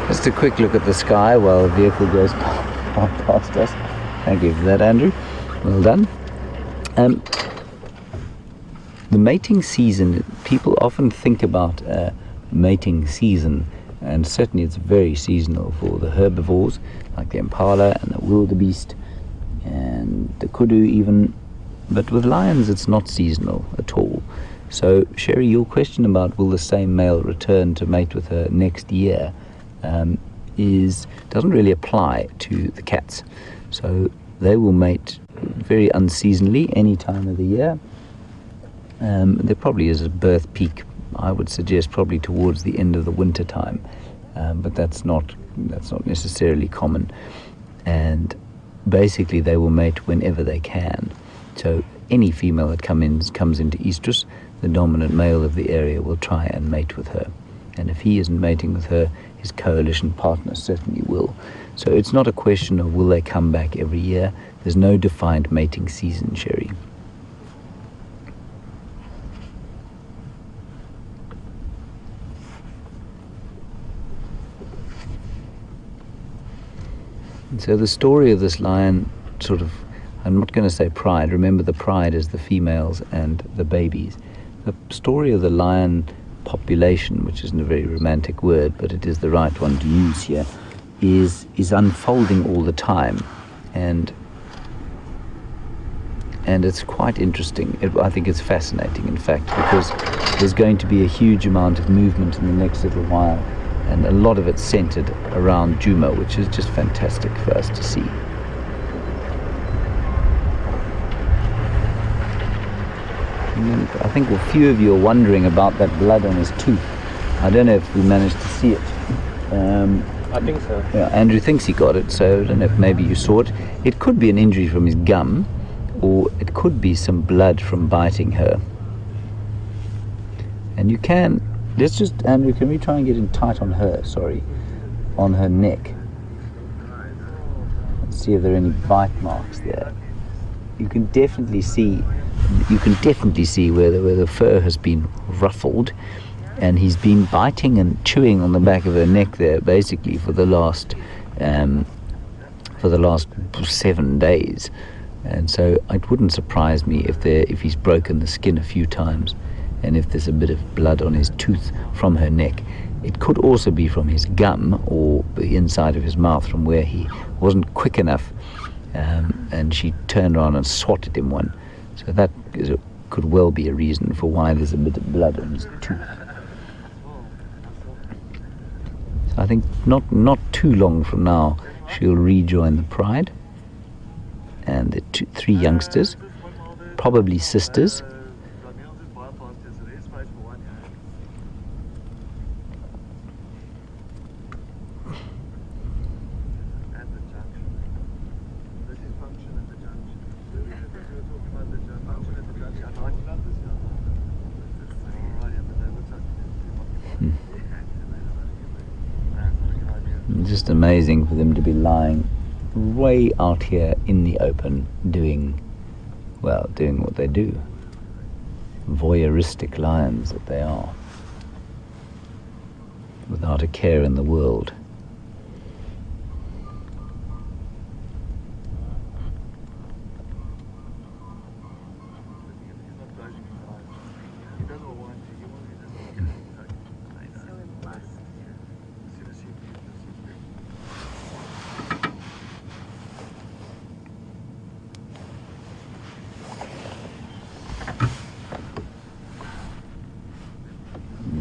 Just a quick look at the sky while the vehicle goes past us. Thank you for that, Andrew. Well done. The mating season, people often think about mating season, and certainly it's very seasonal for the herbivores like the impala and the wildebeest and the kudu even, but with lions it's not seasonal at all. So Sherry, your question about will the same male return to mate with her next year doesn't really apply to the cats. So they will mate very unseasonally any time of the year. There probably is a birth peak, I would suggest, probably towards the end of the winter time, but that's not necessarily common. And basically they will mate whenever they can. So any female that comes into estrus, the dominant male of the area will try and mate with her. And if he isn't mating with her, his coalition partners certainly will. So it's not a question of will they come back every year. There's no defined mating season, Sherry. And so the story of this lion sort of, I'm not going to say pride, remember the pride is the females and the babies. The story of the lion population, which isn't a very romantic word, but it is the right one to use here, is unfolding all the time, and it's quite interesting. I think it's fascinating, in fact, because there's going to be a huge amount of movement in the next little while, and a lot of it centered around Djuma, which is just fantastic for us to see. And I think a few of you are wondering about that blood on his tooth. I don't know if we managed to see it. I think so. Yeah, Andrew thinks he got it, so I don't know if maybe you saw it. It could be an injury from his gum, or it could be some blood from biting her. And you can, let's just, Andrew, can we try and get in tight on her, on her neck? Let's see if there are any bite marks there. You can definitely see where the fur has been ruffled, and he's been biting and chewing on the back of her neck there basically for the last 7 days. And so it wouldn't surprise me if he's broken the skin a few times, and if there's a bit of blood on his tooth from her neck. It could also be from his gum or the inside of his mouth, from where he wasn't quick enough, and she turned around and swatted him one. So that could well be a reason for why there's a bit of blood on his tooth. So I think not too long from now she'll rejoin the pride, and the 3 youngsters, probably sisters. Just amazing for them to be lying way out here in the open doing what they do. Voyeuristic lions that they are, without a care in the world.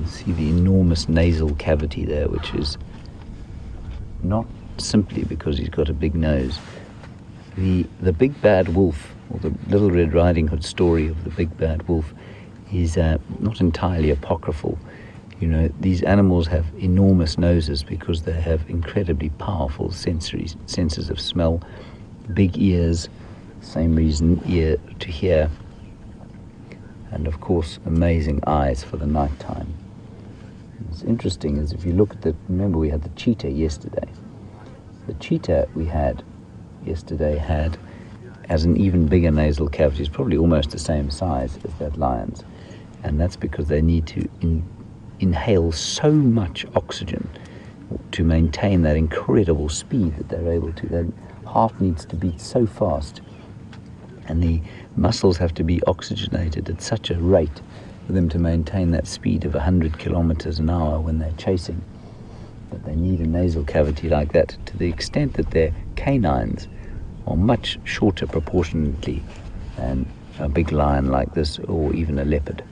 See the enormous nasal cavity there, which is not simply because he's got a big nose. The big bad wolf, or the Little Red Riding Hood story of the big bad wolf, is not entirely apocryphal. You know, these animals have enormous noses because they have incredibly powerful senses of smell, big ears, same reason, ear to hear, and of course amazing eyes for the night time. What's interesting is if you look at remember we had the cheetah yesterday. The cheetah we had yesterday has an even bigger nasal cavity. It's probably almost the same size as that lion's, and that's because they need to inhale so much oxygen to maintain that incredible speed that they're able to. Their heart needs to beat so fast, and the muscles have to be oxygenated at such a rate for them to maintain that speed of 100 kilometers an hour when they're chasing, that they need a nasal cavity like that, to the extent that their canines are much shorter proportionately than a big lion like this, or even a leopard.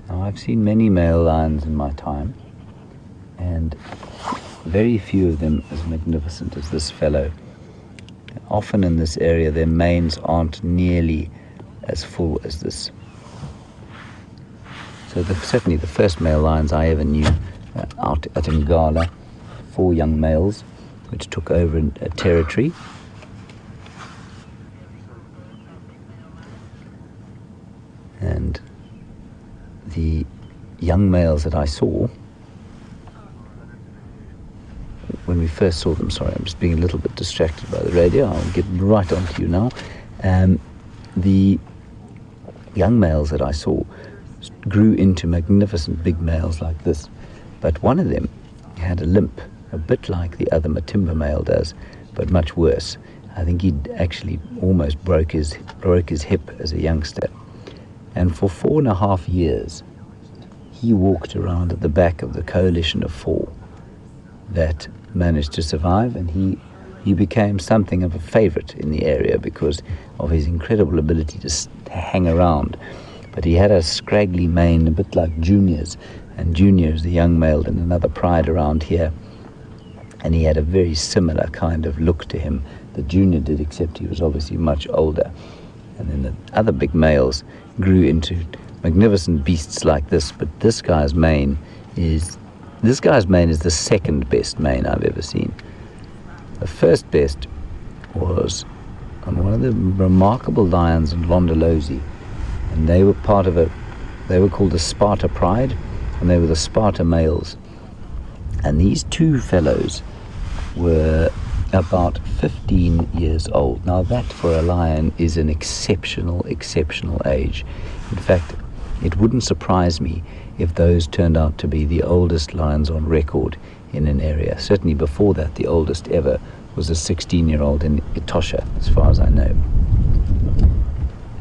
Now, I've seen many male lions in my time, and very few of them as magnificent as this fellow. Often in this area their manes aren't nearly as full as this. So certainly the first male lions I ever knew out at Ngala, 4 young males, which took over a territory. And the young males that I saw, when we first saw them, sorry, I'm just being a little bit distracted by the radio, I'll get right onto you now. The young males that I saw grew into magnificent big males like this, but one of them had a limp, a bit like the other Matimba male does, but much worse. I think he'd actually almost broke his hip as a youngster. And for 4.5 years, he walked around at the back of the coalition of 4 that managed to survive, and he became something of a favorite in the area because of his incredible ability to hang around. But he had a scraggly mane, a bit like Junior's, and Junior's the young male in another pride around here, and he had a very similar kind of look to him that Junior did, except he was obviously much older. And then the other big males grew into magnificent beasts like this, but this guy's mane is the second best mane I've ever seen. The first best was on one of the remarkable lions in Londolozi, and they were called the Sparta Pride, and they were the Sparta males. And these 2 fellows were about 15 years old. Now that for a lion is an exceptional age. In fact, it wouldn't surprise me if those turned out to be the oldest lions on record in an area. Certainly before that, the oldest ever was a 16-year-old in Etosha, as far as I know.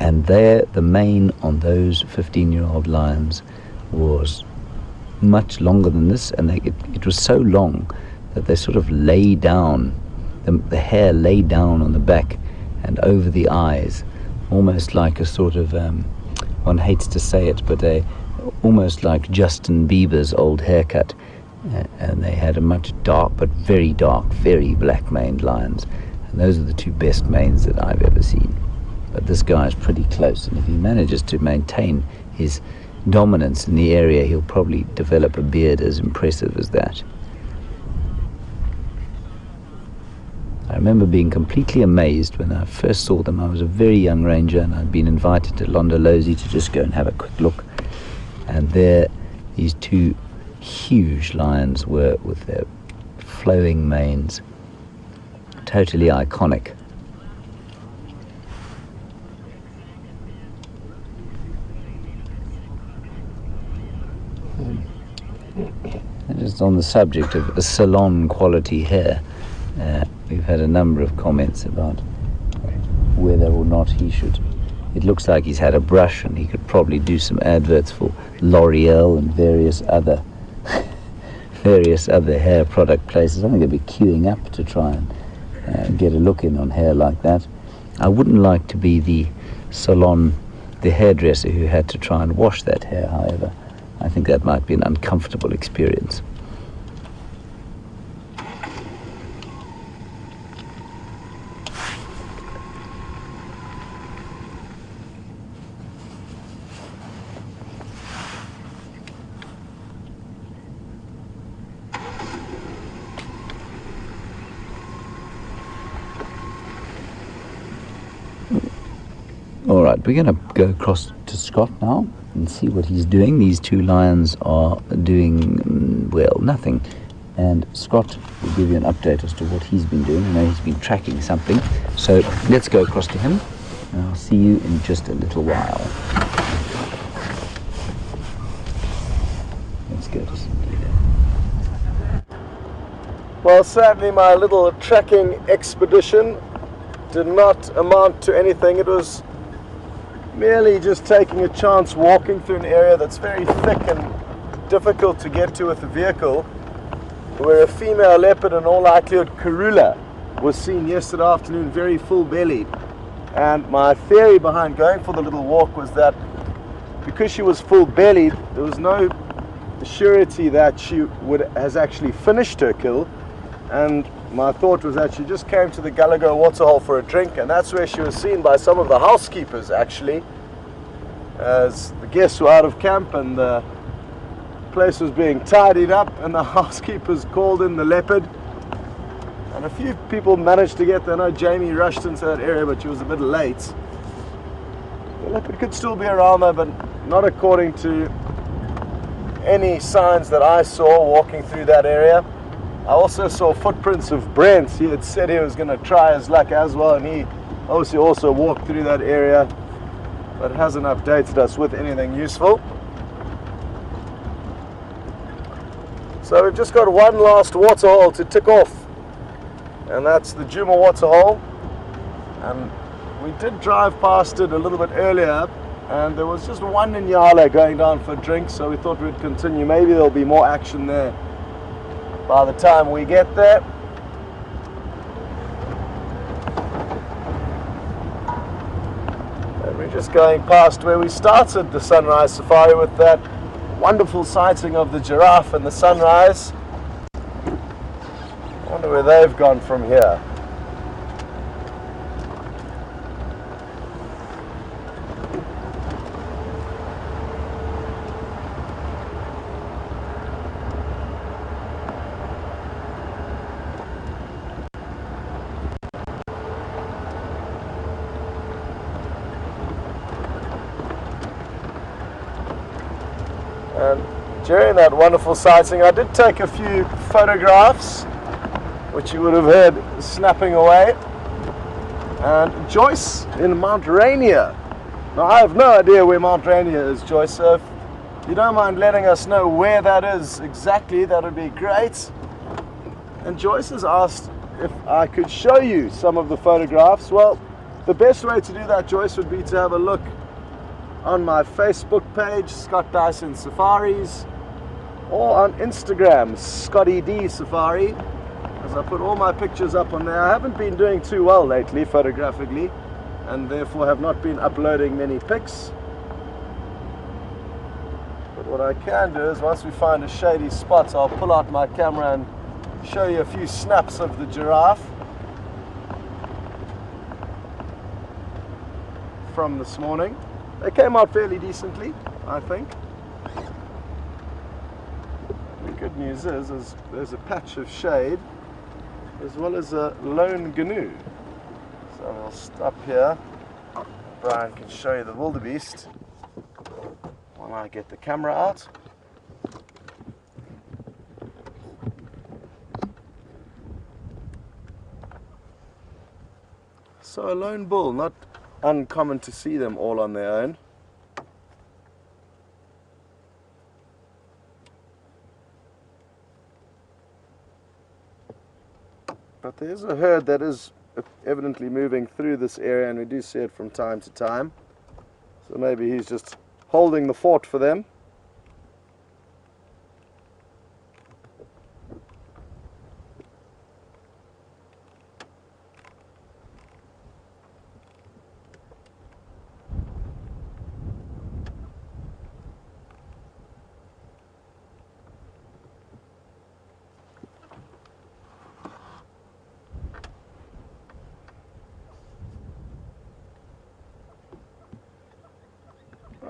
And there, the mane on those 15-year-old lions was much longer than this, and it was so long that they sort of lay down, the hair lay down on the back and over the eyes, almost like a sort of, one hates to say it, but almost like Justin Bieber's old haircut. And they had a much dark, but very dark, very black-maned lions. And those are the 2 best manes that I've ever seen. But this guy is pretty close, and if he manages to maintain his dominance in the area, he'll probably develop a beard as impressive as that. I remember being completely amazed when I first saw them. I was a very young ranger, and I'd been invited to Londolozi to just go and have a quick look. And there, these 2 huge lions were with their flowing manes, totally iconic. And just on the subject of a salon quality hair, we've had a number of comments about whether or not he should. It looks like he's had a brush, and he could probably do some adverts for L'Oreal and various other hair product places. I think they'll be queuing up to try and get a look in on hair like that. I wouldn't like to be the hairdresser who had to try and wash that hair, however. I think that might be an uncomfortable experience. All right, we're going to go across to Scott now and see what he's doing. These 2 lions are doing, well, nothing. And Scott will give you an update as to what he's been doing. I know he's been tracking something. So let's go across to him, and I'll see you in just a little while. Let's go to some data. Well, sadly my little tracking expedition did not amount to anything. It was merely just taking a chance walking through an area that's very thick and difficult to get to with a vehicle, where a female leopard, in all likelihood Karula, was seen yesterday afternoon, very full-bellied. And my theory behind going for the little walk was that because she was full-bellied, there was no surety that she has actually finished her kill. And my thought was that she just came to the Gallagher waterhole for a drink, and that's where she was seen by some of the housekeepers, actually, as the guests were out of camp and the place was being tidied up and the housekeepers called in the leopard. And a few people managed to get there. I know Jamie rushed into that area, but she was a bit late. The leopard could still be around there, but not according to any signs that I saw walking through that area. I also saw footprints of Brent. He had said he was going to try his luck as well, and he obviously also walked through that area, but hasn't updated us with anything useful. So we've just got one last waterhole to tick off, and that's the Djuma waterhole. And we did drive past it a little bit earlier, and there was just one Nyala going down for a drink, so we thought we'd continue. Maybe there'll be more action there by the time we get there. And we're just going past where we started the sunrise safari with that wonderful sighting of the giraffe and the sunrise. I wonder where they've gone from here. And during that wonderful sighting, I did take a few photographs, which you would have heard snapping away. And Joyce in Mount Rainier. Now, I have no idea where Mount Rainier is, Joyce, so if you don't mind letting us know where that is exactly, that would be great. And Joyce has asked if I could show you some of the photographs. Well, the best way to do that, Joyce, would be to have a look on my Facebook page, Scott Dyson Safaris, or on Instagram, Scotty D Safari, as I put all my pictures up on there. I haven't been doing too well lately photographically, and therefore have not been uploading many pics. But what I can do is, once we find a shady spot, I'll pull out my camera and show you a few snaps of the giraffe from this morning. They came out fairly decently, I think. The good news is there's a patch of shade as well as a lone gnu. So we'll stop here. Brian can show you the wildebeest while I get the camera out. So a lone bull, not uncommon to see them all on their own. But there's a herd that is evidently moving through this area, and we do see it from time to time. So maybe he's just holding the fort for them.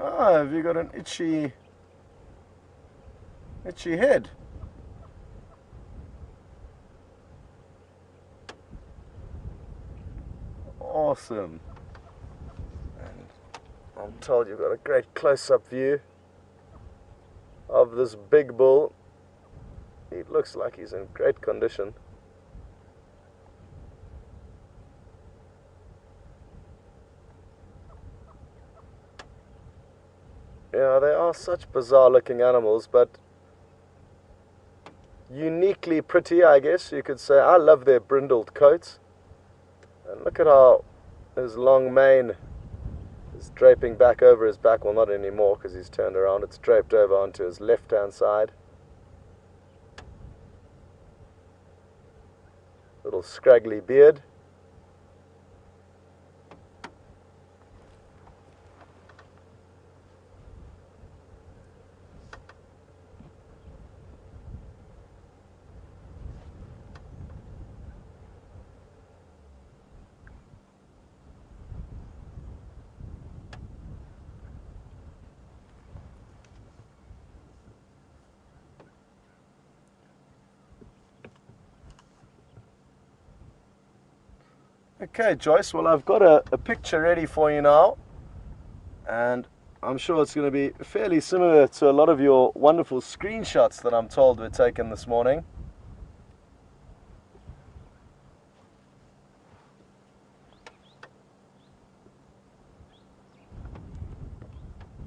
Ah, have you got an itchy head? Awesome. And I'm told you've got a great close-up view of this big bull. He looks like he's in great condition. Yeah, they are such bizarre looking animals, but uniquely pretty, I guess you could say. I love their brindled coats. And look at how his long mane is draping back over his back. Well, not anymore because he's turned around. It's draped over onto his left-hand side. Little scraggly beard. Okay, Joyce, well, I've got a picture ready for you now, and I'm sure it's going to be fairly similar to a lot of your wonderful screenshots that I'm told were taken this morning.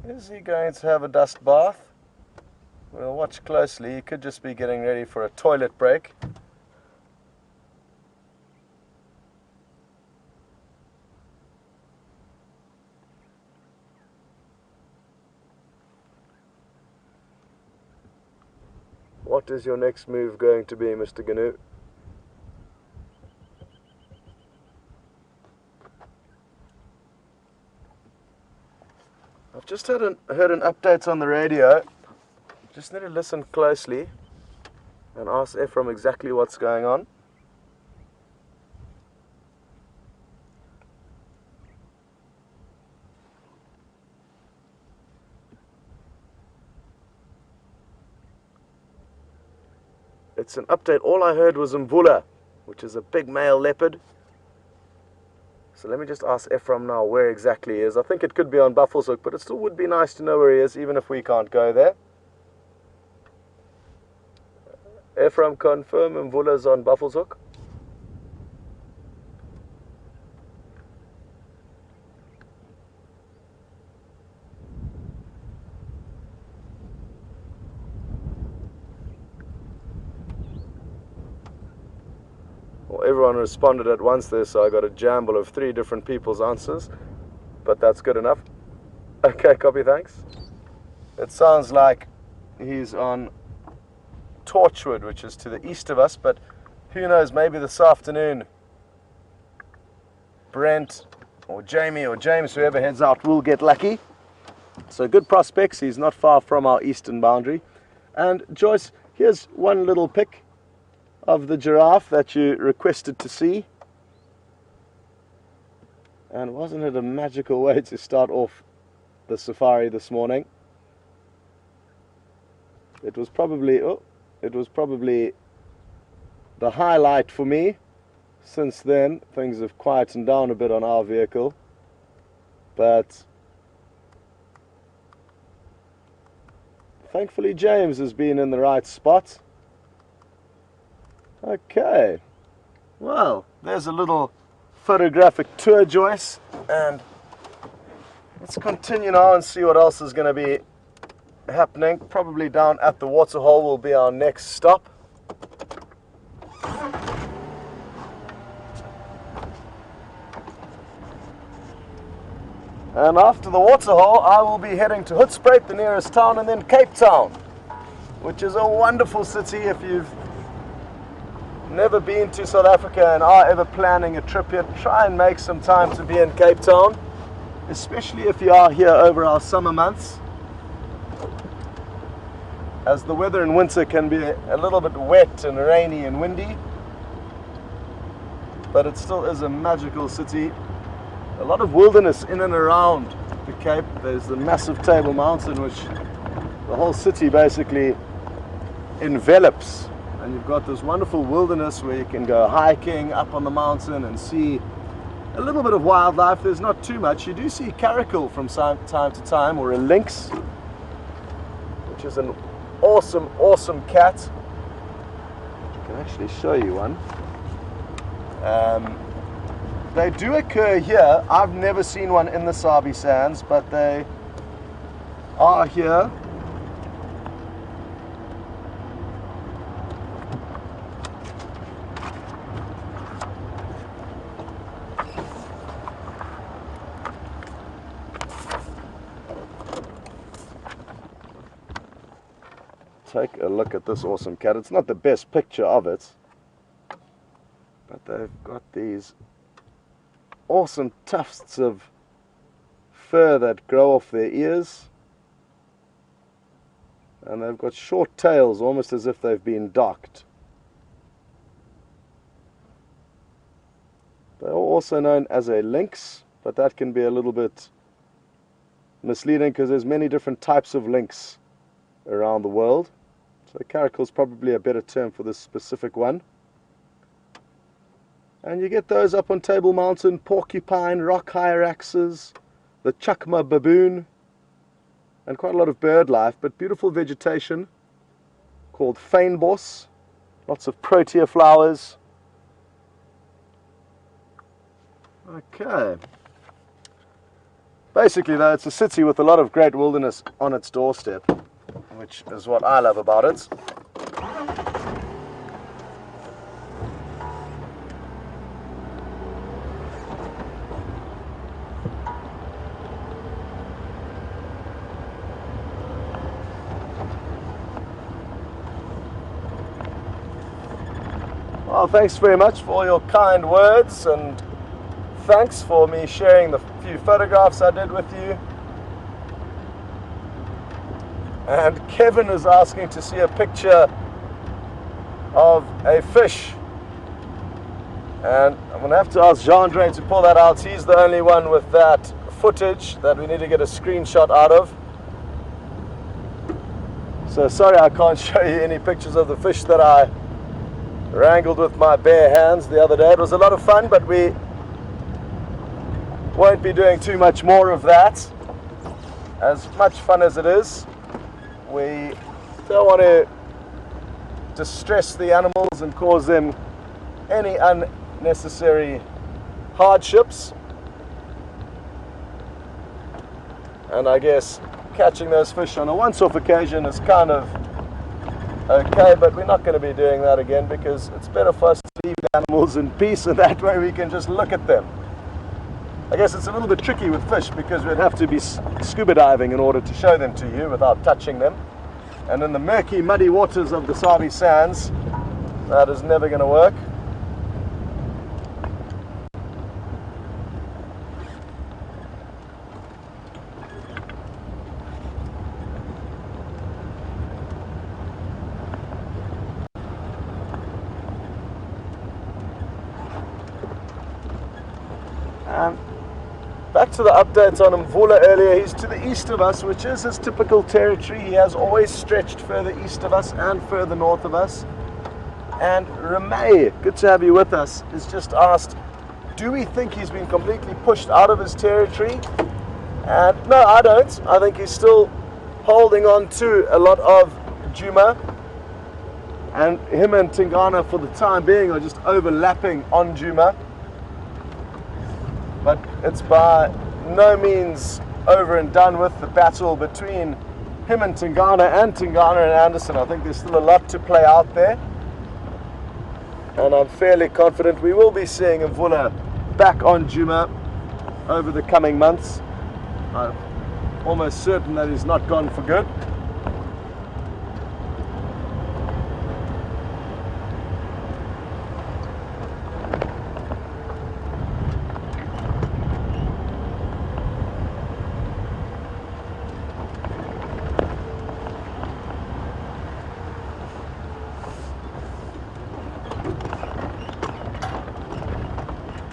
Is he going to have a dust bath? We'll watch closely. He could just be getting ready for a toilet break. What is your next move going to be, Mr. Gnu? I've just heard an update on the radio. Just need to listen closely and ask Ephraim exactly what's going on. It's an update. All I heard was Mvula, which is a big male leopard. So let me just ask Ephraim now where exactly he is. I think it could be on Buffelshoek, but it still would be nice to know where he is, even if we can't go there. Ephraim, confirm Mvula's on Buffelshoek. Well, everyone responded at once there, so I got a jumble of 3 different people's answers, but that's good enough. Okay, copy, thanks. It sounds like he's on Torchwood, which is to the east of us, but who knows, maybe this afternoon Brent or Jamie or James, whoever heads out, will get lucky. So good prospects. He's not far from our eastern boundary. And Joyce, here's one little pic of the giraffe that you requested to see. And wasn't it a magical way to start off the safari this morning? It was probably the highlight for me. Since then, things have quietened down a bit on our vehicle, but thankfully James has been in the right spot. Okay, well, there's a little photographic tour, Joyce, and let's continue now and see what else is going to be happening. Probably down at the waterhole will be our next stop. And after the waterhole, I will be heading to Hoedspruit, the nearest town, and then Cape Town, which is a wonderful city. If you've never been to South Africa and are ever planning a trip here, try and make some time to be in Cape Town, especially if you are here over our summer months, as the weather in winter can be a little bit wet and rainy and windy, but it still is a magical city. A lot of wilderness in and around the Cape. There's the massive Table Mountain, which the whole city basically envelops, and you've got this wonderful wilderness where you can go hiking up on the mountain and see a little bit of wildlife. There's not too much. You do see caracal from time to time, or a lynx, which is an awesome cat. I can actually show you one. They do occur here. I've never seen one in the Sabi Sands, but they are here. Take a look at this awesome cat. It's not the best picture of it, but they've got these awesome tufts of fur that grow off their ears, and they've got short tails, almost as if they've been docked. They're also known as a lynx, but that can be a little bit misleading because there's many different types of lynx around the world. So caracal is probably a better term for this specific one. And you get those up on Table Mountain, porcupine, rock hyraxes, the chukma baboon, and quite a lot of bird life, but beautiful vegetation called fynbos, lots of protea flowers. Okay. Basically though, it's a city with a lot of great wilderness on its doorstep, which is what I love about it. Well, thanks very much for all your kind words, and thanks for me sharing the few photographs I did with you. And Kevin is asking to see a picture of a fish. And I'm going to have to ask Jean-Andre to pull that out. He's the only one with that footage that we need to get a screenshot out of. So sorry I can't show you any pictures of the fish that I wrangled with my bare hands the other day. It was a lot of fun, but we won't be doing too much more of that. As much fun as it is, we don't want to distress the animals and cause them any unnecessary hardships. And I guess catching those fish on a once-off occasion is kind of okay, but we're not going to be doing that again, because it's better for us to leave the animals in peace, and that way we can just look at them. I guess it's a little bit tricky with fish, because we'd have to be scuba diving in order to show them to you without touching them. And in the murky, muddy waters of the Sabi Sands, that is never going to work. Back to the updates on Mvula earlier. He's to the east of us, which is his typical territory. He has always stretched further east of us and further north of us. And Remay, good to have you with us, has just asked, do we think he's been completely pushed out of his territory? And no, I don't. I think he's still holding on to a lot of Djuma. And him and Tingana, for the time being, are just overlapping on Djuma. But it's by no means over and done with the battle between him and Tingana and Anderson. I think there's still a lot to play out there. And I'm fairly confident we will be seeing Mvula back on Djuma over the coming months. I'm almost certain that he's not gone for good.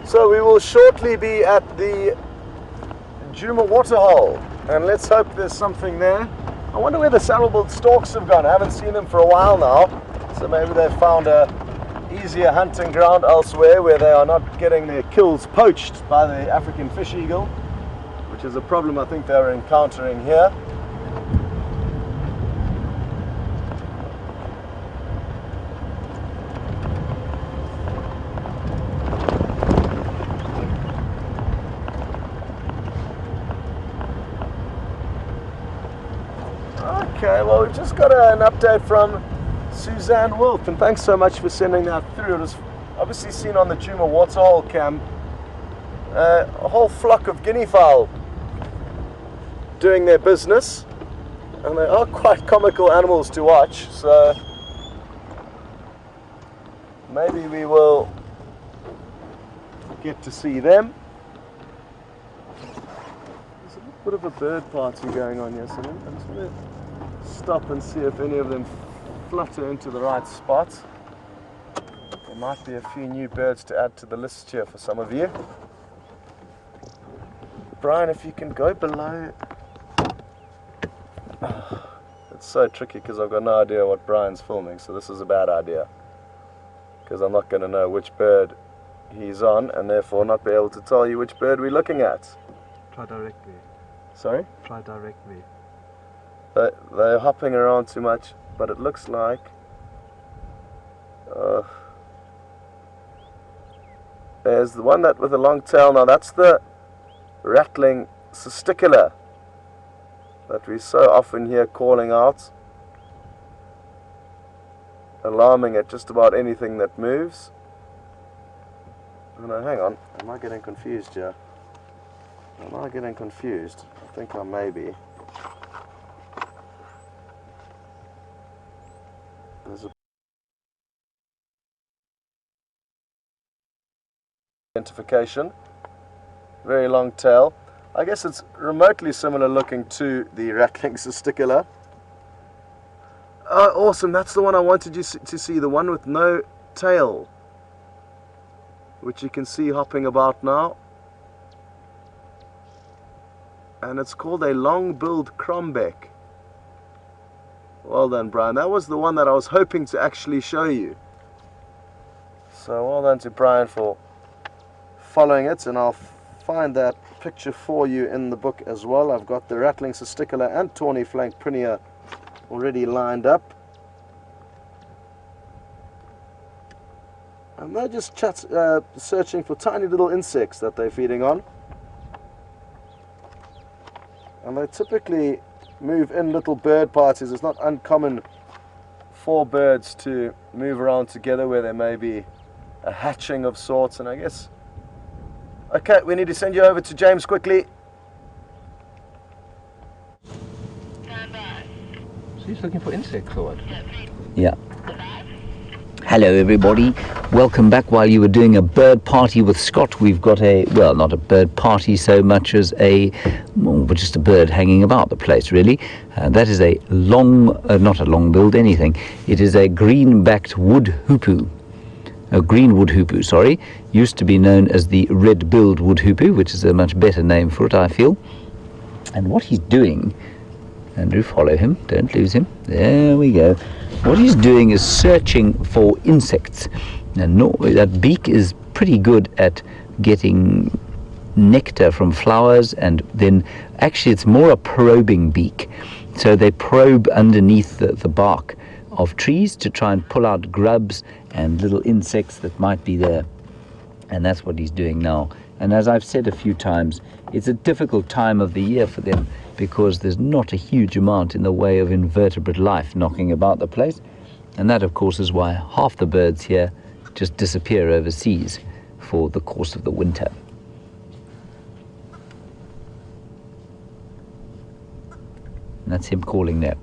So we will shortly be at the Djuma waterhole, and let's hope there's something there. I wonder where the saddle-billed storks have gone. I haven't seen them for a while now, so maybe they've found a easier hunting ground elsewhere where they are not getting their kills poached by the African fish eagle, which is a problem I think they're encountering here. Okay, well, we've just got an update from Suzanne Wolf, and thanks so much for sending that through. It was obviously seen on the Djuma waterhole cam, a whole flock of guinea fowl doing their business, and they are quite comical animals to watch, so maybe we will get to see them. There's a bit of a bird party going on here, so I just want to stop and see if any of them flutter into the right spot. There might be a few new birds to add to the list here for some of you. Brian, if you can go below. It's so tricky because I've got no idea what Brian's filming, so this is a bad idea, because I'm not going to know which bird he's on, and therefore not be able to tell you which bird we're looking at. Try directly. Sorry? Try directly. They're hopping around too much, but it looks like there's the one that with a long tail. Now that's the rattling testicular that we so often hear calling out, alarming at just about anything that moves. Oh no, hang on, am I getting confused here? Am I getting confused? I think I may be. There's a identification, very long tail. I guess it's remotely similar looking to the rattling testicular. Oh, awesome, that's the one I wanted you to see, the one with no tail, which you can see hopping about now. And it's called a long-billed crombeck. Well done, Brian. That was the one that I was hoping to actually show you. So well done to Brian for following it, and I'll find that picture for you in the book as well. I've got the rattling testicular and tawny flank prinia already lined up. And they're just searching for tiny little insects that they're feeding on. And they typically move in little bird parties. It's not uncommon for birds to move around together where there may be a hatching of sorts, and I guess... Okay, we need to send you over to James quickly. So he's looking for insects or what? Yeah. Hello everybody, welcome back. While you were doing a bird party with Scott, we've got a, well, not a bird party so much as a, well, just a bird hanging about the place really. That is a not a long-billed anything, it is a green-backed wood hoopoo. A green wood hoopoo, sorry, used to be known as the red-billed wood hoopoo, which is a much better name for it, I feel. And what he's doing, Andrew, follow him, don't lose him, there we go. What he's doing is searching for insects, and normally that beak is pretty good at getting nectar from flowers, and then actually it's more a probing beak, so they probe underneath the bark of trees to try and pull out grubs and little insects that might be there, and that's what he's doing now. And as I've said a few times, it's a difficult time of the year for them because there's not a huge amount in the way of invertebrate life knocking about the place, and that of course is why half the birds here just disappear overseas for the course of the winter. And that's him calling there.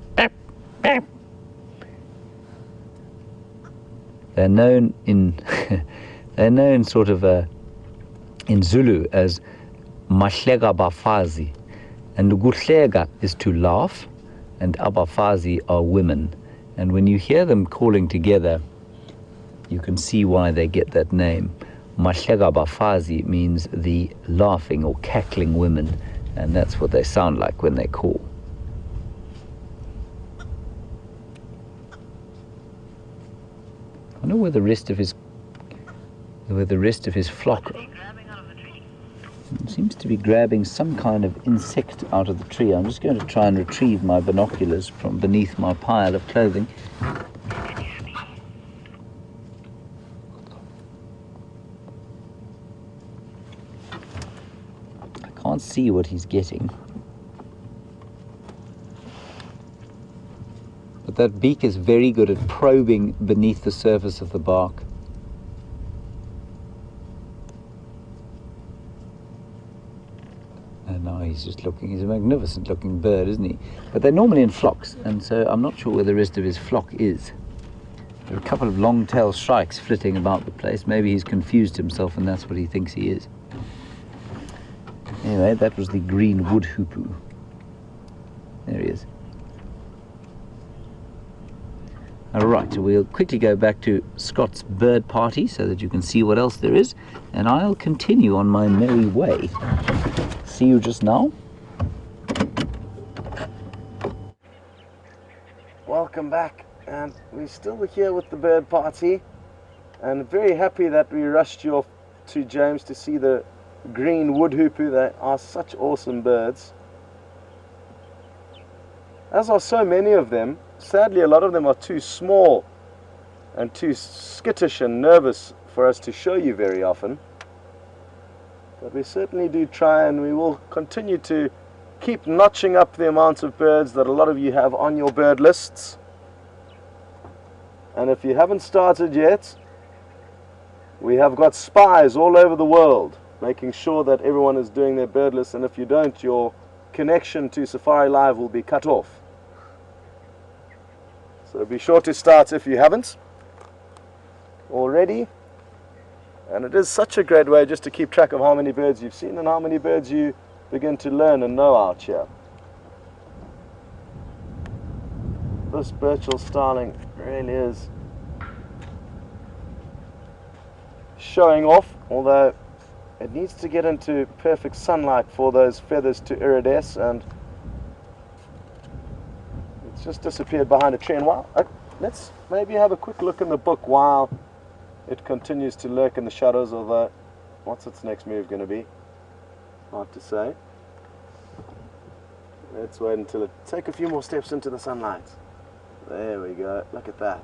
They're known in they're known sort of in Zulu as mahlega bafazi, and guhlega is to laugh, and abafazi are women, and when you hear them calling together you can see why they get that name. Mahlega bafazi means the laughing or cackling women, and that's what they sound like when they call. I wonder where the rest of his flock seems to be grabbing some kind of insect out of the tree. I'm just going to try and retrieve my binoculars from beneath my pile of clothing. I can't see what he's getting, but that beak is very good at probing beneath the surface of the bark. And now he's just looking, he's a magnificent looking bird, isn't he? But they're normally in flocks, and so I'm not sure where the rest of his flock is. There are a couple of long-tailed shrikes flitting about the place. Maybe he's confused himself and that's what he thinks he is. Anyway, that was the green wood hoopoo. There he is. Alright, so we'll quickly go back to Scott's bird party so that you can see what else there is, and I'll continue on my merry way. See you just now. Welcome back, and we're still here with the bird party, and very happy that we rushed your to James to see the green wood hoopoe. They are such awesome birds, as are so many of them. Sadly, a lot of them are too small and too skittish and nervous for us to show you very often. But we certainly do try, and we will continue to keep notching up the amount of birds that a lot of you have on your bird lists. And if you haven't started yet, we have got spies all over the world making sure that everyone is doing their bird list, and if you don't, your connection to Safari Live will be cut off. So be sure to start if you haven't already. And it is such a great way just to keep track of how many birds you've seen and how many birds you begin to learn and know out here. This Birchall starling really is showing off, although it needs to get into perfect sunlight for those feathers to iridesce, and it's just disappeared behind a tree. And let's maybe have a quick look in the book while it continues to lurk in the shadows, although what's its next move going to be? Hard to say. Let's wait until it take a few more steps into the sunlight. There we go, look at that.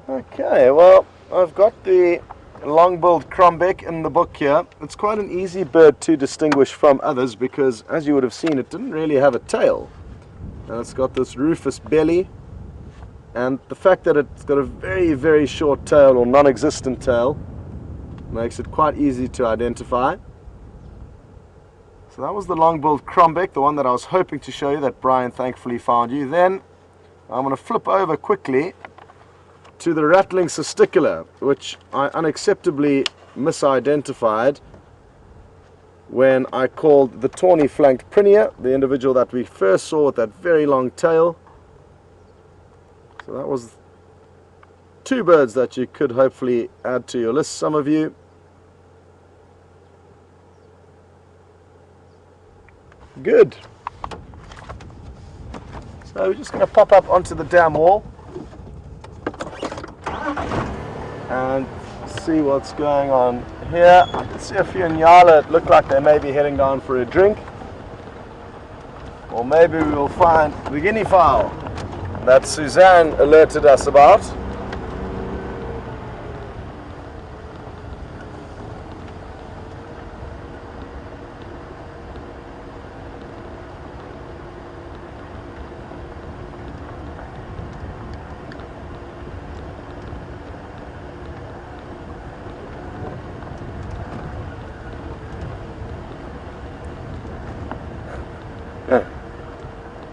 Okay, well, I've got the long-billed crombec in the book here. It's quite an easy bird to distinguish from others because, as you would have seen, it didn't really have a tail. And it's got this rufous belly, and the fact that it's got a very, very short tail or non-existent tail makes it quite easy to identify. So that was the long-billed crombec, the one that I was hoping to show you that Brian thankfully found you. Then I'm going to flip over quickly to the rattling cisticola, which I unacceptably misidentified when I called the tawny flanked prinia, the individual that we first saw with that very long tail. So that was two birds that you could hopefully add to your list, some of you. Good. So we're just going to pop up onto the dam wall and see what's going on here. I can see a few nyala. It looked like they may be heading down for a drink, or maybe we will find the guinea fowl that Suzanne alerted us about.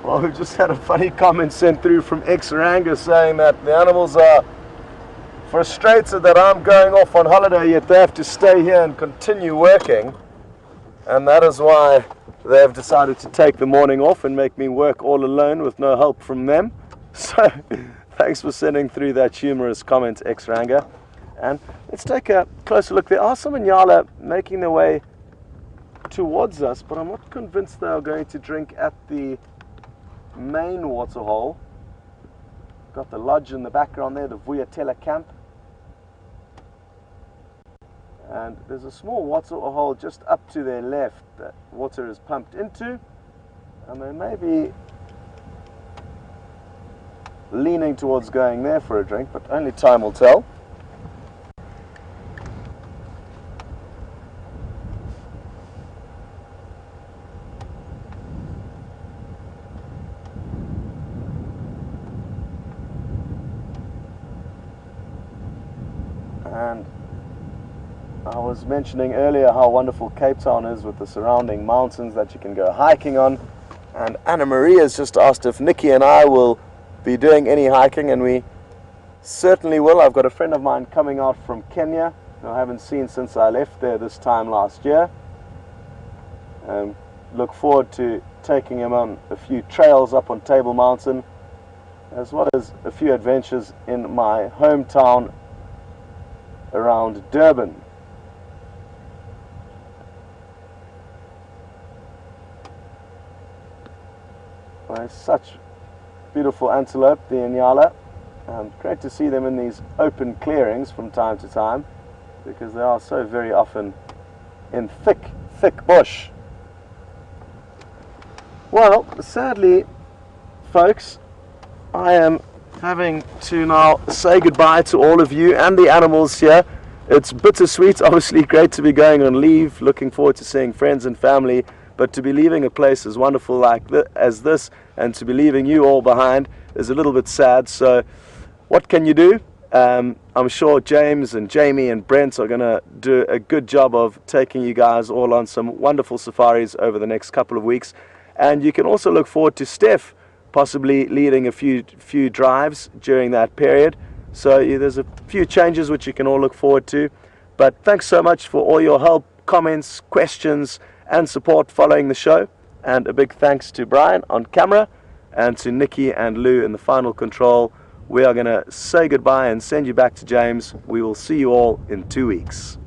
Well, we've just had a funny comment sent through from X-Ranga saying that the animals are frustrated that I'm going off on holiday, yet they have to stay here and continue working, and that is why they have decided to take the morning off and make me work all alone with no help from them. So thanks for sending through that humorous comment, X-Ranga. And let's take a closer look. There are some nyala making their way towards us, but I'm not convinced they are going to drink at the main waterhole. Got the lodge in the background there, the Vuyatela camp, and there's a small waterhole just up to their left that water is pumped into, and they may be leaning towards going there for a drink, but only time will tell. And I was mentioning earlier how wonderful Cape Town is with the surrounding mountains that you can go hiking on, and Anna Maria has just asked if Nikki and I will be doing any hiking, and we certainly will. I've got a friend of mine coming out from Kenya I haven't seen since I left there this time last year. Look forward to taking him on a few trails up on Table Mountain, as well as a few adventures in my hometown around Durban. Such beautiful antelope, the Inyala. Great to see them in these open clearings from time to time, because they are so very often in thick bush. Well, sadly, folks, I am having to now say goodbye to all of you and the animals here. It's bittersweet, obviously great to be going on leave, looking forward to seeing friends and family, but to be leaving a place as wonderful as this, and to be leaving you all behind, is a little bit sad. So what can you do? I'm sure James and Jamie and Brent are going to do a good job of taking you guys all on some wonderful safaris over the next couple of weeks. And you can also look forward to Steph possibly leading a few drives during that period. So there's a few changes which you can all look forward to. But thanks so much for all your help, comments, questions, and support following the show. And a big thanks to Brian on camera, and to Nikki and Lou in the final control. We are going to say goodbye and send you back to James. We will see you all in 2 weeks.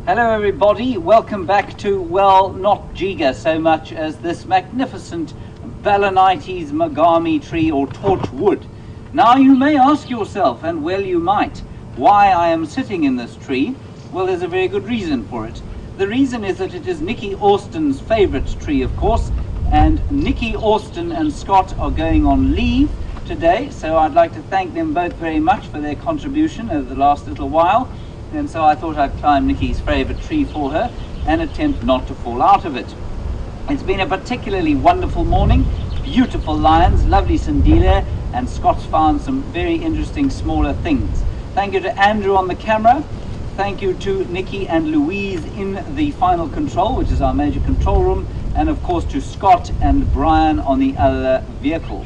Hello everybody, welcome back to, well, not Giga so much as this magnificent Balanites Magami tree or torchwood. Now you may ask yourself, and well you might, why I am sitting in this tree. Well, there's a very good reason for it. The reason is that it is Nicky Austin's favourite tree, of course, and Nicky Austin and Scott are going on leave today, so I'd like to thank them both very much for their contribution over the last little while. And so I thought I'd climb Nikki's favourite tree for her and attempt not to fall out of it. It's been a particularly wonderful morning, beautiful lions, lovely sandila, and Scott's found some very interesting smaller things. Thank you to Andrew on the camera, thank you to Nikki and Louise in the final control, which is our major control room, and of course to Scott and Brian on the other vehicle.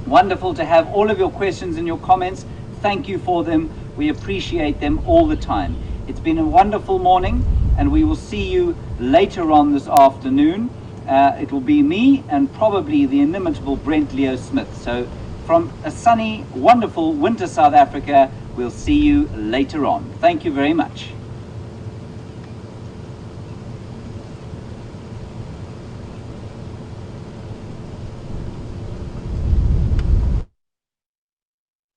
Wonderful to have all of your questions and your comments. Thank you for them. We appreciate them all the time. It's been a wonderful morning, and we will see you later on this afternoon. It will be me and probably the inimitable Brent Leo Smith. So from a sunny, wonderful winter South Africa, we'll see you later on. Thank you very much.